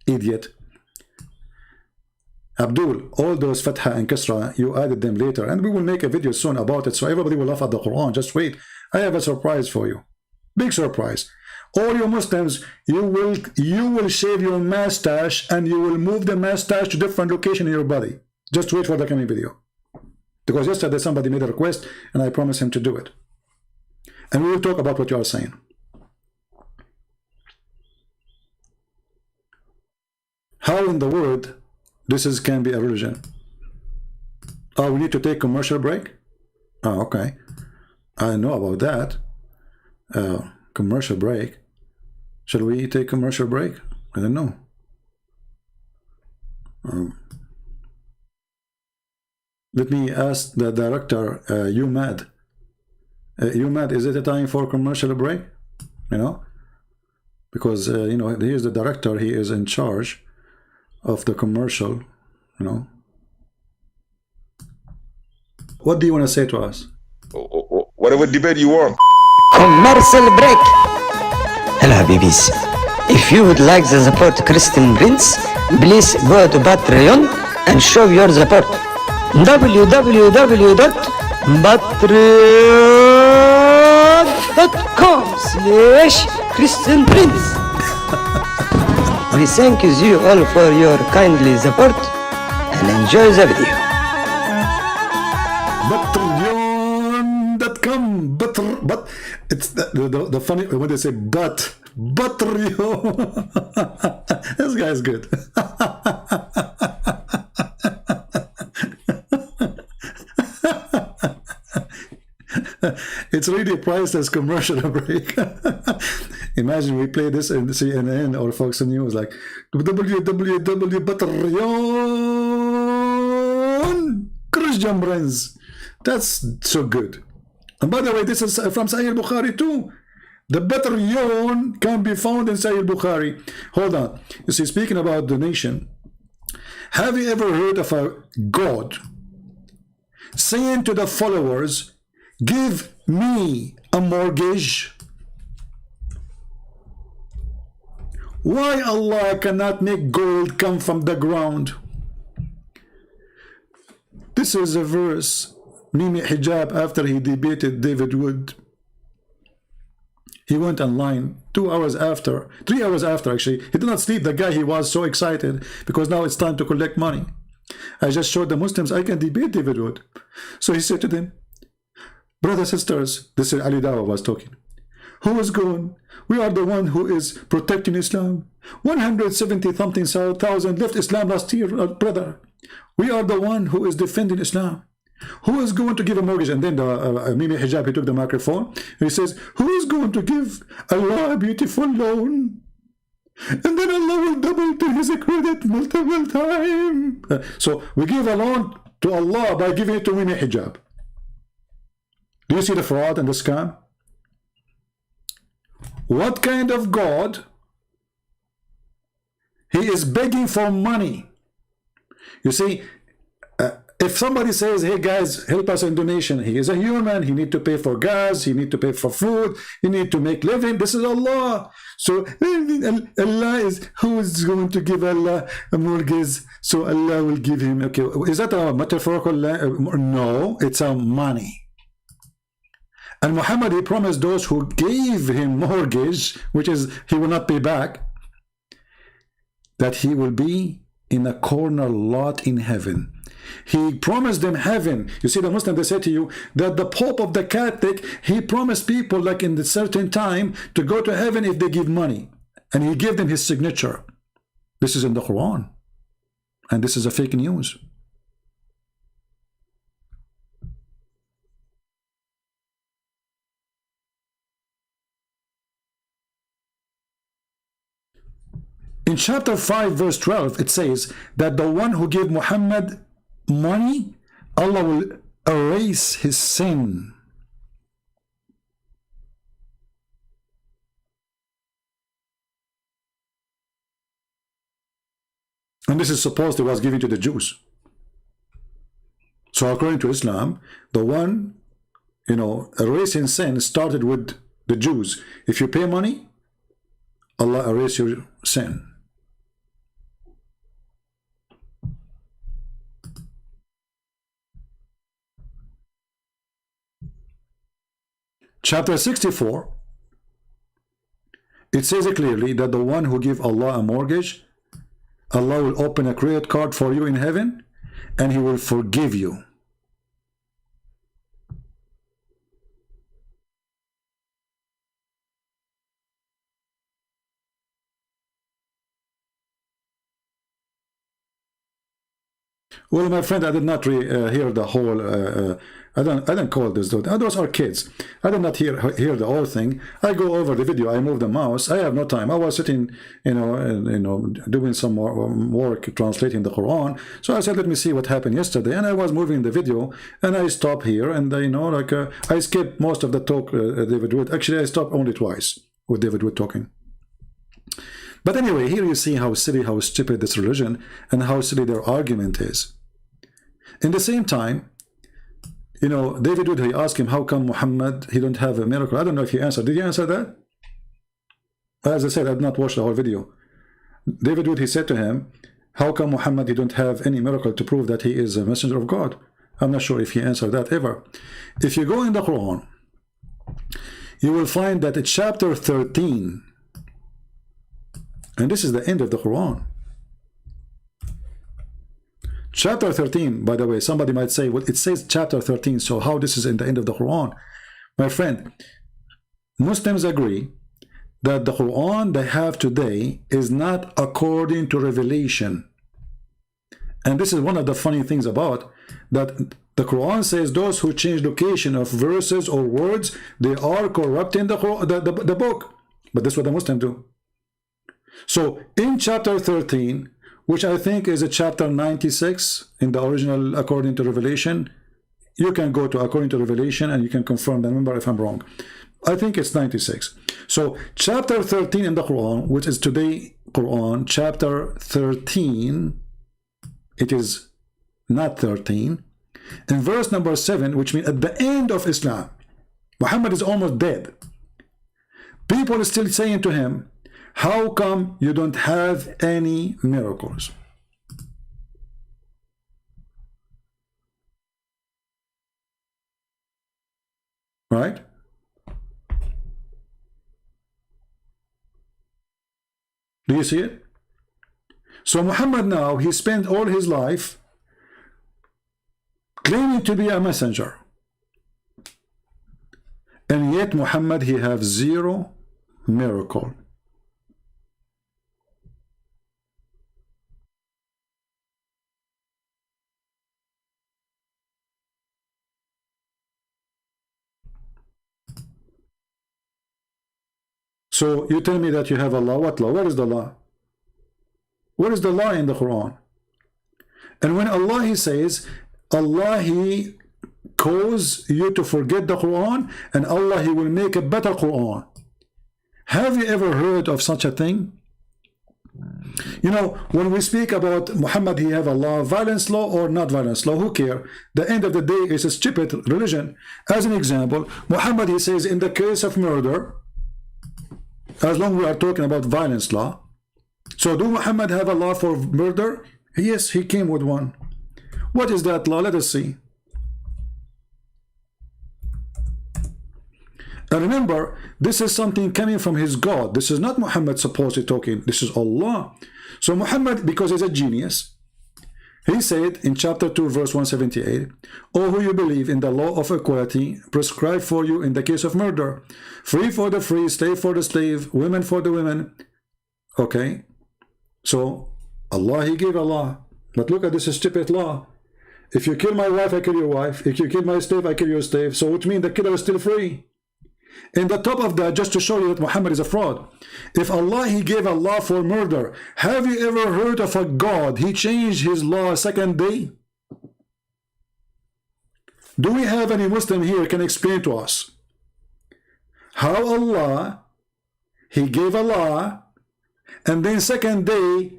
Idiot. Abdul, all those Fatha and Kasra, you added them later, and we will make a video soon about it, so everybody will laugh at the Quran. Just wait. I have a surprise for you. Big surprise. All you Muslims, you will shave your mustache, and you will move the mustache to different location in your body. Just wait for the coming video. Because yesterday somebody made a request, and I promised him to do it. And we will talk about what you are saying. How in the world this can be a religion? Oh, we need to take commercial break? Oh, okay. I know about that. Commercial break. Shall we take commercial break? I don't know. Let me ask the director, you mad? You mad? Is it a time for commercial break? You know, because you know, he is the director. He is in charge of the commercial. You know, what do you want to say to us? Whatever debate you want. Commercial break. Hello, Habibis. If you would like to support Christian Prince, please go to Patreon and show your support. www.patreon.com/Christian Prince. We thank you all for your kindly support and enjoy the video. Patreon.com, but it's the funny when they say but Patreon. This guy's good. It's really priced as commercial break. Imagine we play this in CNN or Fox News, like www.patreon Christian Prince. That's so good. And by the way, this is from Sahih Bukhari too. The Patreon can be found in Sahih Bukhari. Hold on. You see, speaking about donation, have you ever heard of a God saying to the followers, give me a mortgage? Why Allah cannot make gold come from the ground? This is a verse Mimi Hijab, after he debated David Wood, he went online 2 hours after, 3 hours after actually. He did not sleep, the guy. He was so excited because now it's time to collect money. I just showed the Muslims I can debate David Wood. So he said to them, brothers, sisters, this is Ali Dawa was talking. Who is going? We are the one who is protecting Islam. 170-something thousand left Islam last year, brother. We are the one who is defending Islam. Who is going to give a mortgage? And then the Mimi Hijab, he took the microphone and he says, who is going to give Allah a beautiful loan? And then Allah will double to his credit multiple times. So we give a loan to Allah by giving it to Mimi Hijab. Do you see the fraud and the scam? What kind of God? He is begging for money. You see, if somebody says, hey guys, help us in donation, he is a human, he need to pay for gas, he need to pay for food, he need to make living. This is Allah. So Allah is, who is going to give Allah a mortgage? So Allah will give him, okay, is that a metaphorical? No, it's a money. And Muhammad, he promised those who gave him mortgage, which is he will not pay back, that he will be in a corner lot in heaven. He promised them heaven. You see, the Muslim, they say to you that the Pope of the Catholic, he promised people like in a certain time to go to heaven if they give money. And he gave them his signature. This is in the Quran. And this is a fake news. In chapter 5, verse 12, it says that the one who gave Muhammad money, Allah will erase his sin. And this is supposed it was given to the Jews. So according to Islam, the one, erasing sin started with the Jews. If you pay money, Allah erase your sin. Chapter 64, it says clearly that the one who gives Allah a mortgage, Allah will open a credit card for you in heaven and he will forgive you. Well, my friend, I did not hear the whole I don't call this though. Those are kids. I did not hear the whole thing. I go over the video. I move the mouse. I have no time. I was sitting, doing some more work translating the Quran. So I said, let me see what happened yesterday. And I was moving the video, and I stopped here, and I skipped most of the talk. David Wood. Actually, I stopped only twice with David Wood talking. But anyway, here you see how silly, how stupid this religion, and how silly their argument is. In the same time, David Wood, he asked him, how come Muhammad, he don't have a miracle? I don't know if he answered. Did he answer that? As I said, I did not watch the whole video. David Wood, he said to him, how come Muhammad, he don't have any miracle to prove that he is a messenger of God? I'm not sure if he answered that ever. If you go in the Quran, you will find that it's chapter 13, and this is the end of the Quran. Chapter 13, by the way, somebody might say, well, it says chapter 13, so how this is in the end of the Quran? My friend, Muslims agree that the Quran they have today is not according to revelation. And this is one of the funny things about that the Quran says those who change location of verses or words, they are corrupting the book. But that's what the Muslims do. So in chapter 13, which I think is a chapter 96 in the original according to Revelation. You can go to according to Revelation and you can confirm the number if I'm wrong. I think it's 96. So chapter 13 in the Quran, which is today Quran, chapter 13, it is not 13. In verse number 7, which means at the end of Islam, Muhammad is almost dead. People are still saying to him, how come you don't have any miracles? Right? Do you see it? So Muhammad now, he spent all his life claiming to be a messenger. And yet Muhammad, he have zero miracle. So you tell me that you have a law. What law? Where is the law? Where is the law in the Quran? And when Allah, he says, Allah, he cause you to forget the Quran, and Allah, he will make a better Quran. Have you ever heard of such a thing? When we speak about Muhammad, he have a law, violence law or not violence law, who care? The end of the day is a stupid religion. As an example, Muhammad, he says, in the case of murder, as long as we are talking about violence law. So do Muhammad have a law for murder? Yes, he came with one. What is that law? Let us see. And remember, this is something coming from his God. This is not Muhammad supposedly talking. This is Allah. So Muhammad, because he's a genius, he said in chapter 2, verse 178, O who you believe in the law of equality prescribed for you in the case of murder, free for the free, slave for the slave, women for the women. Okay, so Allah, he gave a law. But look at this stupid law. If you kill my wife, I kill your wife. If you kill my slave, I kill your slave. So which means the killer is still free. In the top of that, just to show you that Muhammad is a fraud, if Allah, he gave a law for murder, have you ever heard of a God, he changed his law second day? Do we have any Muslim here can explain to us how Allah, he gave a law, and then second day,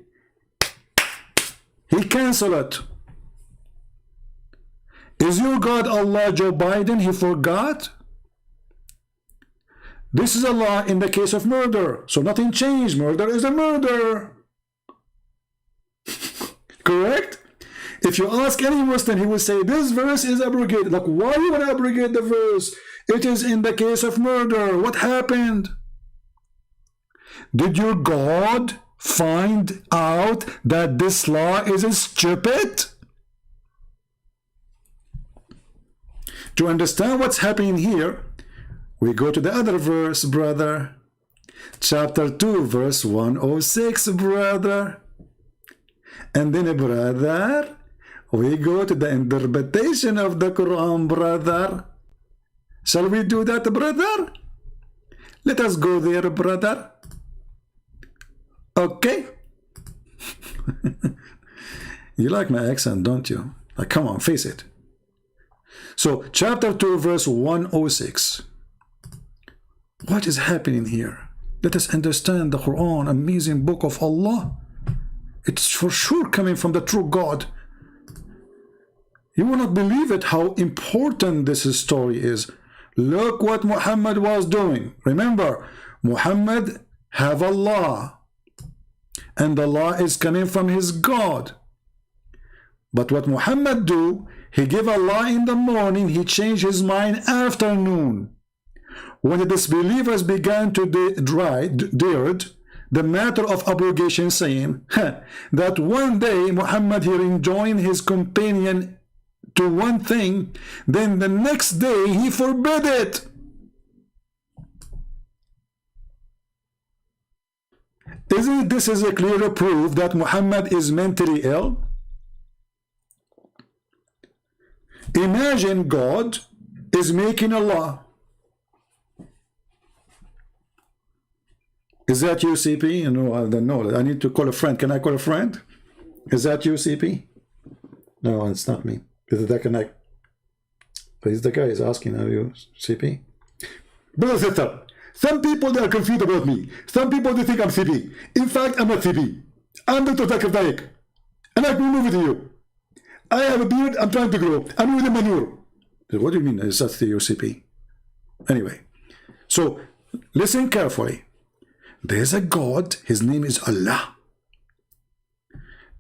he canceled it? Is your God Allah Joe Biden, he forgot? This is a law in the case of murder. So nothing changed. Murder is a murder. Correct? If you ask any Muslim, he will say, this verse is abrogated. Like, why you want to abrogate the verse? It is in the case of murder. What happened? Did your God find out that this law is stupid? To understand what's happening here, we go to the other verse, brother. Chapter 2, verse 106, brother. And then, brother, we go to the interpretation of the Quran, brother. Shall we do that, brother? Let us go there, brother. Okay. You like my accent, don't you? Like, come on, face it. So, chapter 2, verse 106. What is happening here? Let us understand the Quran, amazing book of Allah. It's for sure coming from the true God. You will not believe it how important this story is. Look what Muhammad was doing. Remember, Muhammad have Allah, and Allah is coming from his God. But what Muhammad do, he give Allah in the morning, he changed his mind afternoon. When the disbelievers began to dared the matter of obligation, saying that one day Muhammad he enjoined his companion to one thing, then the next day he forbid it. Isn't this is a clear proof that Muhammad is mentally ill? Imagine God is making a law. Is that you, CP? No, I don't know. I need to call a friend. Can I call a friend? Is that you, CP? No, it's not me. Is it that connect? But the guy is asking, are you CP? Brother, sister, some people they are confused about me. Some people they think I'm CP. In fact, I'm not CP. I'm Dr. Zakir Daik. And I will move with you. I have a beard, I'm trying to grow. I'm with the manure. What do you mean? Is that the UCP? Anyway, so listen carefully. There's a God, his name is Allah.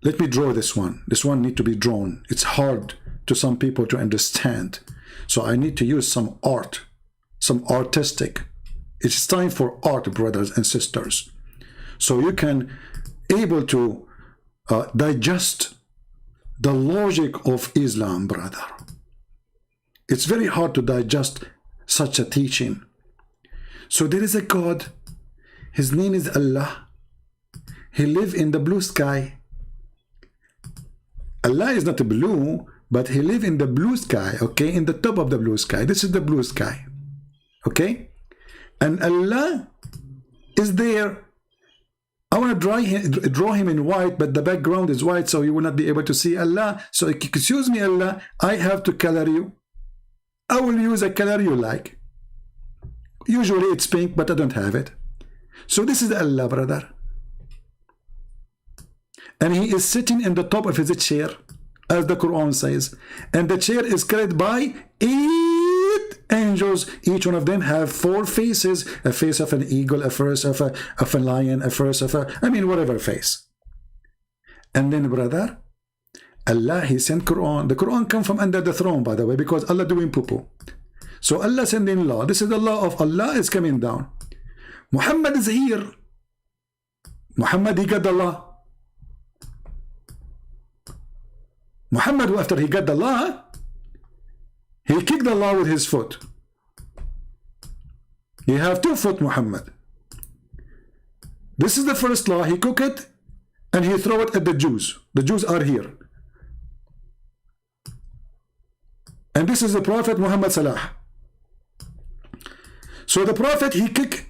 Let me draw this one. This one needs to be drawn. It's hard to some people to understand. So I need to use some art, some artistic. It's time for art, brothers and sisters. So you can able to digest the logic of Islam, brother. It's very hard to digest such a teaching. So there is a God. His name is Allah. He lives in the blue sky. Allah is not blue, but he lives in the blue sky, okay? In the top of the blue sky. This is the blue sky, okay? And Allah is there. I want to draw him in white, but the background is white, so you will not be able to see Allah. So excuse me, Allah, I have to color you. I will use a color you like. Usually it's pink, but I don't have it. So this is Allah, brother. And he is sitting in the top of his chair, as the Quran says. And the chair is carried by 8 angels. Each one of them have 4 faces. A face of an eagle, a face of a lion, a face of whatever face. And then, brother, Allah, he sent Quran. The Quran come from under the throne, by the way, because Allah doing poo-poo. So Allah sending law. This is the law of Allah is coming down. Muhammad is here. Muhammad, he got the law. Muhammad, after he got the law, he kicked the law with his foot. He have 2 foot, Muhammad. This is the first law. He cook it and he throw it at the Jews. The Jews are here. And this is the Prophet Muhammad Salah. So the Prophet, he kick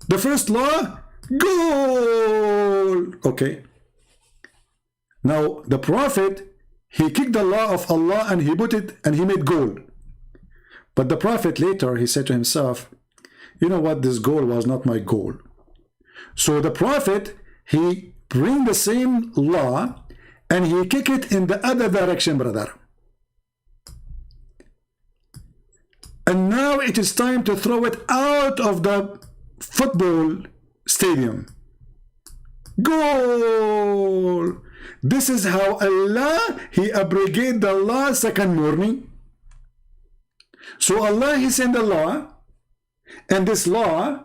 the first law, goal. Okay. Now the Prophet, he kicked the law of Allah and he put it and he made goal. But the Prophet later, he said to himself, you know what, this goal was not my goal. So the Prophet, he bring the same law and he kick it in the other direction, brother. And now it is time to throw it out of the football stadium. Goal! This is how Allah, he abrogate the law second morning. So Allah, he sent the law, and this law,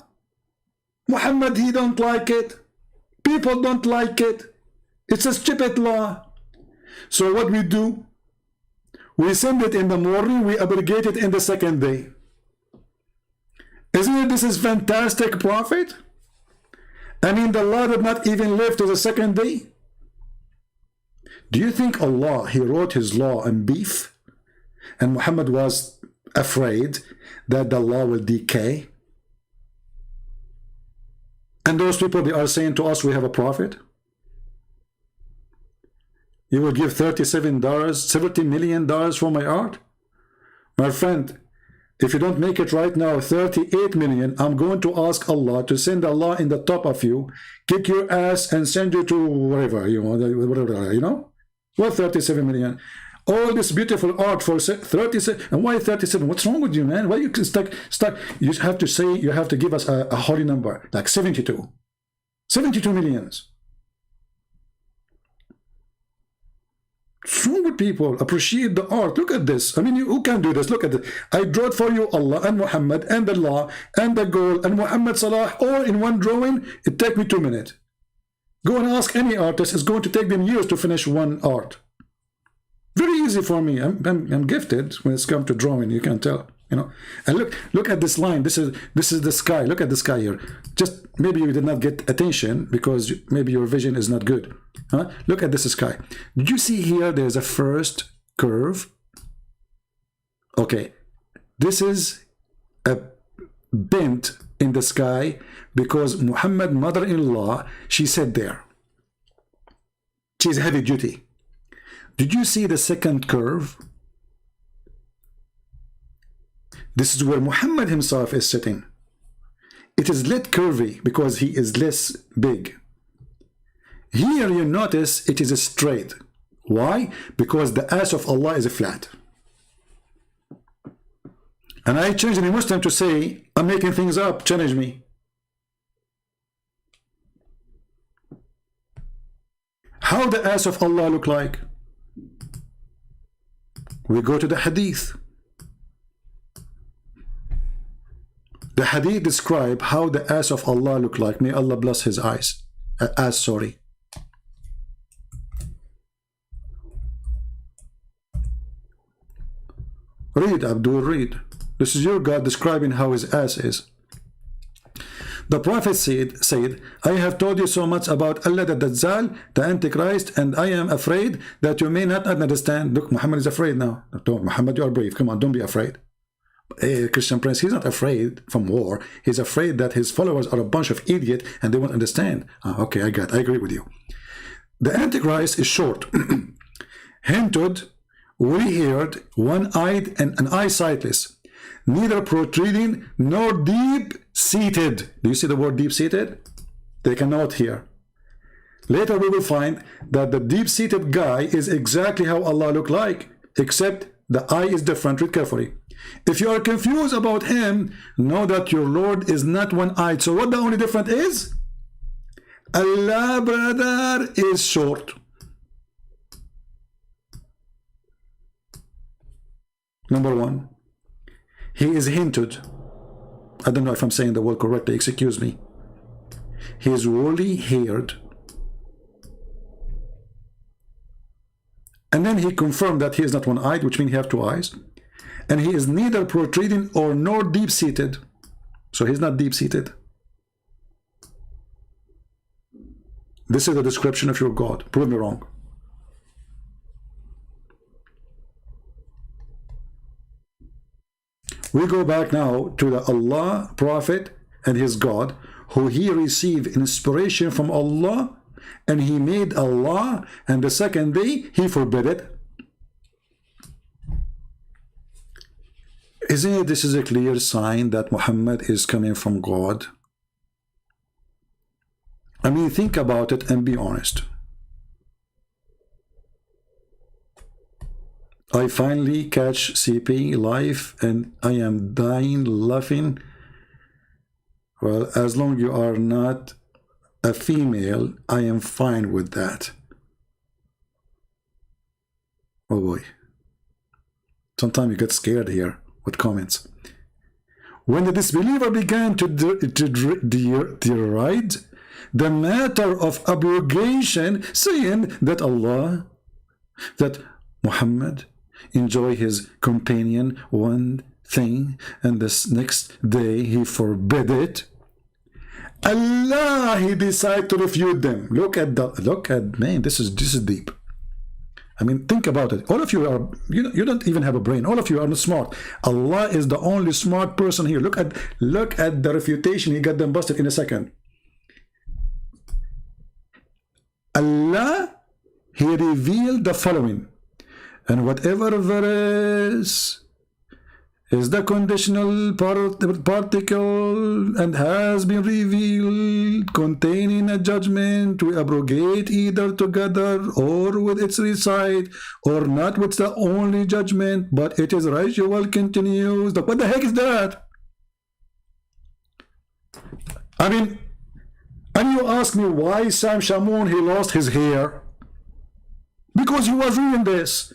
Muhammad, he don't like it. People don't like it. It's a stupid law. So what we do? We send it in the morning, we abrogate it in the second day. Isn't it this is fantastic, Prophet? I mean, the law did not even live to the second day. Do you think Allah, He wrote His law in beef, and Muhammad was afraid that the law will decay? And those people, they are saying to us, we have a prophet. You will give $70 million for my art? My friend, if you don't make it right now, 38 million, I'm going to ask Allah to send Allah in the top of you, kick your ass and send you to wherever, whatever, What 37 million? All this beautiful art for 37, and why 37? What's wrong with you, man? Why you stuck? You have to say, you have to give us a holy number, like 72. 72 millions. What's wrong with people? Appreciate the art. Look at this. I mean, who can do this? Look at it. I drew it for you, Allah and Muhammad and the law and the goal and Muhammad Salah all in one drawing. It take me 2 minutes. Go and ask any artist. It's going to take them years to finish one art. Very easy for me. I'm gifted when it's come to drawing. You can tell, And look at this line. This is the sky. Look at the sky here. Just maybe you did not get attention because maybe your vision is not good. Huh? Look at this sky. Did you see here? There's a first curve. Okay, this is a bend in the sky because Muhammad, mother-in-law, she said there. She's heavy duty. Did you see the second curve? This is where Muhammad himself is sitting. It is less curvy because he is less big. Here you notice it is straight. Why? Because the ass of Allah is flat. And I changed any Muslim to say, I'm making things up, challenge me. How the ass of Allah look like? We go to the hadith. The hadith describe how the ass of Allah look like. May Allah bless his eyes. Sorry. Read, Abdul, read. This is your God describing how his ass is. The Prophet said, I have told you so much about Allah the Dajjal, the Antichrist, and I am afraid that you may not understand. Look, Muhammad is afraid now. Don't, Muhammad, you are brave. Come on, don't be afraid. Christian Prince, he's not afraid from war. He's afraid that his followers are a bunch of idiots and they won't understand. Okay, I agree with you. The Antichrist is short, hinted, woolly-haired, one-eyed, and an eye sightless, neither protruding nor deep-seated. Do you see the word deep-seated? Take a note here. Later we will find that the deep-seated guy is exactly how Allah looked like, except the eye is different. Read carefully. If you are confused about him, know that your Lord is not one-eyed. So what the only difference is? Allah, brother, is short. Number one, he is hinted. I don't know if I'm saying the word correctly, excuse me. He is woolly haired. And then he confirmed that he is not one-eyed, which means he has two eyes. And he is neither protruding or nor deep-seated. So he's not deep-seated. This is the description of your God. Prove me wrong. We go back now to the Allah, Prophet, and his God, who he received inspiration from Allah, and he made Allah, and the second day he forbid it. Isn't it this is a clear sign that Muhammad is coming from God? I mean, think about it and be honest. I finally catch CP live and I am dying laughing. Well, as long as you are not a female, I am fine with that. Oh boy. Sometimes you get scared here with comments. When the disbeliever began to deride the matter of abrogation, saying that Allah, that Muhammad enjoy his companion one thing and this next day he forbid it, Allah, he decided to refute them. Look at man, this is deep. I mean, think about it. All of you are, you don't even have a brain. All of you are not smart. Allah is the only smart person here. Look at the refutation. He got them busted in a second. Allah, He revealed the following. And whatever verse is the conditional particle and has been revealed containing a judgment to abrogate either together or with its recite or not with the only judgment, but it is ritual continues. What the heck is that? I mean, and you ask me why Sam Shamoun, he lost his hair? Because he was reading this.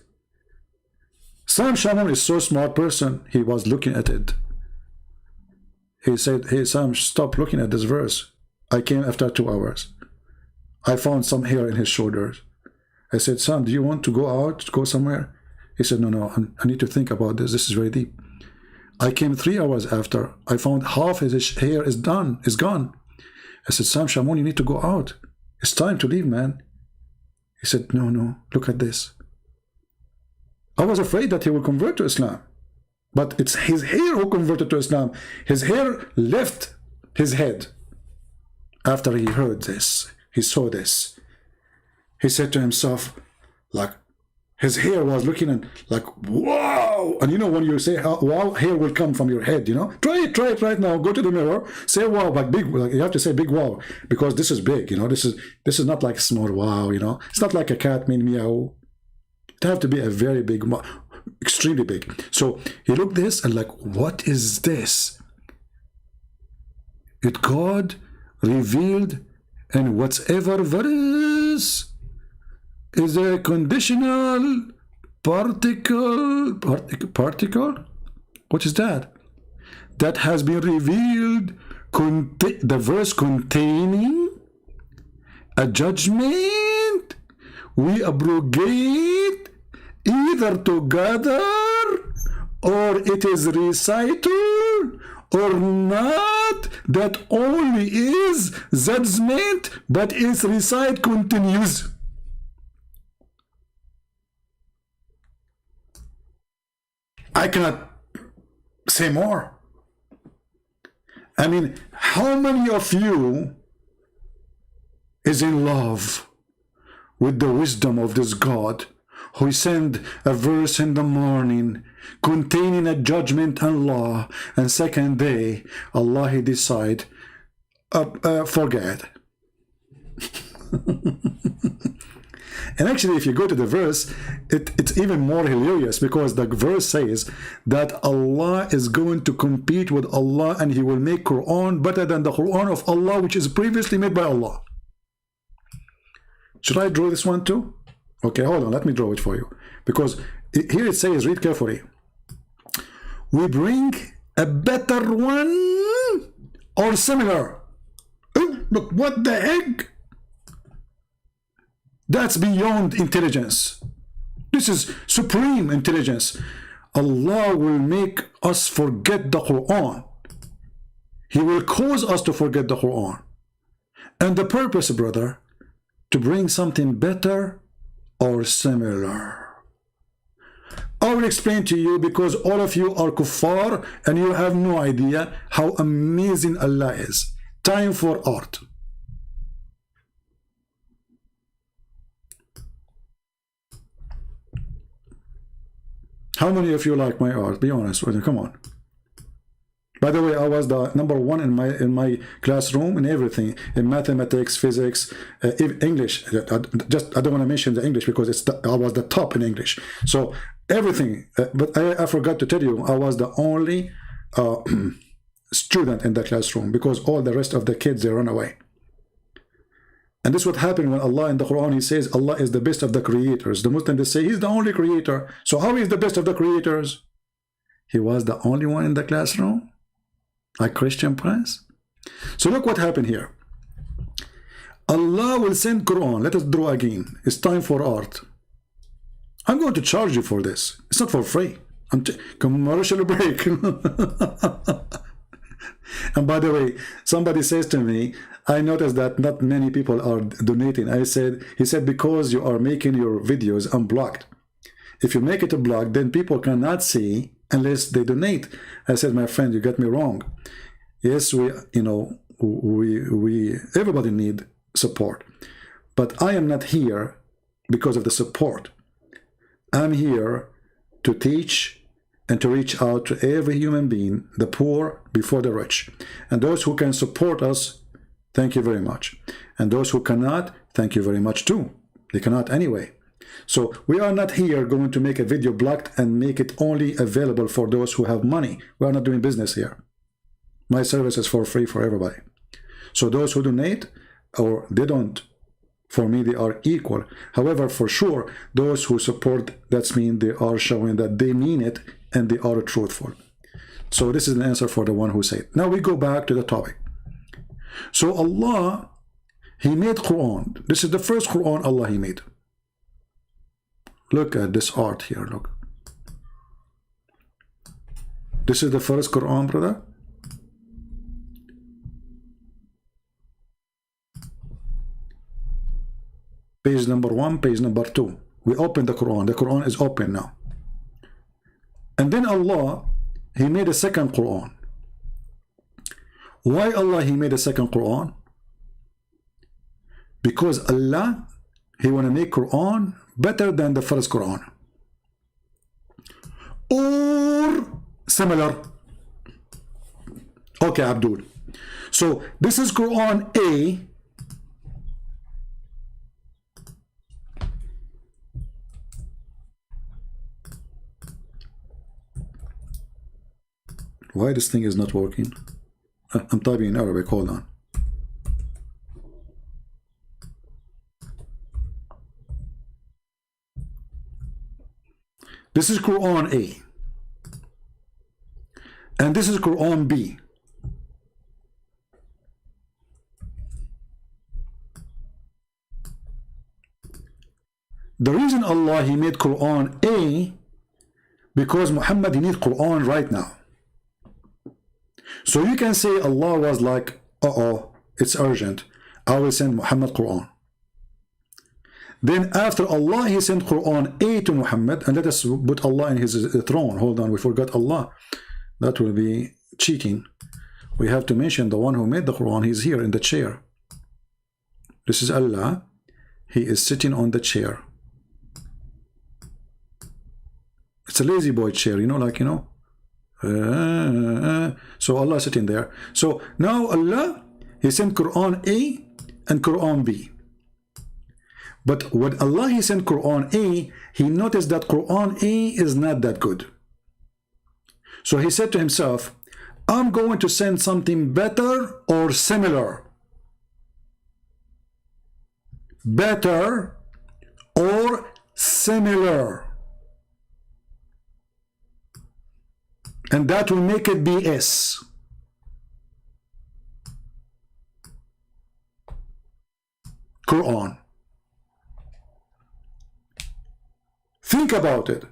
Sam Shamoun is so smart person. He was looking at it. He said, hey Sam, stop looking at this verse. I came after 2 hours. I found some hair in his shoulders. I said, Sam, do you want to go out, go somewhere? He said, no, I need to think about this. This is very deep. I came 3 hours after. I found half his hair is gone. I said, Sam Shamoun, you need to go out. It's time to leave, man. He said, no, look at this. I was afraid that he will convert to Islam. But it's his hair who converted to Islam. His hair left his head. After he heard this, he saw this. He said to himself, like, his hair was looking and like, wow. And you know when you say wow, hair will come from your head, you know. Try it right now. Go to the mirror, say wow, but big. Like, you have to say big wow because this is big, you know. This is not like a small wow, you know. It's not like a cat mean meow. It have to be a very big, extremely big. So he looked this and like, what is this? It God revealed, and whatever verse is a conditional particle. What is that? That has been revealed. The verse containing a judgment. We abrogate either together or it is recital or not. That only is judgment, but its recite continues. I cannot say more. I mean, how many of you is in love with the wisdom of this God who sent a verse in the morning containing a judgment and law, and second day Allah he decide forget. And actually, if you go to the verse, it's even more hilarious because the verse says that Allah is going to compete with Allah and he will make Quran better than the Quran of Allah, which is previously made by Allah. Should I draw this one too? Okay, hold on, let me draw it for you. Because here it says, read carefully. We bring a better one or similar. Oh, look, what the heck? That's beyond intelligence. This is supreme intelligence. Allah will make us forget the Quran. He will cause us to forget the Quran. And the purpose, brother, to bring something better or similar. I will explain to you because all of you are kuffar and you have no idea how amazing Allah is. Time for art. How many of you like my art? Be honest with me. Come on. By the way, I was the #1 in my classroom in everything, in mathematics, physics, English. I don't want to mention the English because I was the top in English. So everything. But I forgot to tell you, I was the only student in the classroom because all the rest of the kids, they run away. And this is what happened when Allah in the Quran, he says Allah is the best of the creators. The Muslims, they say he's the only creator. So how is the best of the creators? He was the only one in the classroom, like Christian Prince. So look what happened here. Allah will send Quran. Let us draw again. It's time for art. I'm going to charge you for this. It's not for free. Commercial break. And by the way, somebody says to me, I noticed that not many people are donating. He said, because you are making your videos unblocked. If you make it a block, then people cannot see unless they donate. I said, my friend, you got me wrong. Yes, everybody need support. But I am not here because of the support. I'm here to teach and to reach out to every human being, the poor before the rich. And those who can support us, thank you very much. And those who cannot, thank you very much too. They cannot anyway. So we are not here going to make a video blocked and make it only available for those who have money. We are not doing business here. My service is for free for everybody. So those who donate or they don't, for me, they are equal. However, for sure, those who support, that means they are showing that they mean it and they are truthful. So this is an answer for the one who said. Now we go back to the topic. So Allah, He made Quran. This is the first Quran Allah He made. Look at this art here, look. This is the first Quran, brother. Page number 1, page number 2. We open the Quran. The Quran is open now. And then Allah, He made a second Quran. Why Allah He made a second Quran? Because Allah, He want to make Quran better than the first Quran. Or similar. Okay, Abdul. So this is Quran A. Why this thing is not working? I'm typing in Arabic, hold on. This is Quran A. And this is Quran B. The reason Allah He made Quran A, because Muhammad He needs Quran right now. So you can say Allah was like, it's urgent. I will send Muhammad Quran. Then after Allah, He sent Quran A to Muhammad, and let us put Allah in His throne. Hold on, we forgot Allah. That will be cheating. We have to mention the one who made the Quran. He's here in the chair. This is Allah. He is sitting on the chair. It's a lazy boy chair, so Allah sitting there. So now Allah, He sent Quran A and Quran B. But when Allah He sent Quran A, He noticed that Quran A is not that good. So He said to Himself, I'm going to send something better or similar. Better or similar. And that will make it BS. Quran. Think about it.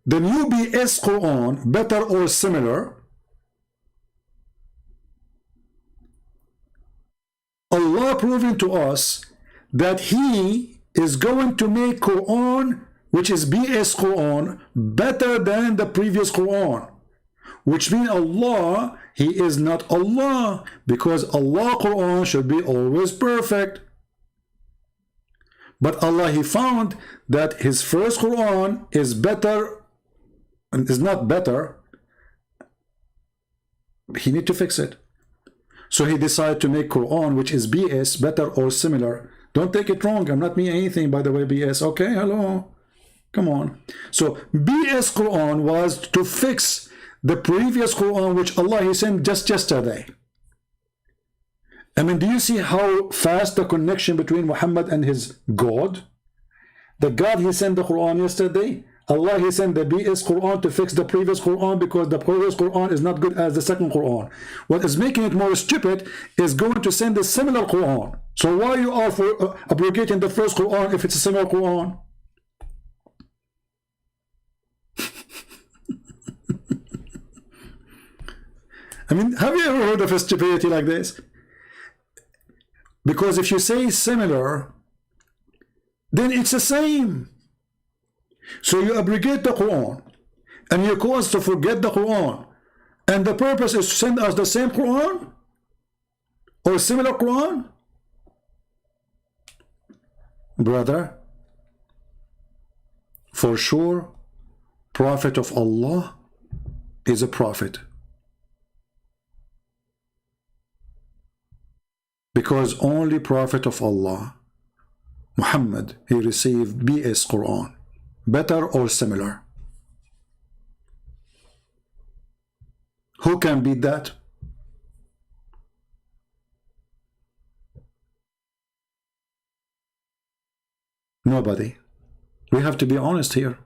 The new BS Quran, better or similar, Allah proving to us that He is going to make Quran, which is BS Quran, better than the previous Quran. Which means Allah, He is not Allah, because Allah Quran should be always perfect. But Allah, He found that His first Quran is better, and is not better. He need to fix it. So He decided to make Quran, which is BS, better or similar. Don't take it wrong. I'm not meaning anything, by the way, BS. Okay, hello. Come on. So BS Quran was to fix the previous Quran, which Allah He sent just yesterday. I mean, do you see how fast the connection between Muhammad and his God? The God He sent the Quran yesterday, Allah He sent the BS Quran to fix the previous Quran, because the previous Quran is not good as the second Quran. What is making it more stupid is going to send a similar Quran. So why you are for abrogating the first Quran if it's a similar Quran? I mean, have you ever heard of a stupidity like this? Because if you say similar, then it's the same. So you abrogate the Quran, and you cause us to forget the Quran, and the purpose is to send us the same Quran or similar Quran? Brother, for sure, Prophet of Allah is a prophet. Because only Prophet of Allah, Muhammad, he received BS Quran, better or similar. Who can beat that? Nobody. We have to be honest here.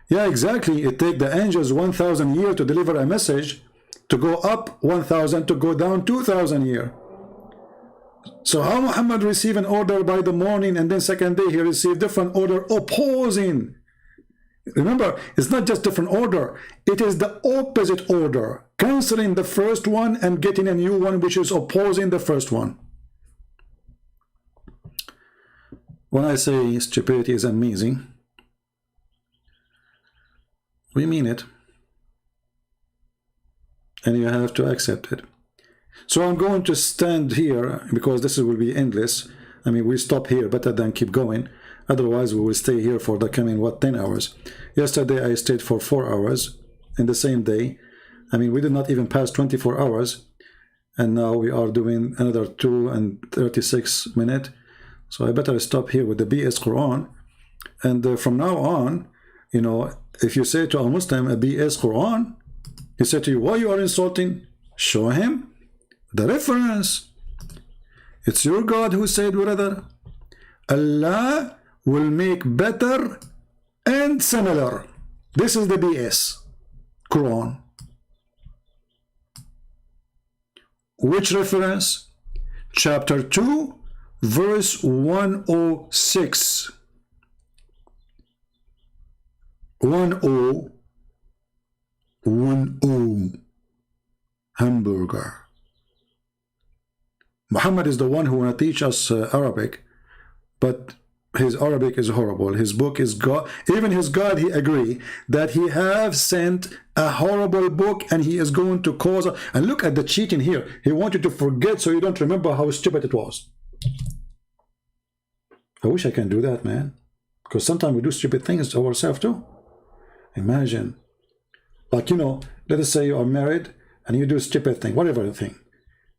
Yeah, exactly. It takes the angels 1,000 years to deliver a message, to go up 1,000, to go down 2,000 years. So how Muhammad received an order by the morning, and then second day he received different order opposing? Remember, it's not just different order, it is the opposite order, canceling the first one and getting a new one which is opposing the first one. When I say stupidity is amazing, we mean it. And you have to accept it. So I'm going to stand here because this will be endless. I mean, we stop here better than keep going. Otherwise, we will stay here for the coming, 10 hours. Yesterday, I stayed for 4 hours in the same day. I mean, we did not even pass 24 hours. And now we are doing another 2 and 36 minutes. So I better stop here with the BS Quran. And from now on, you know, if you say to a Muslim a BS Quran, he said to you, why you are insulting? Show him the reference. It's your God who said, brother, Allah will make better and similar. This is the BS Quran. Which reference? Chapter 2, verse 106. 10. Hamburger. Muhammad is the one who want to teach us Arabic, but his Arabic is horrible. His book is God. Even his God, he agree that he have sent a horrible book, and he is going to cause. And look at the cheating here. He wants you to forget so you don't remember how stupid it was. I wish I can do that, man, because sometimes we do stupid things to ourselves too. Imagine, like, you know, let us say you are married and you do a stupid thing, whatever thing,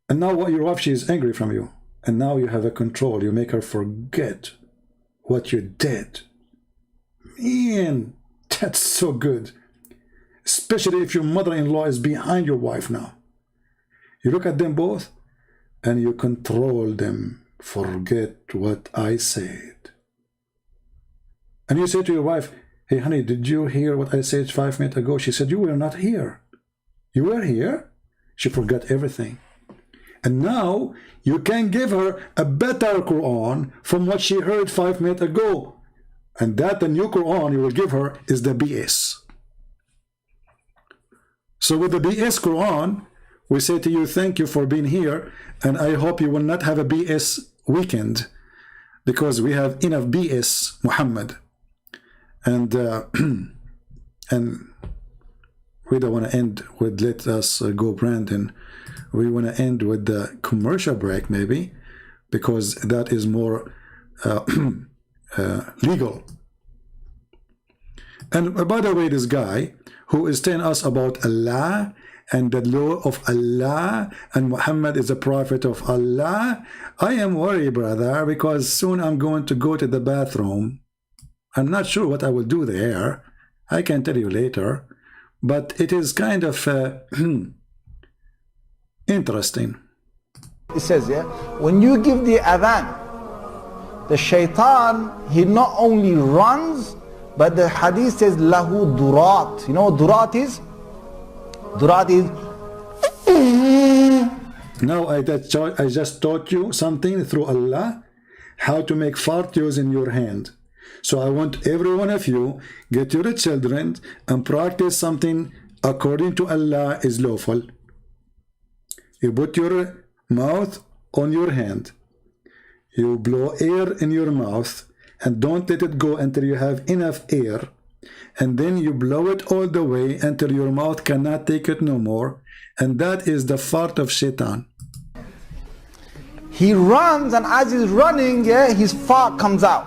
and now what your wife, she is angry from you, and now you have a control. You make her forget what you did. Man, that's so good. Especially if your mother-in-law is behind your wife now. You look at them both and you control them. Forget what I said. And you say to your wife, hey honey, did you hear what I said 5 minutes ago? She said, you were not here. You were here? She forgot everything. And now you can give her a better Quran from what she heard 5 minutes ago. And that the new Quran you will give her is the BS. So with the BS Quran, we say to you, thank you for being here. And I hope you will not have a BS weekend, because we have enough BS Muhammad. And and we don't want to end with let us go Brandon. We want to end with the commercial break maybe, because that is more legal. And by the way, this guy who is telling us about Allah and the law of Allah and Muhammad is a prophet of Allah, I am worried, brother, because soon I'm going to go to the bathroom. I'm not sure what I will do there. I can tell you later. But it is kind of interesting. It says, yeah, when you give the adhan, the shaitan, he not only runs, but the hadith says, lahu durat. You know what durat is? Durat is... Now I just taught you something through Allah, how to make fart using your hand. So I want every one of you, get your children and practice something according to Allah is lawful. You put your mouth on your hand. You blow air in your mouth and don't let it go until you have enough air. And then you blow it all the way until your mouth cannot take it no more. And that is the fart of Shaitan. He runs, and as he's running, his fart comes out.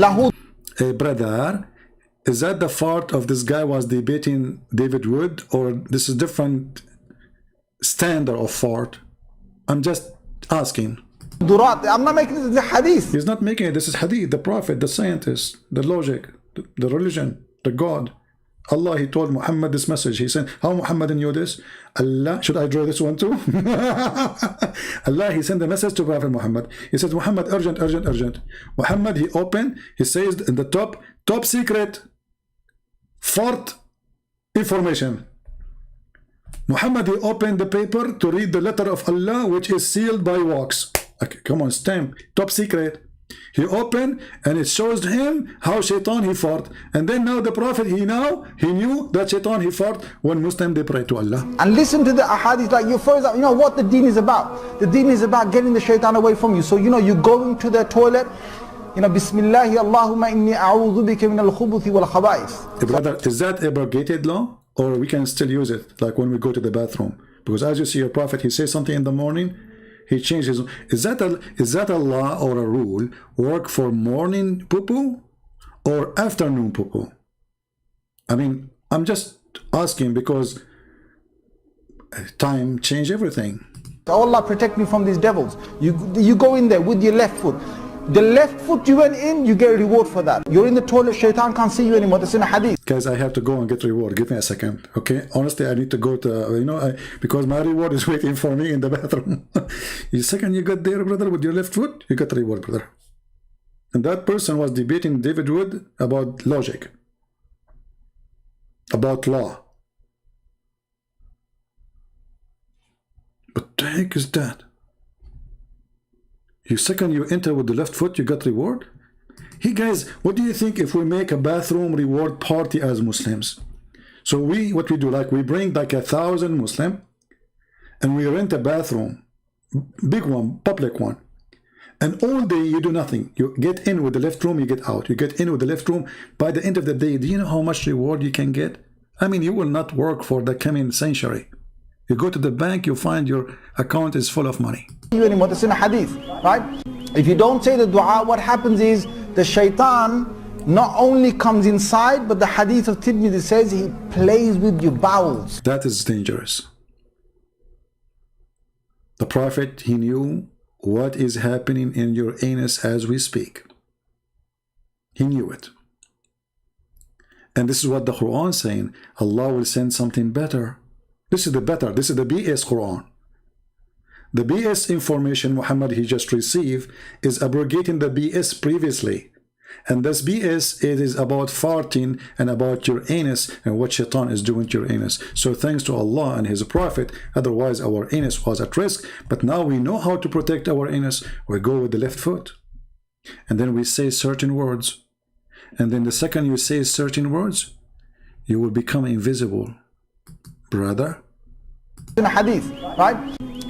Lahu. Hey brother, is that the fart of this guy was debating David Wood, or this is different standard of fart? I'm just asking. Durat. I'm not making this the hadith. He's not making it. This is hadith, the prophet, the scientist, the logic, the religion, the God. Allah, he told Muhammad this message. He said, how Muhammad knew this? Allah, should I draw this one too? Allah, he sent the message to Prophet Muhammad. He says, Muhammad, urgent, urgent, urgent. Muhammad, he opened, he says in the top secret, fart information. Muhammad, he opened the paper to read the letter of Allah, which is sealed by wax. Okay, come on, stamp, top secret. He opened and it shows him how Shaitan he fought. And then now the Prophet, he knew that Shaitan he fought when Muslim they pray to Allah. And listen to the ahadith, like you first, you know what the deen is about. The deen is about getting the Shaitan away from you. So you go into the toilet, Bismillahi Allahumma inni a'udhu bika min al-khubuthi wal khaba'ith. Brother, is that abrogated law? Or we can still use it, like when we go to the bathroom? Because as you see your Prophet, he says something in the morning, he changes. Is that a law or a rule work for morning poo-poo or afternoon poo-poo? I mean, I'm just asking because time change everything. Allah protect me from these devils. You go in there with your left foot. The left foot you went in, you get a reward for that. You're in the toilet, Shaitan can't see you anymore. That's in a hadith. Guys, I have to go and get reward. Give me a second, okay? Honestly, I need to go to, because my reward is waiting for me in the bathroom. The second you got there, brother, with your left foot, you got a reward, brother. And that person was debating David Wood about logic, about law. What the heck is that? Second you enter with the left foot, you got reward? Hey guys, what do you think if we make a bathroom reward party as Muslims? So what we do, like we bring like 1,000 Muslim and we rent a bathroom, big one, public one. And all day you do nothing. You get in with the left room, you get out. You get in with the left room. By the end of the day, do you know how much reward you can get? I mean, you will not work for the coming century. You go to the bank, you find your account is full of money. Anymore, that's in a hadith, right? If you don't say the dua, what happens is the Shaitan not only comes inside, but the hadith of Tirmidhi says he plays with your bowels. That is dangerous. The Prophet, he knew what is happening in your anus as we speak. He knew it. And this is what the Quran is saying. Allah will send something better. This is the better. This is the BS Quran. The BS information Muhammad he just received is abrogating the BS previously. And this BS, it is about farting and about your anus and what Shaitan is doing to your anus. So thanks to Allah and His Prophet, otherwise our anus was at risk. But now we know how to protect our anus. We go with the left foot. And then we say certain words. And then the second you say certain words, you will become invisible. Brother? In a hadith, right?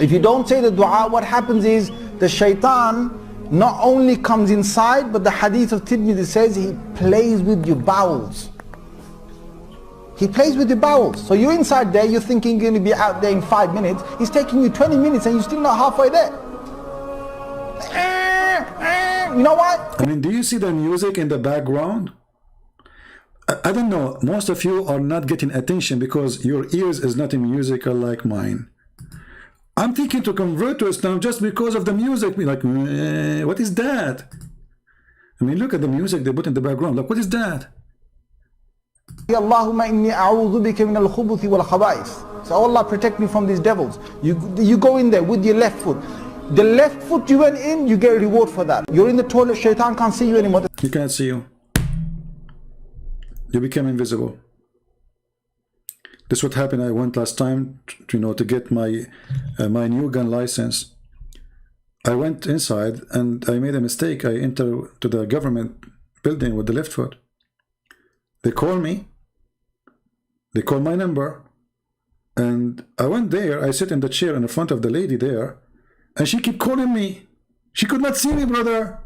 If you don't say the dua, what happens is the Shaitan not only comes inside, but the hadith of Tirmidhi says he plays with your bowels. He plays with your bowels. So you're inside there, you're thinking you're going to be out there in 5 minutes. He's taking you 20 minutes and you're still not halfway there. You know what? I mean, do you see the music in the background? I don't know, most of you are not getting attention because your ears is not musical like mine. I'm thinking to convert to Islam just because of the music. Like, what is that? I mean, look at the music they put in the background. Like, what is that? Allahumma inni a'udhu bika min al-khubuthi wal khaba'ith. So Allah protect me from these devils. You go in there with your left foot. The left foot you went in, you get a reward for that. You're in the toilet, Shaitan can't see you anymore. He can't see you. You become invisible. This is what happened. I went last time to get my new gun license. I went inside and I made a mistake. I entered to the government building with the left foot. They call me. They call my number. And I went there, I sit in the chair in front of the lady there, and she kept calling me. She could not see me, brother.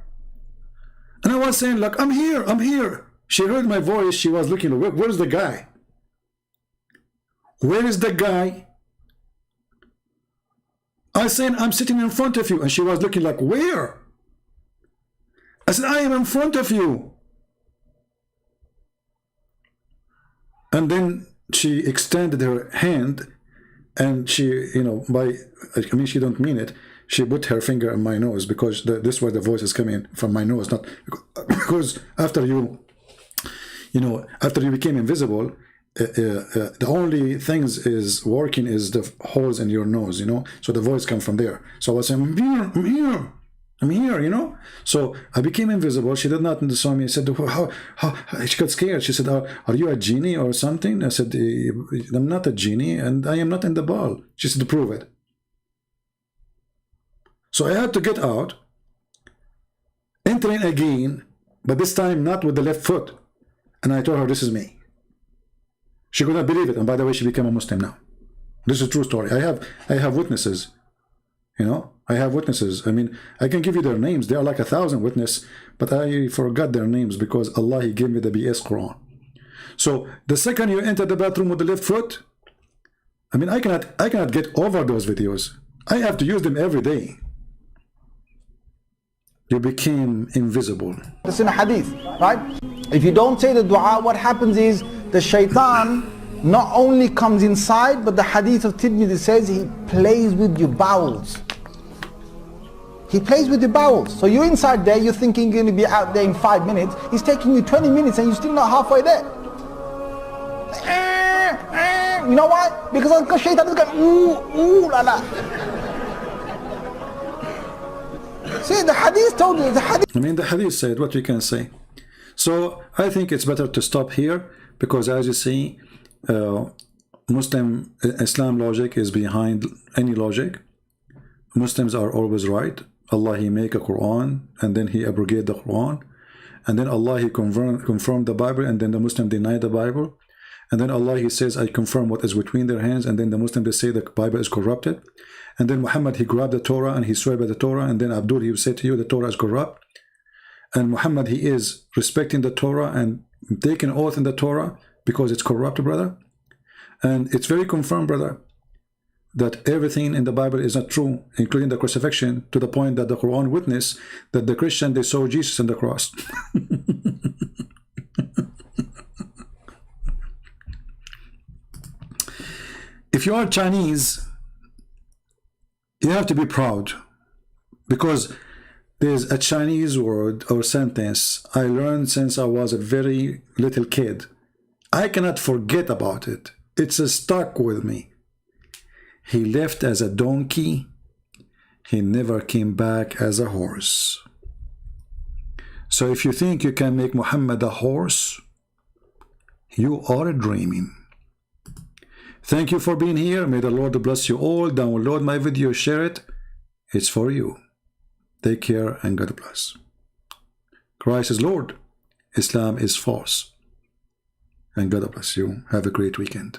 And I was saying, like, I'm here, I'm here. She heard my voice, she was looking, where's the guy? Where is the guy? I said, I'm sitting in front of you. And she was looking like, where? I said, I am in front of you. And then she extended her hand, and she, you know, I mean, she don't mean it. She put her finger on my nose, because this is where the voice is coming from, my nose, not because after you became invisible, the only things is working is the holes in your nose, you know, so the voice comes from there. So I was saying, I'm here, you know. So I became invisible. She did not saw me. I said, how? She got scared. She said, are you a genie or something? I said, I'm not a genie, and I am not in the ball. She said, prove it. So I had to get out, entering again, but this time not with the left foot. And I told her, this is me. She could not believe it. And by the way, she became a Muslim now. This is a true story. I have witnesses. You know, I have witnesses. I mean, I can give you their names. They are like 1,000 witnesses, but I forgot their names because Allah, He gave me the BS Quran. So the second you enter the bathroom with the left foot, I mean, I cannot get over those videos. I have to use them every day. You became invisible. It's in a hadith, right? If you don't say the dua, what happens is the shaitan not only comes inside, but the hadith of Tirmidhi says he plays with your bowels. He plays with your bowels. So you're inside there, you're thinking you're going to be out there in 5 minutes. He's taking you 20 minutes and you're still not halfway there. You know why? Because shaitan is going, ooh, la la. See, the hadith told you, I mean, the hadith said what we can say. So I think it's better to stop here, because as you see, Islam logic is behind any logic. Muslims are always right. Allah, He make a Quran, and then He abrogate the Quran, and then Allah, He confirm the Bible, and then the Muslim deny the Bible, and then Allah, He says, I confirm what is between their hands, and then the Muslim, they say the Bible is corrupted, and then Muhammad, he grabbed the Torah and he swear by the Torah, and then Abdul, he will say to you the Torah is corrupt, and Muhammad, he is respecting the Torah and taking oath in the Torah because it's corrupt, brother. And it's very confirmed, brother, that everything in the Bible is not true, including the crucifixion, to the point that the Quran witness that the Christian, they saw Jesus on the cross. If you are Chinese, you have to be proud, because there's a Chinese word or sentence I learned since I was a very little kid. I cannot forget about it. It's stuck with me. He left as a donkey. He never came back as a horse. So if you think you can make Muhammad a horse, you are dreaming. Thank you for being here. May the Lord bless you all. Download my video, share it. It's for you. Take care and God bless. Christ is Lord. Islam is false. And God bless you. Have a great weekend.